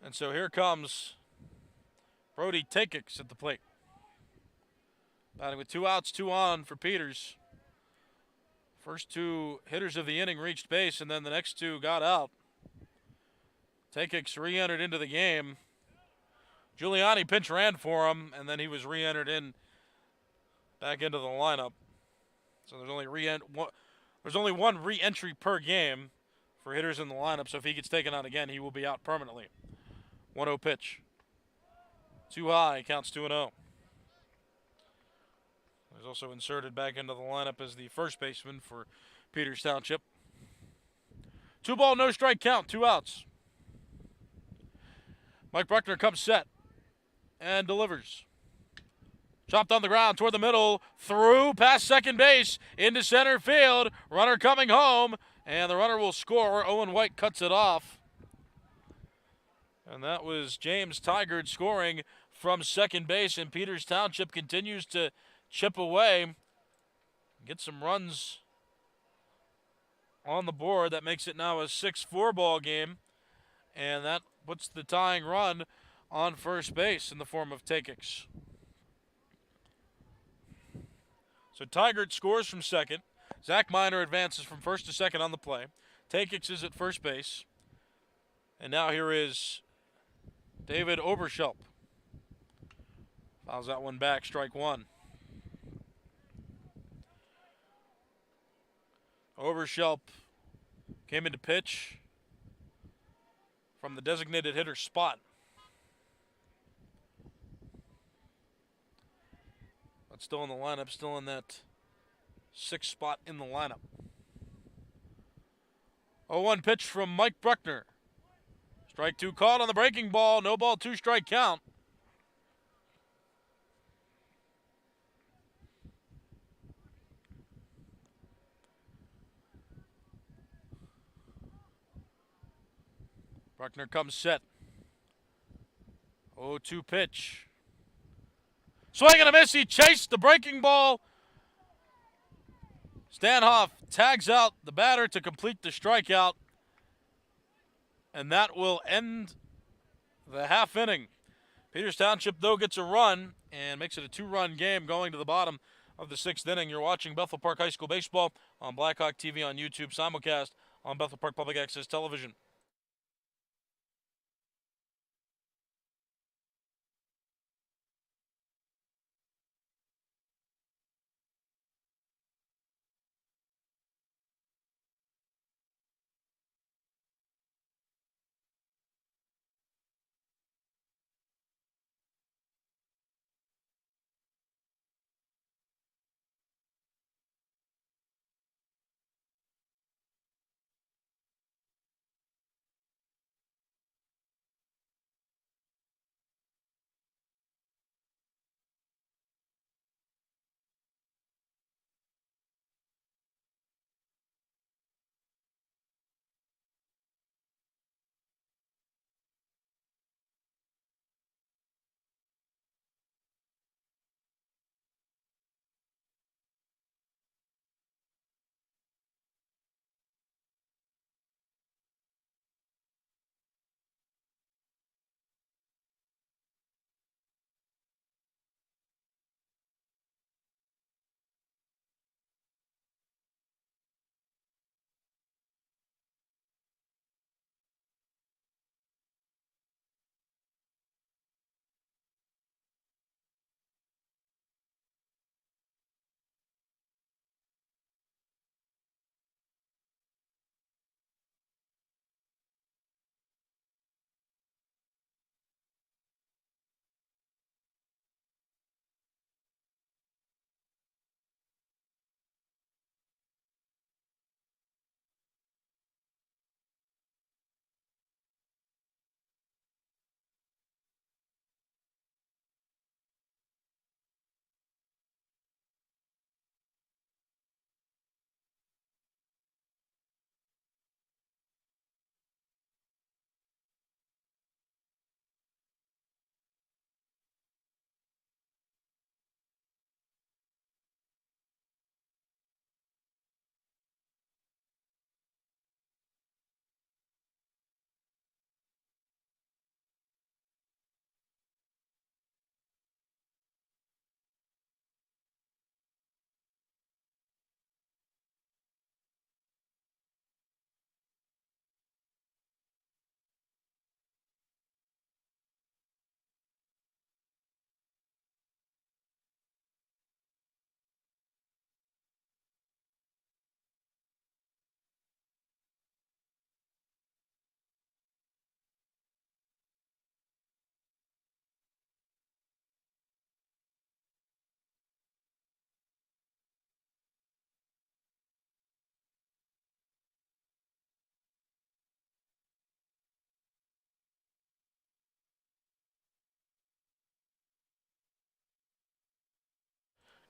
[SPEAKER 2] And so here comes Brody Takix at the plate. Batting with 2 outs, 2 on for Peters. First 2 hitters of the inning reached base, and then the next 2 got out. Takix re-entered into the game. Giuliani pinch ran for him, and then he was re-entered back into the lineup. So there's only one re-entry per game for hitters in the lineup, so if he gets taken out again, he will be out permanently. 1-0 pitch. Too high, counts 2-0. He's also inserted back into the lineup as the first baseman for Peters Township. 2 ball, no strike count, 2 outs. Mike Bruckner comes set and delivers. Chopped on the ground toward the middle, through, past second base, into center field. Runner coming home, and the runner will score. Owen White cuts it off. And that was James Tigard scoring from second base, and Peters Township continues to chip away, get some runs on the board. That makes it now a 6-4 ball game, and that puts the tying run on first base in the form of Takix. So Tigert scores from second. Zach Miner advances from first to second on the play. Takix is at first base. And now here is David Oberschelp. Fouls that one back, strike one. Oberschelp came into pitch from the designated hitter spot. But still in the lineup, still in that sixth spot in the lineup. 0-1 pitch from Mike Bruckner. Strike two called on the breaking ball. No ball, two strike count. Bruckner comes set. 0-2 pitch. Swing and a miss. He chased the breaking ball. Stanhoff tags out the batter to complete the strikeout. And that will end the half inning. Peters Township, though, gets a run and makes it a two-run game going to the bottom of the sixth inning. You're watching Bethel Park High School Baseball on Blackhawk TV on YouTube, simulcast on Bethel Park Public Access Television.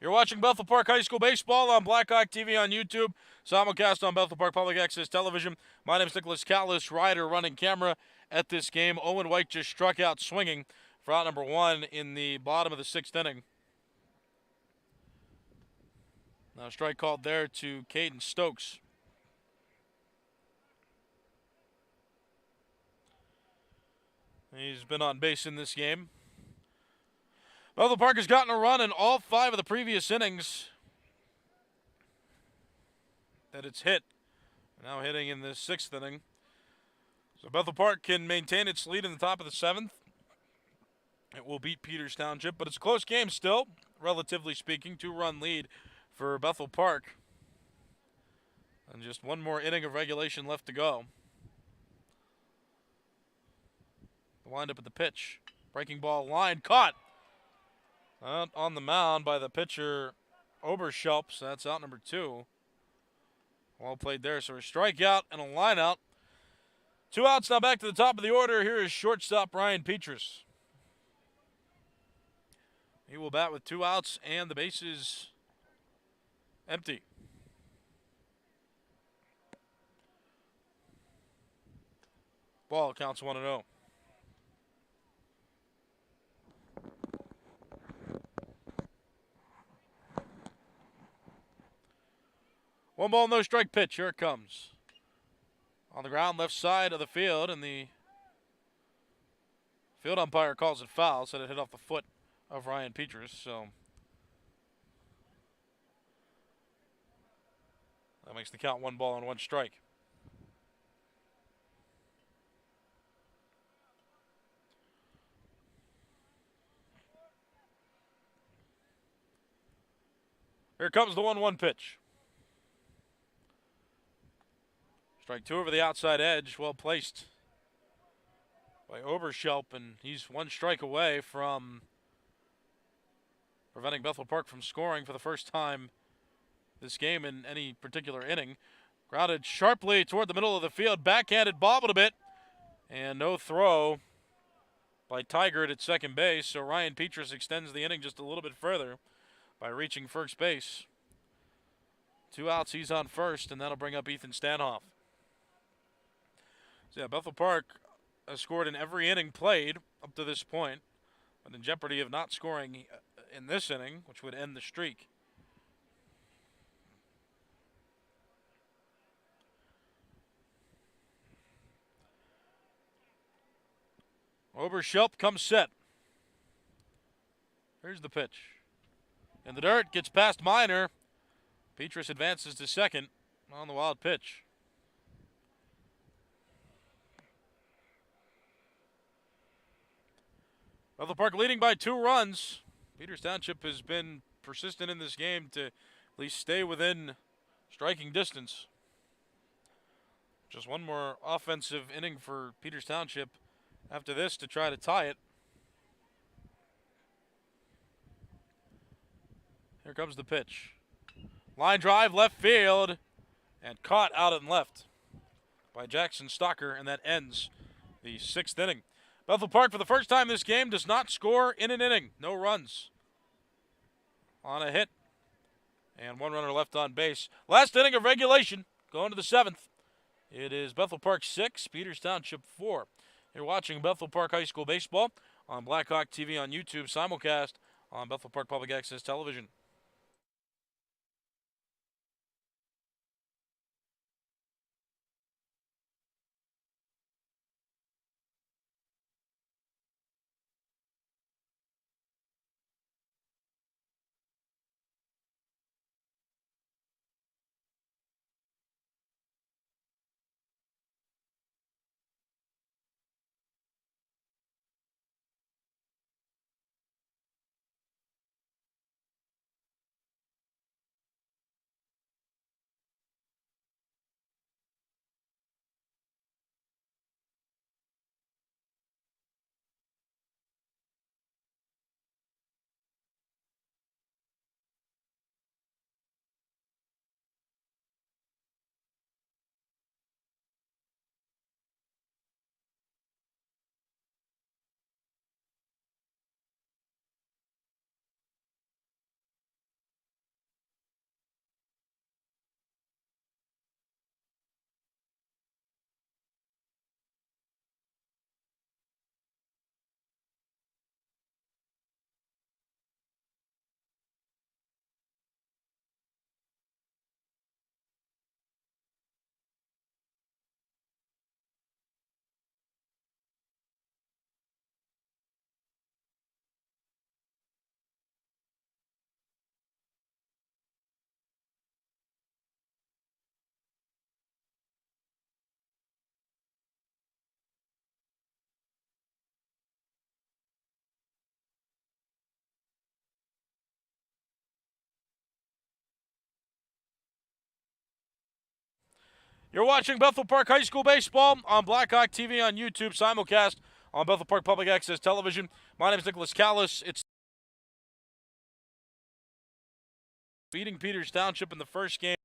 [SPEAKER 2] You're watching Bethel Park High School Baseball on Blackhawk TV on YouTube, simulcast on Bethel Park Public Access Television. My name is Nicholas Callis, Ryder running camera at this game. Owen White just struck out swinging for out number one in the bottom of the sixth inning. Now strike called there to Caden Stokes. He's been on base in this game. Bethel Park has gotten a run in all 5 of the previous innings. that it's hit. Now hitting in the 6th inning. So Bethel Park can maintain its lead in the top of the 7th. It will beat Peters Township, but it's a close game still, relatively speaking. 2-run lead for Bethel Park. And just one more inning of regulation left to go. The windup at the pitch. Breaking ball line caught. Out on the mound by the pitcher, Oberschelp. So that's out number 2. Well played there. So a strikeout and a line out. 2 outs now back to the top of the order. Here is shortstop Ryan Petrus. He will bat with 2 outs and the bases empty. Ball counts 1-0. One ball, no strike pitch. Here it comes. On the ground, left side of the field, and the field umpire calls it foul, said it hit off the foot of Ryan Petrus, so that makes the count 1 ball and 1 strike. Here comes the 1-1 pitch. Strike 2 over the outside edge, well placed by Oberschelp, and he's 1 strike away from preventing Bethel Park from scoring for the first time this game in any particular inning. Grounded sharply toward the middle of the field, backhanded, bobbled a bit, and no throw by Tigert at second base, so Ryan Petrus extends the inning just a little bit further by reaching first base. 2 outs, he's on first, and that'll bring up Ethan Stanhoff. So yeah, Bethel Park has scored in every inning played up to this point, but in jeopardy of not scoring in this inning, which would end the streak. Oberschelp comes set. Here's the pitch. In the dirt, gets past Minor. Petrus advances to second on the wild pitch. Bethel Park leading by 2 runs. Peters Township has been persistent in this game to at least stay within striking distance. Just one more offensive inning for Peters Township after this to try to tie it. Here comes the pitch. Line drive, left field, and caught out and left by Jackson Stocker, and that ends the 6th inning. Bethel Park, for the first time this game, does not score in an inning. No runs on a hit, and 1 runner left on base. Last inning of regulation, going to the 7th. It is Bethel Park 6, Peters Township 4. You're watching Bethel Park High School Baseball on Blackhawk TV on YouTube, simulcast on Bethel Park Public Access Television. You're watching Bethel Park High School Baseball on Blackhawk TV on YouTube, simulcast on Bethel Park Public Access Television. My name is Nicholas Callis. It's beating Peters Township in the first game.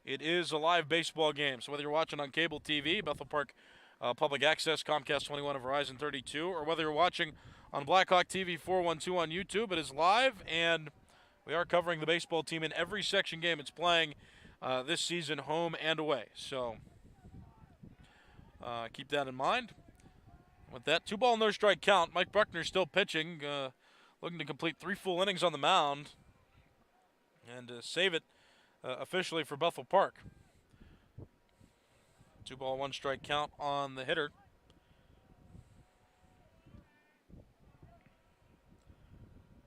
[SPEAKER 2] It is a live baseball game, so whether you're watching on cable TV, Bethel Park Public Access, Comcast 21 and Verizon 32, or whether you're watching on Blackhawk TV 412 on YouTube, it is live, and we are covering the baseball team in every section game it's playing this season, home and away. So keep that in mind. With that, 2-ball, no strike count. Mike Bruckner still pitching, looking to complete 3 full innings on the mound and save it officially for Bethel Park. 2-ball, 1 strike count on the hitter.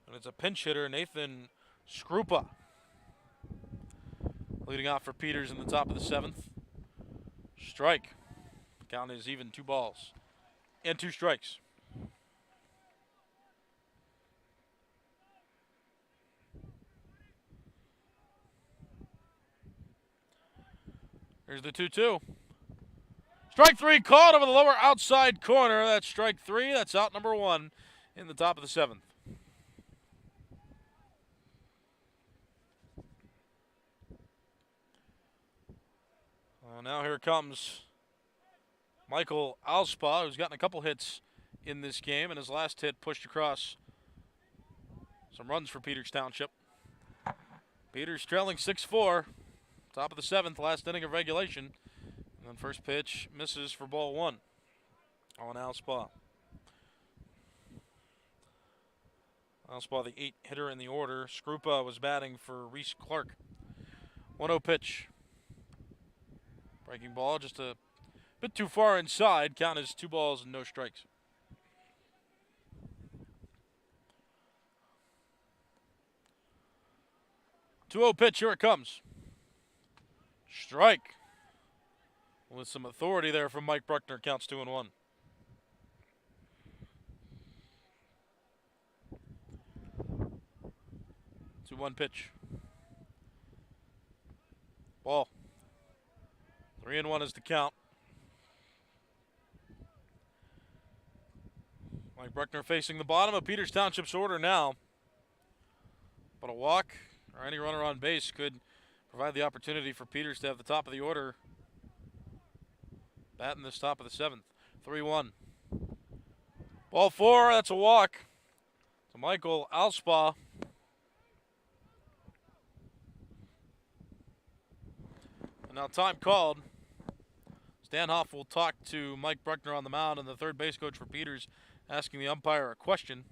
[SPEAKER 2] And it's a pinch hitter, Nathan Skrupa, leading off for Peters in the top of the 7th. Strike. Count is even, 2 balls and 2 strikes. Here's the 2-2. Strike 3 called over the lower outside corner. That's strike 3. That's out number 1 in the top of the 7th. Now here comes Michael Alspa, who's gotten a couple hits in this game, and his last hit pushed across some runs for Peters Township. Peters trailing 6-4, top of the 7th, last inning of regulation. And then first pitch misses for ball 1 on Alspa. Alspa, the 8th hitter in the order. Skrupa was batting for Reese Clark. 1-0 pitch. Breaking ball, just a bit too far inside. Count is 2 balls and no strikes. Two-0 pitch, here it comes. Strike. With some authority there from Mike Bruckner, counts 2-1. Two-one pitch. Ball. 3-1 is the count. Mike Bruckner facing the bottom of Peters Township's order now. But a walk or any runner on base could provide the opportunity for Peters to have the top of the order batting this top of the 7th. 3-1. Ball 4, that's a walk to Michael Alspa. And now time called. Stanhoff will talk to Mike Bruckner on the mound, and the third base coach for Peters asking the umpire a question.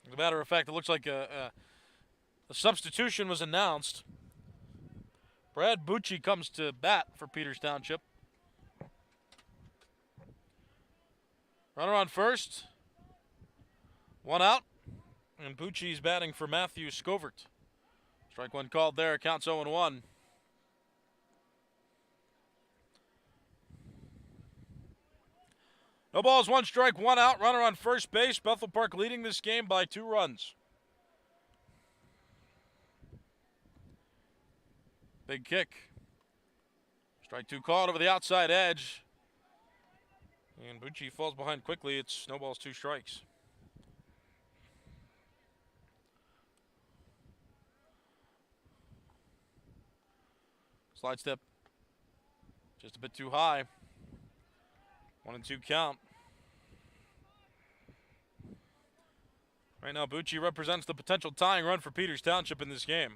[SPEAKER 2] As a matter of fact, it looks like a substitution was announced. Brad Bucci comes to bat for Peters Township. Runner on first. 1 out. And Bucci's batting for Matthew Scovert. Strike 1 called there. Counts 0-1. No balls, 1 strike, 1 out. Runner on first base. Bethel Park leading this game by 2 runs. Big kick. Strike 2 called over the outside edge. And Bucci falls behind quickly. It's no balls, 2 strikes. Slide step just a bit too high. 1-2 count. Right now, Bucci represents the potential tying run for Peters Township in this game.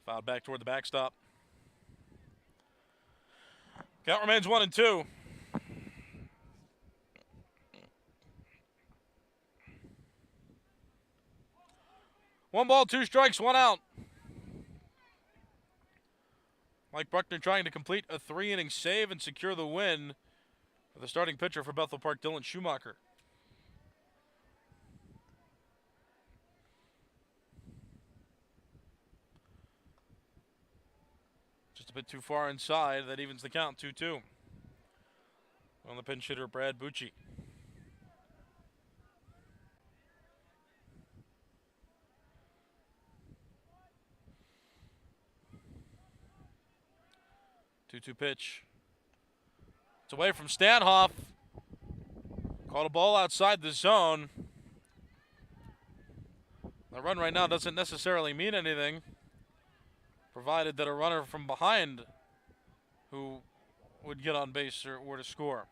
[SPEAKER 2] Fouled back toward the backstop. Count remains 1-2. One ball, 2 strikes, 1 out. Mike Bruckner trying to complete a 3-inning save and secure the win for the starting pitcher for Bethel Park, Dylan Schumacher. bit too far inside. That evens the count, 2-2. On the pinch hitter, Brad Bucci. Two pitch. It's away from Stanhoff. Caught a ball outside the zone. The run right now doesn't necessarily mean anything, provided that a runner from behind who would get on base or were to score.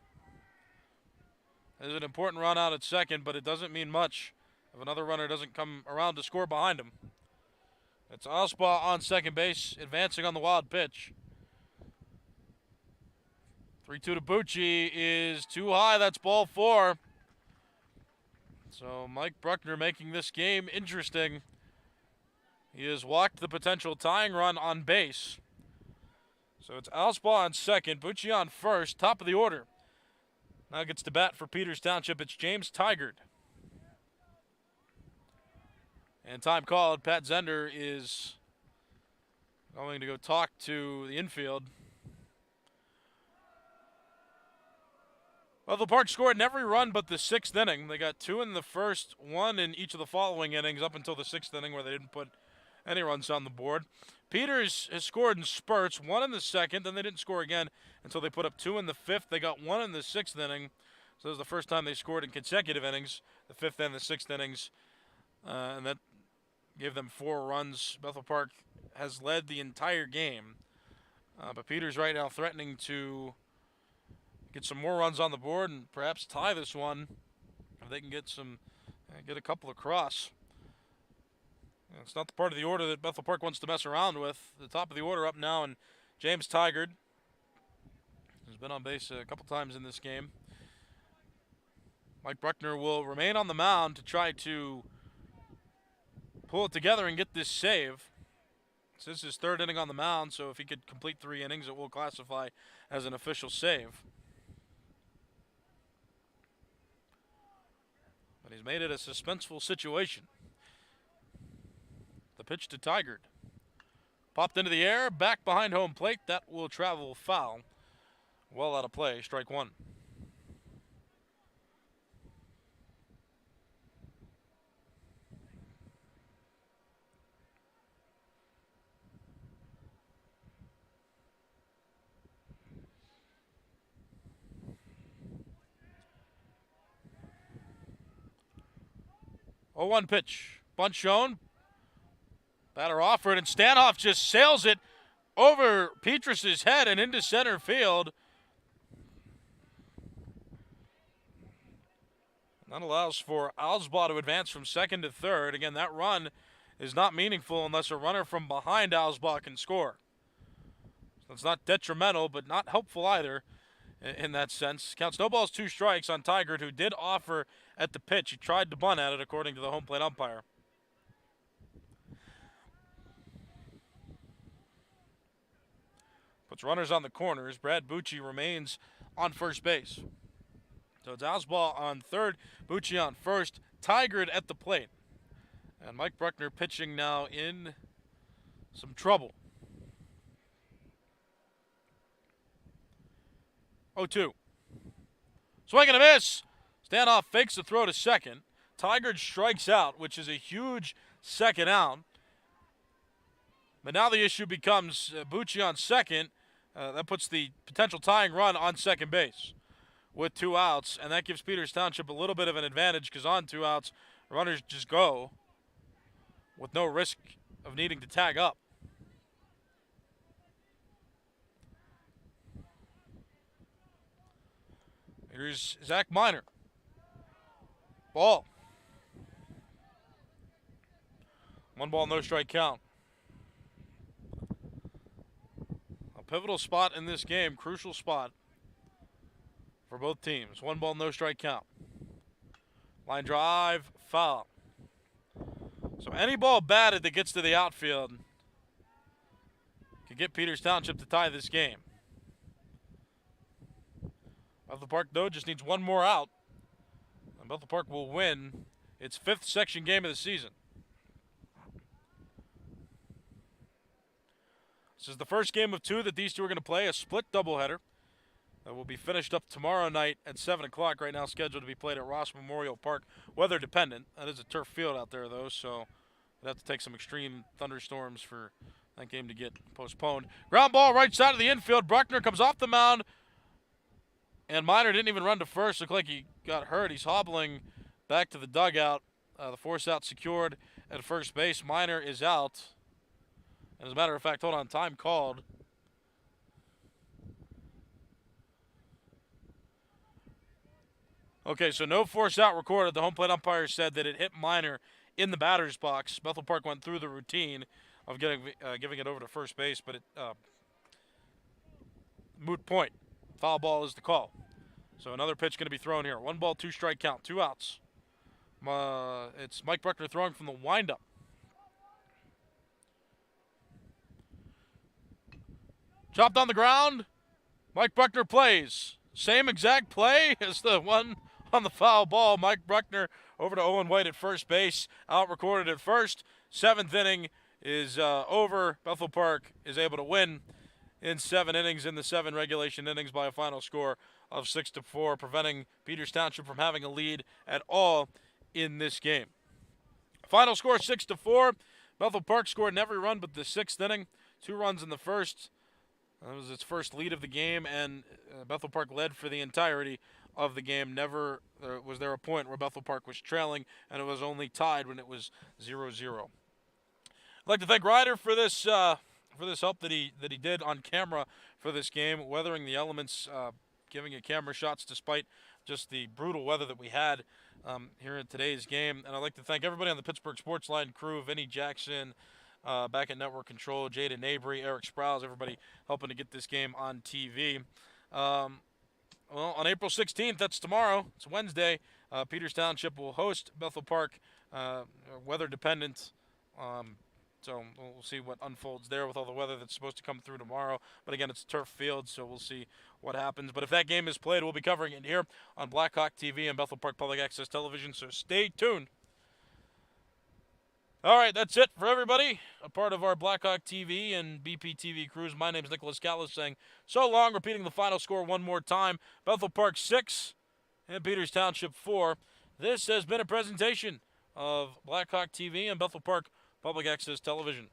[SPEAKER 2] There's an important run out at second, but it doesn't mean much if another runner doesn't come around to score behind him. It's Alspaugh on second base, advancing on the wild pitch. 3-2 to Bucci is too high. That's ball 4. So Mike Bruckner making this game interesting. He has walked the potential tying run on base. So it's Alspaugh on second, Bucci on first, top of the order. Now gets to bat for Peters Township. It's James Tigard. And time called. Pat Zender is going to go talk to the infield. Bethel Park scored in every run but the 6th inning. They got 2 in the first, 1 in each of the following innings up until the 6th inning where they didn't put any runs on the board. Peters has scored in spurts, 1 in the 2nd, then they didn't score again until they put up 2 in the 5th. They got 1 in the 6th inning, so this is the first time they scored in consecutive innings, the 5th and the 6th innings, and that gave them 4 runs. Bethel Park has led the entire game, but Peters right now threatening to get some more runs on the board and perhaps tie this one if they can get a couple across. It's not the part of the order that Bethel Park wants to mess around with. The top of the order up now, and James Tigard has been on base a couple times in this game. Mike Bruckner will remain on the mound to try to pull it together and get this save. This is his 3rd inning on the mound, so if he could complete 3 innings, it will classify as an official save. But he's made it a suspenseful situation. The pitch to Tigard. Popped into the air, back behind home plate. That will travel foul. Well out of play, strike 1. Oh, 1 pitch. Bunt shown. Batter offered, and Stanhoff just sails it over Petrus's head and into center field. That allows for Alspaugh to advance from 2nd to 3rd. Again, that run is not meaningful unless a runner from behind Alspaugh can score. So it's not detrimental, but not helpful either in that sense. Counts no balls, 2 strikes on Tigard, who did offer at the pitch. He tried to bunt at it, according to the home plate umpire. Puts runners on the corners. Brad Bucci remains on first base. So it's Alspaugh on 3rd, Bucci on 1st, Tigard at the plate. And Mike Bruckner pitching now in some trouble. 0-2. Swing and a miss. Stanhoff fakes the throw to second. Tigard strikes out, which is a huge second out. But now the issue becomes Bucci on second. That puts the potential tying run on second base with 2 outs, and that gives Peters Township a little bit of an advantage because on 2 outs, runners just go with no risk of needing to tag up. Here's Zach Miner. Ball. 1 ball, no strike count. A pivotal spot in this game, crucial spot for both teams. 1 ball, no strike count. Line drive, foul. So any ball batted that gets to the outfield can get Peters Township to tie this game. Bethel Park, though, just needs 1 more out. And Bethel Park will win its 5th section game of the season. This is the first game of 2 that these two are going to play, a split doubleheader that will be finished up tomorrow night at 7 o'clock. Right now scheduled to be played at Ross Memorial Park. Weather dependent. That is a turf field out there, though, so we'd have to take some extreme thunderstorms for that game to get postponed. Ground ball right side of the infield. Bruckner comes off the mound, and Miner didn't even run to first. Looked like he got hurt. He's hobbling back to the dugout. The force out secured at first base. Miner is out. And as a matter of fact, hold on, time called. Okay, so no force out recorded. The home plate umpire said that it hit Miner in the batter's box. Bethel Park went through the routine of giving it over to first base, but moot point. Foul ball is the call. So another pitch going to be thrown here. 1 ball, 2 strike count, 2 outs. It's Mike Bruckner throwing from the windup. Chopped on the ground. Mike Bruckner plays. Same exact play as the one on the foul ball. Mike Bruckner over to Owen White at first base. Out recorded at first. 7th inning is over. Bethel Park is able to win in 7 innings in the 7 regulation innings by a final score of 6-4, preventing Peters Township from having a lead at all in this game. Final score 6-4. Bethel Park scored in every run but the 6th inning. 2 runs in the first. That was its first lead of the game, and Bethel Park led for the entirety of the game. Never was there a point where Bethel Park was trailing, and it was only tied when it was 0-0. I'd like to thank Ryder for this help that he did on camera for this game, weathering the elements, giving it camera shots despite just the brutal weather that we had here in today's game. And I'd like to thank everybody on the Pittsburgh Sports Line crew, Vinny Jackson, back at Network Control, Jada Nabry, Eric Sprouse, everybody helping to get this game on TV. Well, on April 16th, that's tomorrow, it's Wednesday, Peters Township will host Bethel Park, weather dependent. So we'll see what unfolds there with all the weather that's supposed to come through tomorrow. But again, it's a turf field, so we'll see what happens. But if that game is played, we'll be covering it here on Blackhawk TV and Bethel Park Public Access Television, so stay tuned. All right, that's it for everybody. A part of our Blackhawk TV and BPTV crews. My name is Nicholas Callis saying so long, repeating the final score one more time. Bethel Park 6 and Peters Township 4. This has been a presentation of Blackhawk TV and Bethel Park Public Access Television.